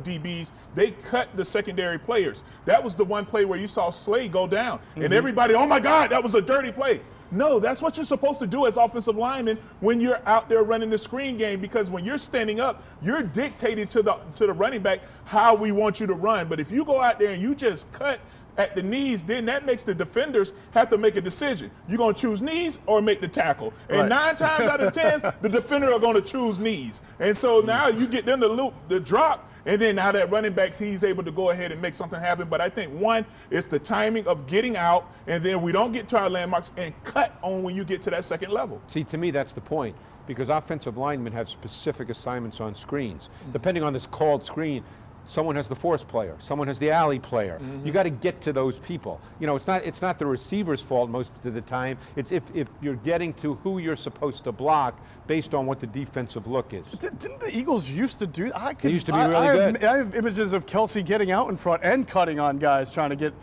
DBs. They cut the secondary players. That was the one play where you saw Slade go down, and everybody, oh my God, that was a dirty play. No, that's what you're supposed to do as offensive linemen when you're out there running the screen game, because when you're standing up, you're dictating to the running back how we want you to run. But if you go out there and you just cut at the knees, then that makes the defenders have to make a decision. You're going to choose knees or make the tackle. And 9 times out of 10, the defender are going to choose knees. And so now you get them to loop the drop. And then now that running back, he's able to go ahead and make something happen. But I think, one, it's the timing of getting out, and then we don't get to our landmarks and cut on when you get to that second level. See, to me, that's the point, because offensive linemen have specific assignments on screens. Depending on this called screen, someone has the force player, someone has the alley player. You got to get to those people. You know, it's not the receiver's fault most of the time. It's if you're getting to who you're supposed to block based on what the defensive look is. Didn't the Eagles used to do that? They used to be really good. I have images of Kelsey getting out in front and cutting on guys trying to get.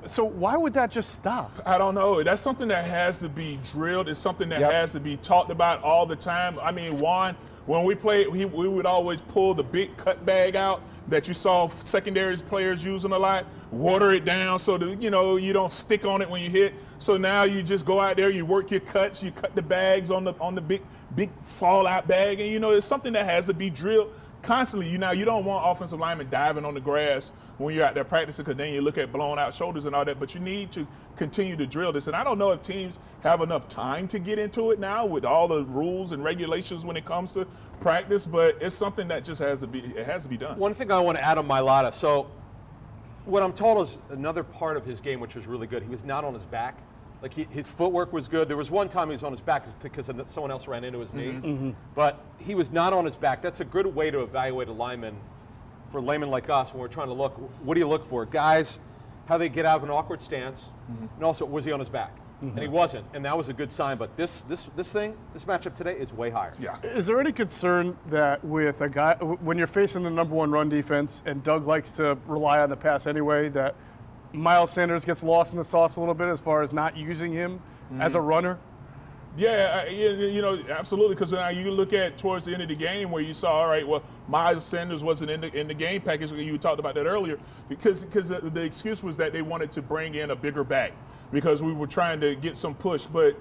So why would that just stop? I don't know. That's something that has to be drilled. It's something that has to be talked about all the time. I mean, Juan, when we played, we would always pull the big cut bag out that you saw secondary players using a lot, water it down so that, you know, you don't stick on it when you hit. So now you just go out there, you work your cuts, you cut the bags on the big fallout bag, and, you know, it's something that has to be drilled constantly. You don't want offensive linemen diving on the grass when you're out there practicing, because then you look at blown out shoulders and all that, but you need to continue to drill this. And I don't know if teams have enough time to get into it now with all the rules and regulations when it comes to practice, but it's something that just has to be done. One thing I want to add on Mailata. So what I'm told is another part of his game which was really good. He was not on his back. Like his footwork was good. There was one time he was on his back because someone else ran into his knee. But he was not on his back. That's a good way to evaluate a lineman for laymen like us when we're trying to look. What do you look for? Guys, how they get out of an awkward stance, and also was he on his back? And he wasn't, and that was a good sign. But this matchup today is way higher. Yeah. Is there any concern that with a guy, when you're facing the #1 run defense, and Doug likes to rely on the pass anyway, that Miles Sanders gets lost in the sauce a little bit as far as not using him as a runner? Yeah, you know, absolutely. Because now you look at towards the end of the game where you saw, all right, well, Miles Sanders wasn't in the game package. You talked about that earlier because the excuse was that they wanted to bring in a bigger back because we were trying to get some push, but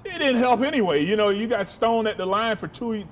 it didn't help anyway. You know, you got stoned at the line for two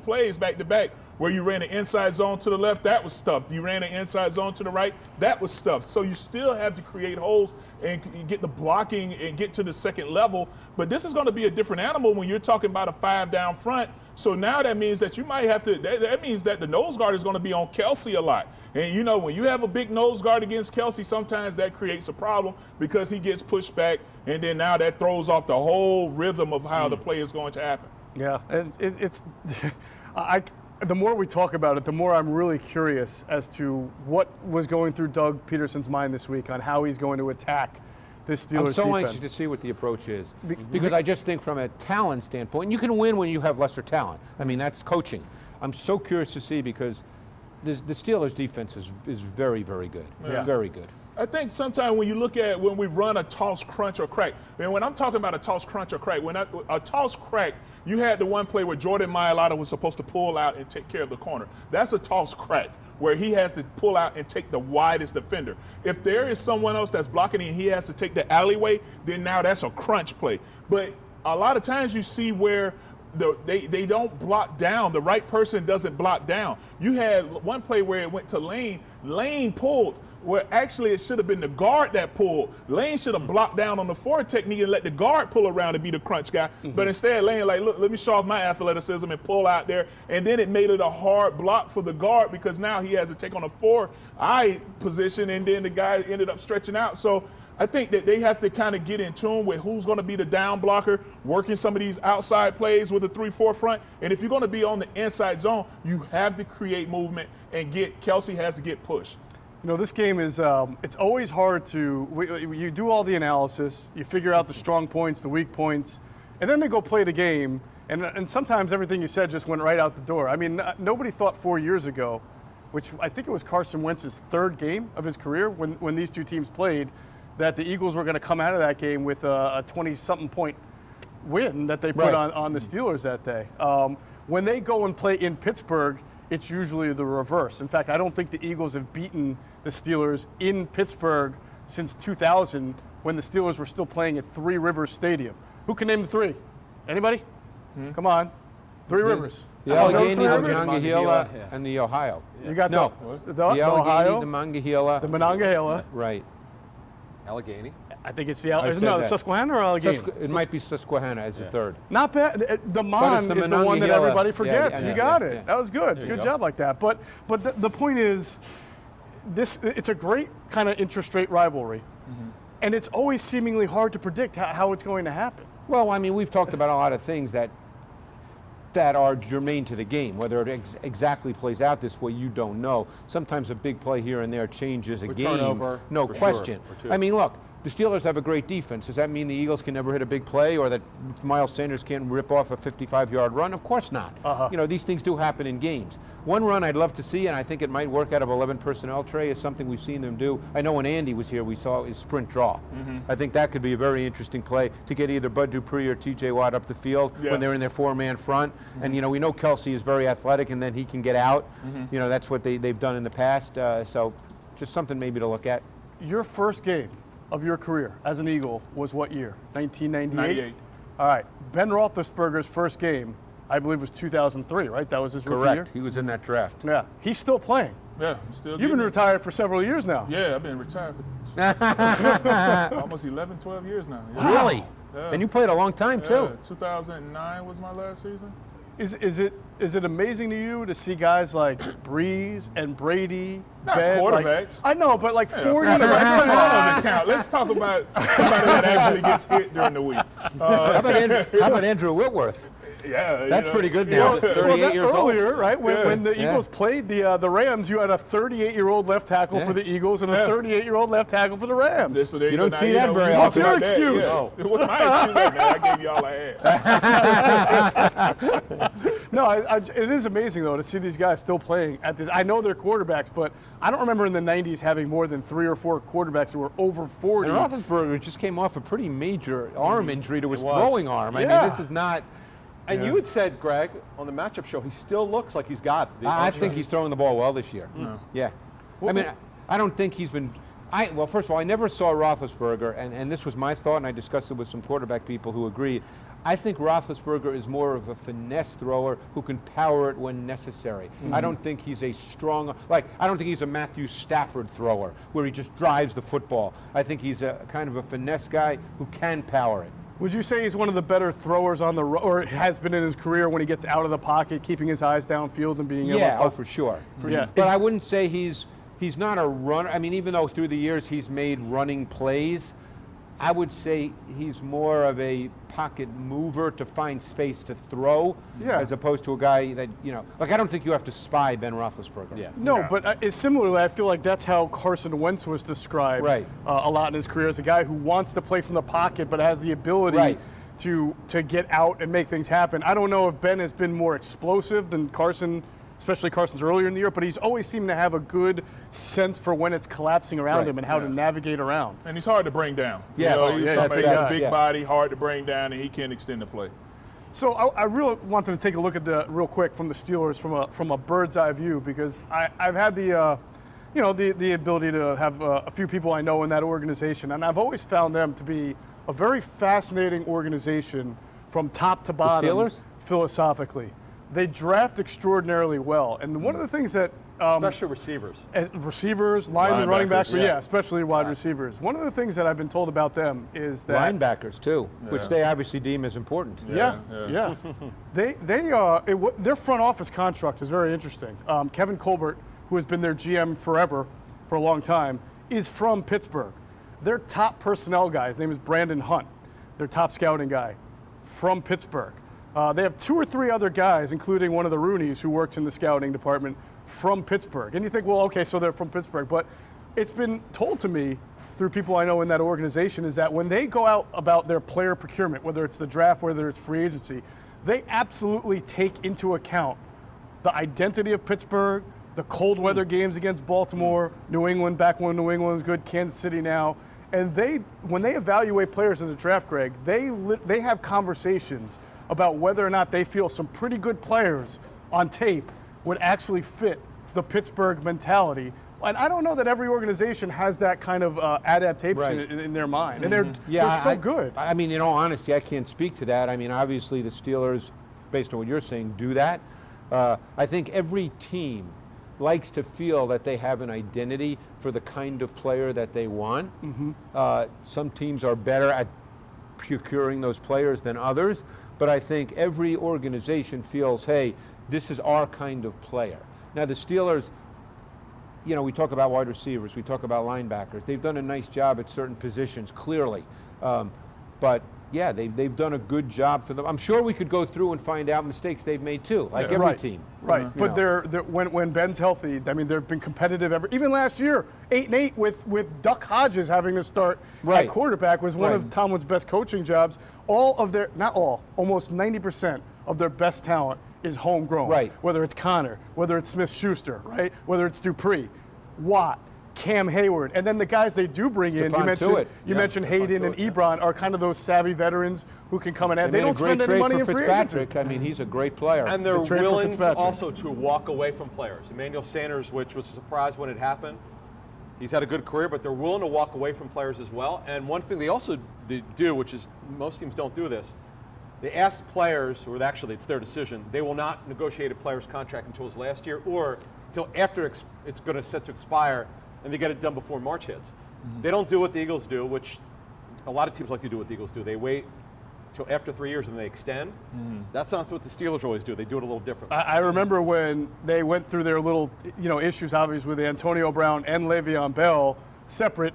plays back to back where you ran an inside zone to the left, that was stuffed. You ran an inside zone to the right, that was stuffed. So you still have to create holes and get the blocking and get to the second level. But this is going to be a different animal when you're talking about a 5 down front. So now that means that you might have to, that means that the nose guard is going to be on Kelsey a lot. And, you know, when you have a big nose guard against Kelsey, sometimes that creates a problem because he gets pushed back, and then now that throws off the whole rhythm of how the play is going to happen. Yeah, it's the more we talk about it, the more I'm really curious as to what was going through Doug Peterson's mind this week on how he's going to attack this Steelers defense. I'm so anxious to see what the approach is because I just think from a talent standpoint, and you can win when you have lesser talent. I mean, that's coaching. I'm so curious to see because the Steelers defense is very, very good. Yeah. Very good. I think sometimes when you look at when we run a toss, crunch, or crack, and when I'm talking about a toss, crunch, or crack, a toss, crack, you had the one play where Jordan Mailata was supposed to pull out and take care of the corner. That's a toss, crack, where he has to pull out and take the widest defender. If there is someone else that's blocking and he has to take the alleyway, then now that's a crunch play. But a lot of times you see where they don't block down. The right person doesn't block down. You had one play where it went to Lane. Lane pulled where actually it should have been the guard that pulled. Lane should have blocked down on the forward technique and let the guard pull around and be the crunch guy. But instead, Lane like, look, let me show off my athleticism and pull out there. And then it made it a hard block for the guard because now he has to take on a 4-eye position, and then the guy ended up stretching out. So I think that they have to kind of get in tune with who's going to be the down blocker, working some of these outside plays with a 3-4 front. And if you're going to be on the inside zone, you have to create movement and Kelsey has to get pushed. You know, this game is, it's always hard you do all the analysis, you figure out the strong points, the weak points, and then they go play the game, and sometimes everything you said just went right out the door. I mean, nobody thought 4 years ago, which I think it was Carson Wentz's 3rd game of his career when these two teams played, that the Eagles were going to come out of that game with a 20-something point win that they put on the Steelers that day. When they go and play in Pittsburgh, it's usually the reverse. In fact, I don't think the Eagles have beaten the Steelers in Pittsburgh since 2000 when the Steelers were still playing at Three Rivers Stadium. Who can name the three? Anybody? Come on. Three Rivers. The Allegheny, the Monongahela, and the Ohio. You got the Ohio, Allegheny, the Monongahela. The Monongahela. Right. Allegheny. I think it's the Susquehanna or Allegheny? It might be Susquehanna as the 3rd. Not bad. The Mon is the one that everybody forgets. You got it. Yeah. That was good. Good job like that. But the point is, it's a great kind of interest-rate rivalry, and it's always seemingly hard to predict how it's going to happen. Well, I mean, we've talked about a lot of things that that are germane to the game. Whether it exactly plays out this way, you don't know. Sometimes a big play here and there changes a game. Turnover, no for question. Sure, I mean, look, the Steelers have a great defense. Does that mean the Eagles can never hit a big play, or that Miles Sanders can't rip off a 55-yard run? Of course not. You know, these things do happen in games. One run I'd love to see, and I think it might work out of 11 personnel, Trey, is something we've seen them do. I know when Andy was here, we saw his sprint draw. I think that could be a very interesting play to get either Bud Dupree or T.J. Watt up the field when they're in their four-man front. And, you know, we know Kelsey is very athletic, and then he can get out. You know, that's what they've done in the past. So just something maybe to look at. Your first game of your career as an Eagle was what year? 1998? 98. All right. Ben Roethlisberger's first game, I believe, was 2003, right? That was his rookie year? Correct. He was in that draft. Yeah. He's still playing. Yeah, still. You've been retired for several years now. Yeah, I've been retired for almost 11, 12 years now. Yeah. Really? Yeah. And you played a long time, too. 2009 was my last season. Is it amazing to you to see guys like Breeze and Brady? Not Ben, quarterbacks. I know, but like 40. All of it count. Let's talk about somebody that actually gets hit during the week. How about Andrew Whitworth? Yeah, That's pretty good now. 38 years old. Earlier, right, when the Eagles played the Rams, you had a 38-year-old left tackle for the Eagles and a 38-year-old left tackle for the Rams. So you don't see that very often. What's your excuse? Yeah. What's my excuse right now? I gave you all I had. No, it is amazing, though, to see these guys still playing at this. I know they're quarterbacks, but I don't remember in the 90s having more than 3 or 4 quarterbacks who were over 40. And Roethlisberger just came off a pretty major arm injury to his was. throwing arm. I mean, this is not... And you had said, Greg, on the matchup show, he still looks like he's got the I think he's throwing the ball well this year. Yeah. I mean, I don't think he's been... Well, first of all, I never saw Roethlisberger, and this was my thought, and I discussed it with some quarterback people who agreed. I think Roethlisberger is more of a finesse thrower who can power it when necessary. I don't think he's a strong... I don't think he's a Matthew Stafford thrower where he just drives the football. I think he's a kind of a finesse guy who can power it. Would you say he's one of the better throwers on the or has been in his career when he gets out of the pocket, keeping his eyes downfield and being able to... for sure. Yeah. But I wouldn't say he's not a runner. I mean, even though through the years he's made running plays, I would say he's more of a pocket mover to find space to throw, as opposed to a guy that, you know, I don't think you have to spy Ben Roethlisberger. Yeah. No, but similarly, I feel like that's how Carson Wentz was described a lot in his career, as a guy who wants to play from the pocket but has the ability to get out and make things happen. I don't know if Ben has been more explosive than Carson, especially Carson's earlier in the year, but he's always seemed to have a good sense for when it's collapsing around him and how to navigate around. And he's hard to bring down. Yes. He's somebody with a big body, hard to bring down, and he can extend the play. So I really wanted to take a look at real quick from the Steelers from a bird's eye view, because I've had the ability to have a few people I know in that organization, and I've always found them to be a very fascinating organization from top to bottom. The Steelers? Philosophically. They draft extraordinarily well, and one of the things that especially receivers, linemen, running backs, yeah. especially wide receivers. One of the things that I've been told about them is that linebackers too, which they obviously deem as important. Their front office construct is very interesting. Kevin Colbert, who has been their GM forever, for a long time, is from Pittsburgh. Their top personnel guy, his name is Brandon Hunt, their top scouting guy, from Pittsburgh. They have 2 or 3 other guys, including one of the Rooneys who works in the scouting department, from Pittsburgh. And you think, well, okay, so they're from Pittsburgh. But it's been told to me through people I know in that organization is that when they go out about their player procurement, whether it's the draft, whether it's free agency, they absolutely take into account the identity of Pittsburgh, the cold weather games against Baltimore, New England, back when New England was good, Kansas City now. And when they evaluate players in the draft, Greg, they have conversations about whether or not they feel some pretty good players on tape would actually fit the Pittsburgh mentality. And I don't know that every organization has that kind of adaptation in their mind. And they're so good. I mean, in all honesty, I can't speak to that. I mean, obviously the Steelers, based on what you're saying, do that. I think every team likes to feel that they have an identity for the kind of player that they want. Some teams are better at procuring those players than others. But I think every organization feels, hey, this is our kind of player. Now, the Steelers, we talk about wide receivers, we talk about linebackers. They've done a nice job at certain positions, clearly. But yeah, they've done a good job for them. I'm sure we could go through and find out mistakes they've made too, like every team. Right, but they're when Ben's healthy, I mean, they've been competitive even last year, 8-8 with Duck Hodges having to start at quarterback was one of Tomlin's best coaching jobs. Almost 90% of their best talent is homegrown. Right. Whether it's Connor, whether it's Smith-Schuster, right? Whether it's Dupree, Watt, Cam Hayward, and then the guys they do bring in, you mentioned Hayden and Ebron are kind of those savvy veterans who can come and add. They don't spend any money in free agency. I mean, he's a great player. And they're willing also to walk away from players. Emmanuel Sanders, which was a surprise when it happened, he's had a good career, but they're willing to walk away from players as well. And one thing they also do, which is most teams don't do this, they ask players, or actually it's their decision, they will not negotiate a player's contract until his last year or until after it's going to set to expire, and they get it done before March hits. They don't do what the Eagles do, which a lot of teams like to do what the Eagles do. They wait till after 3 years and they extend. That's not what the Steelers always do. They do it a little different. I remember when they went through their little issues, obviously, with Antonio Brown and Le'Veon Bell, separate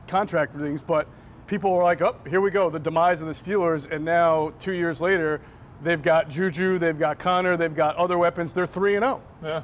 contract things, but people were like, oh, here we go, the demise of the Steelers, and now 2 years later, they've got Juju, they've got Connor, they've got other weapons. They're 3-0. Yeah.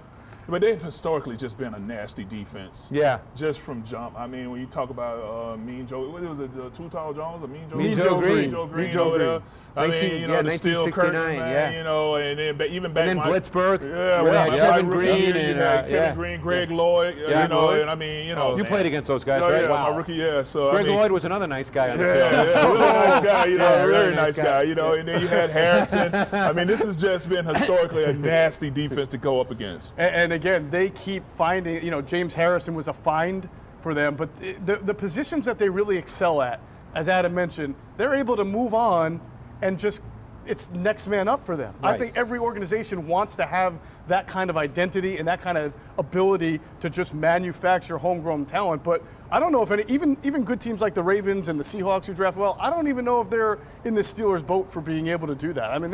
But they've historically just been a nasty defense. Yeah. Just from jump. I mean, when you talk about Mean Joe, what was it, Too Tall Jones or Mean Joe? Mean Joe Green. Mean Joe Green. I mean, the Steel Curtain, man, and then even back and then Blitzburg. Kevin Green Kevin Green, Greg Lloyd, and I mean, You played against those guys, right? My rookie, So Greg Lloyd was another nice guy on the field. Really nice guy, very nice guy, and then you had Harrison. I mean, this has just been historically a nasty defense to go up against. And again, they keep finding, James Harrison was a find for them, but the positions that they really excel at, as Adam mentioned, they're able to move on and just it's next man up for them. Right. I think every organization wants to have that kind of identity and that kind of ability to just manufacture homegrown talent. But I don't know if even good teams like the Ravens and the Seahawks who draft well, I don't even know if they're in the Steelers' boat for being able to do that. I mean,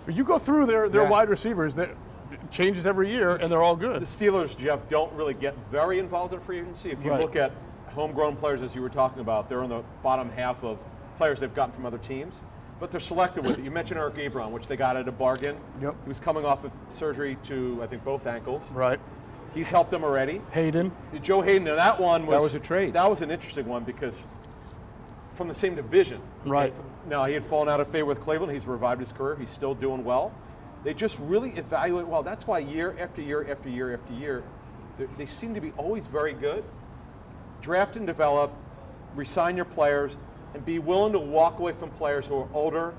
you go through their wide receivers, it changes every year, and they're all good. The Steelers, Jeff, don't really get very involved in free agency. If you look at homegrown players, as you were talking about, they're in the bottom half of players they've gotten from other teams. But they're selective with it. You mentioned Eric Ebron, which they got at a bargain. Yep. He was coming off of surgery to, I think, both ankles. Right. He's helped them already. Hayden. Joe Hayden, now that was a trade. That was an interesting one because from the same division. Right. Now, he had fallen out of favor with Cleveland. He's revived his career. He's still doing well. They just really evaluate well. That's why year after year after year after year, they seem to be always very good. Draft and develop, resign your players, and be willing to walk away from players who are older.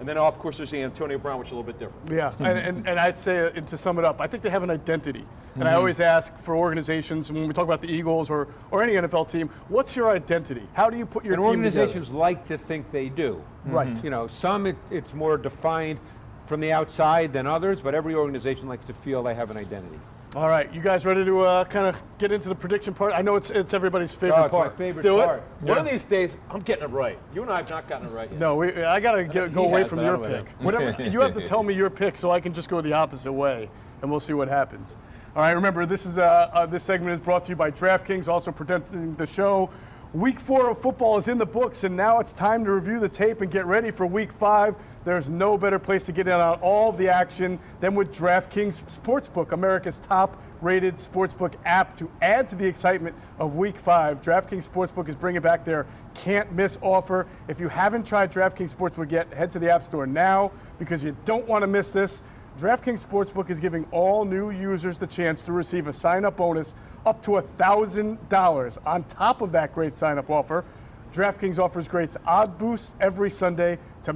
And then, of course, there's the Antonio Brown, which is a little bit different. Yeah, and I'd say, to sum it up, I think they have an identity. And I always ask for organizations, when we talk about the Eagles or any NFL team, what's your identity? How do you put your team together? Organizations like to think they do. Right. Some it's more defined from the outside than others, but every organization likes to feel they have an identity. All right, you guys ready to kind of get into the prediction part? I know it's everybody's favorite part. My favorite Let's do part. it. One of these days, I'm getting it right. You and I have not gotten it right yet. No, I got to go away from your pick. Whatever you have to tell me your pick, so I can just go the opposite way, and we'll see what happens. All right, remember this segment is brought to you by DraftKings, also presenting the show. Week 4 of football is in the books, and now it's time to review the tape and get ready for Week 5. There's no better place to get in on all the action than with DraftKings Sportsbook, America's top-rated sportsbook app. To add to the excitement of Week 5, DraftKings Sportsbook is bringing back their can't-miss offer. If you haven't tried DraftKings Sportsbook yet, head to the App Store now because you don't want to miss this. DraftKings Sportsbook is giving all new users the chance to receive a sign-up bonus up to $1,000 on top of that great sign-up offer. DraftKings offers great odd boosts every Sunday to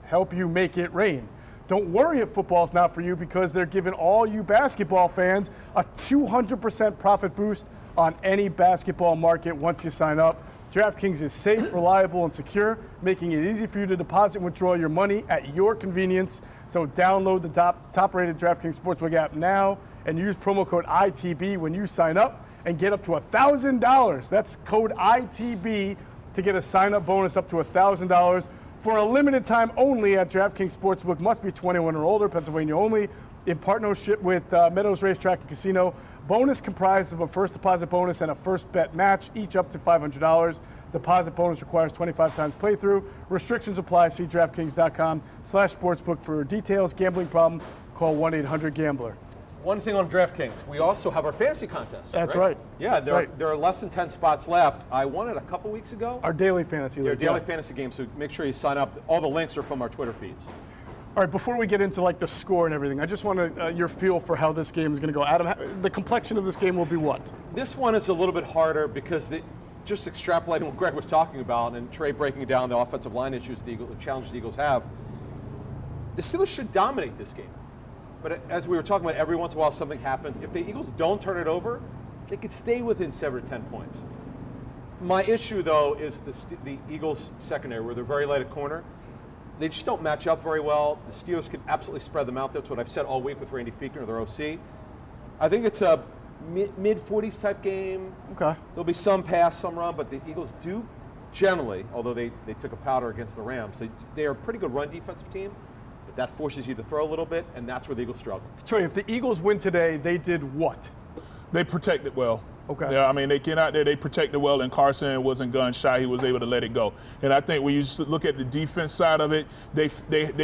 help you make it rain. Don't worry if football's not for you because they're giving all you basketball fans a 200% profit boost on any basketball market once you sign up. DraftKings is safe, reliable, and secure, making it easy for you to deposit and withdraw your money at your convenience. So download the top-rated DraftKings Sportsbook app now and use promo code ITB when you sign up and get up to $1,000. That's code ITB to get a sign-up bonus up to $1,000 For a limited time only at DraftKings Sportsbook, must be 21 or older, Pennsylvania only, in partnership with Meadows Racetrack and Casino. Bonus comprised of a first deposit bonus and a first bet match, each up to $500. Deposit bonus requires 25 times playthrough. Restrictions apply. See DraftKings.com/sportsbook for details. Gambling problem? Call 1-800-GAMBLER. One thing on DraftKings, we also have our fantasy contest. That's right. Yeah, That's right. There are less than 10 spots left. I won it a couple weeks ago. Our daily fantasy league. Our daily fantasy game, so make sure you sign up. All the links are from our Twitter feeds. All right, before we get into like the score and everything, I just want your feel for how this game is going to go. Adam, the complexion of this game will be what? This one is a little bit harder because just extrapolating what Greg was talking about and Trey breaking down the offensive line issues, the challenges the Eagles have, the Steelers should dominate this game. But as we were talking about, every once in a while something happens. If the Eagles don't turn it over, they could stay within 7 or 10 points. My issue, though, is the Eagles' secondary, where they're very light at corner. They just don't match up very well. The Steelers can absolutely spread them out. That's what I've said all week with Randy Fichtner, their OC. I think it's a mid-40s type game. Okay. There'll be some pass, some run, but the Eagles do generally, although they took a powder against the Rams, they are a pretty good run defensive team. But that forces you to throw a little bit, and that's where the Eagles struggle. Troy, if the Eagles win today, they did what? They protected well. Okay. Yeah, I mean, they came out there, they protected well, and Carson wasn't gun shy. He was able to let it go. And I think when you look at the defense side of it, they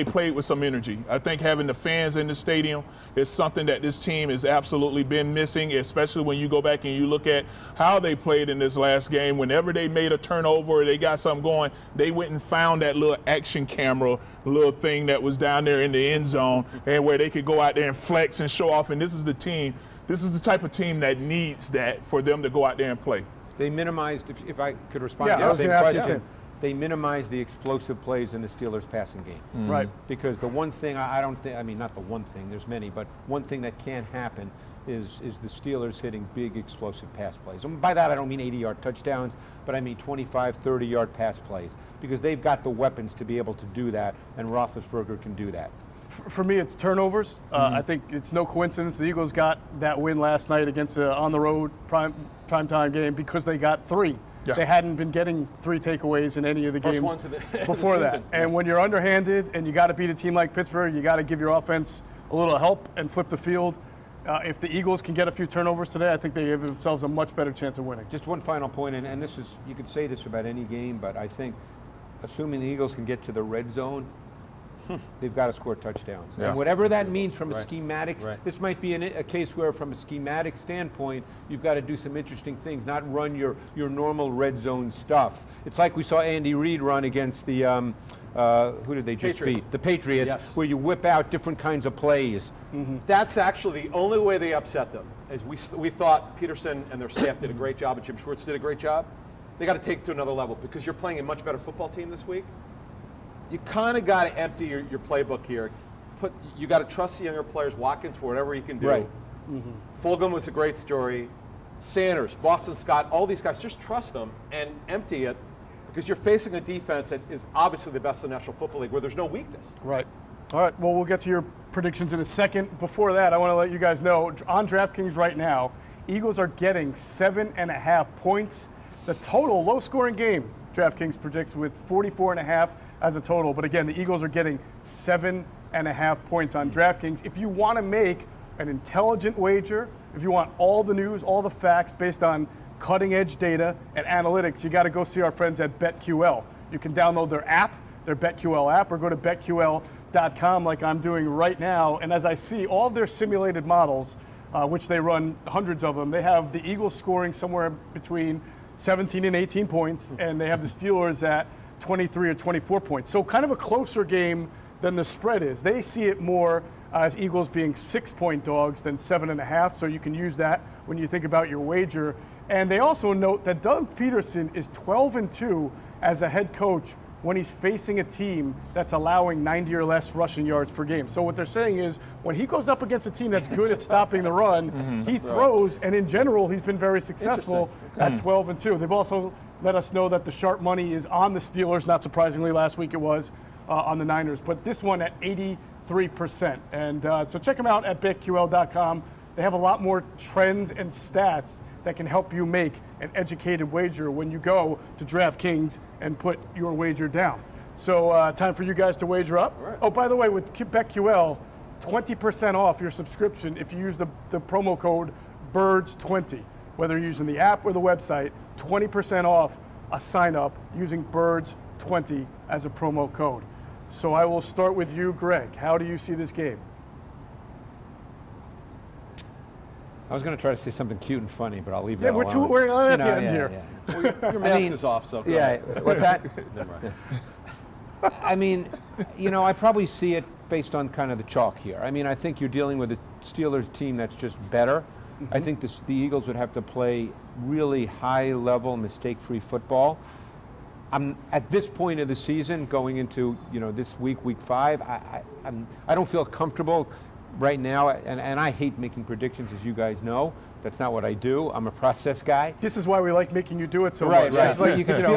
played with some energy. I think having the fans in the stadium is something that this team has absolutely been missing, especially when you go back and you look at how they played in this last game. Whenever they made a turnover or they got something going, they went and found that little action camera little thing that was down there in the end zone and where they could go out there and flex and show off. And this is the team. This is the type of team that needs that for them to go out there and play. They minimized, if I could respond Yeah, to I the was same gonna ask you question, the they minimized the explosive plays in the Steelers' passing game. Mm-hmm. Right. Because the one thing, I don't think, I mean, not the one thing, there's many, but one thing that can happen is the Steelers hitting big explosive pass plays. And by that, I don't mean 80-yard touchdowns, but I mean 25, 30-yard pass plays, because they've got the weapons to be able to do that, and Roethlisberger can do that. For me, it's turnovers. I think it's no coincidence the Eagles got that win last night against the on-the-road primetime game because they got 3. Yeah. They hadn't been getting 3 takeaways in any of the games before that. And when you're underhanded and you got to beat a team like Pittsburgh, you got to give your offense a little help and flip the field. If the Eagles can get a few turnovers today, I think they give themselves a much better chance of winning. Just one final point, and this is, you could say this about any game, but I think assuming the Eagles can get to the red zone, they've got to score touchdowns. Yeah. And whatever that means from a schematic, Right. this might be a case where from a schematic standpoint, you've got to do some interesting things, not run your normal red zone stuff. It's like we saw Andy Reid run against the, who did they just Patriots. beat? The Patriots, Yes. where you whip out different kinds of plays. Mm-hmm. That's actually the only way they upset them. As we thought Peterson and their staff did a great job, and Jim Schwartz did a great job. They got to take it to another level because you're playing a much better football team this week. You kind of got to empty your playbook here. You got to trust the younger players, Watkins, for whatever he can do. Right. Mm-hmm. Fulgham was a great story. Sanders, Boston Scott, all these guys, just trust them and empty it because you're facing a defense that is obviously the best in the National Football League where there's no weakness. Right. All right, well, we'll get to your predictions in a second. Before that, I want to let you guys know, on DraftKings right now, Eagles are getting 7.5 points. The total, low-scoring game, DraftKings predicts with 44.5 as a total. But again, the Eagles are getting 7.5 points on DraftKings. If you want to make an intelligent wager, if you want all the news, all the facts based on cutting-edge data and analytics, you got to go see our friends at BetQL. You can download their app, their BetQL app, or go to BetQL.com like I'm doing right now. And as I see all of their simulated models, which they run hundreds of them, they have the Eagles scoring somewhere between 17 and 18 points, and they have the Steelers at 23 or 24 points. So kind of a closer game than the spread is. They see it more as Eagles being 6-point dogs than 7.5, so you can use that when you think about your wager. And they also note that Doug Peterson is 12-2 as a head coach when he's facing a team that's allowing 90 or less rushing yards per game. So what they're saying is when he goes up against a team that's good at stopping the run, he throws, and in general, he's been very successful at 12-2. They've also let us know that the sharp money is on the Steelers, not surprisingly, last week it was on the Niners, but this one at 83%. And so check them out at BetQL.com. They have a lot more trends and stats that can help you make an educated wager when you go to DraftKings and put your wager down. So time for you guys to wager up. All right. Oh, by the way, with BetQL, 20% off your subscription if you use the promo code BIRDS20. Whether you're using the app or the website, 20% off a sign up using BIRDS20 as a promo code. So I will start with you, Greg. How do you see this game? I was going to try to say something cute and funny, but I'll leave that alone. We're at the end here. Well, your mask is off, so go ahead. What's that? Never mind. I mean, I probably see it based on kind of the chalk here. I mean, I think you're dealing with a Steelers team that's just better. I think the Eagles would have to play really high-level, mistake-free football. I'm at this point of the season, going into this week 5. I don't feel comfortable right now, and I hate making predictions, as you guys know. That's not what I do. I'm a process guy. This is why we like making you do it so Right. much. It's like you can feel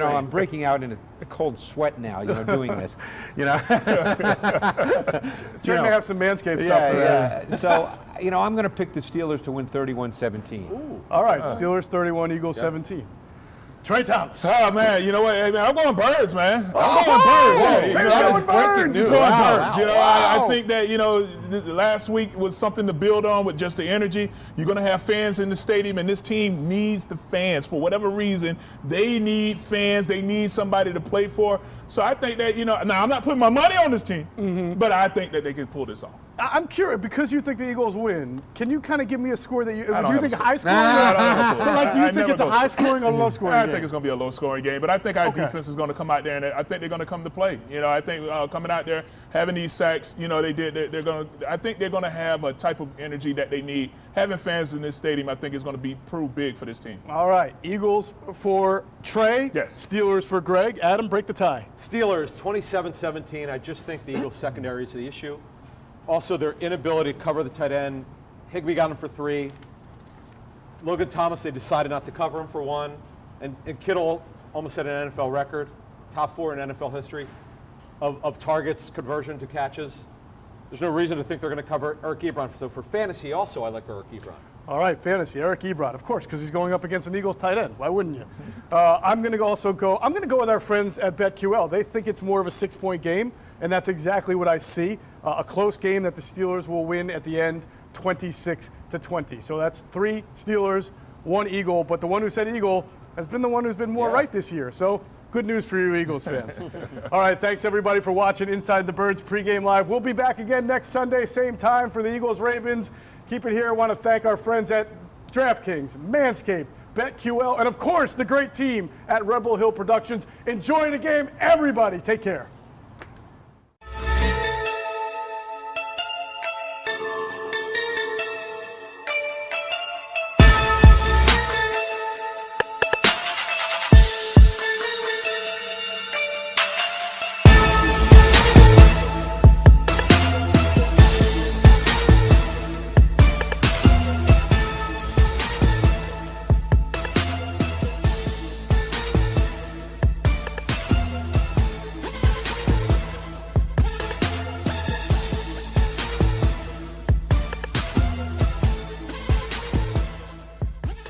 I'm breaking out in a cold sweat now, doing this. Trying to have some Manscaped stuff for that. Yeah. So, I'm going to pick the Steelers to win 31-17. All right, Steelers 31, Eagles 17. Trey Thomas. Oh, man, you know what? Hey, man, I'm going Birds, man. I'm going Birds. Trey's going Birds. Just going Birds. I think that, last week was something to build on with just the energy. You're going to have fans in the stadium, and this team needs the fans. For whatever reason, they need fans. They need somebody to play for. So I think that, now I'm not putting my money on this team, but I think that they can pull this off. I'm curious, because you think the Eagles win, can you kind of give me a score that do you think high scoring? Do you think it's a high scoring or low scoring game? I think it's going to be a low scoring game, but I think our defense is going to come out there, and I think they're going to come to play. I think coming out there, having these sacks, I think they're going to have a type of energy that they need. Having fans in this stadium, I think is going to prove big for this team. All right, Eagles for Trey. Yes. Steelers for Greg. Adam, break the tie. Steelers 27-17. I just think the Eagles secondary is the issue. Also, their inability to cover the tight end. Higbee got him for 3. Logan Thomas, they decided not to cover him for 1. And Kittle almost set an NFL record, top 4 in NFL history of targets, conversion to catches. There's no reason to think they're going to cover Eric Ebron. So for fantasy, also, I like Eric Ebron. All right, fantasy, Eric Ebron, of course, because he's going up against an Eagles tight end. Why wouldn't you? I'm going to go with our friends at BetQL. They think it's more of a 6-point game, and that's exactly what I see. A close game that the Steelers will win at the end, 26-20. So that's 3 Steelers, 1 Eagle, but the one who said Eagle has been the one who's been more right this year. So good news for you Eagles fans. All right, thanks everybody for watching Inside the Birds pregame live. We'll be back again next Sunday, same time for the Eagles-Ravens. Keep it here. I want to thank our friends at DraftKings, Manscaped, BetQL, and of course the great team at Rebel Hill Productions. Enjoy the game, everybody. Take care.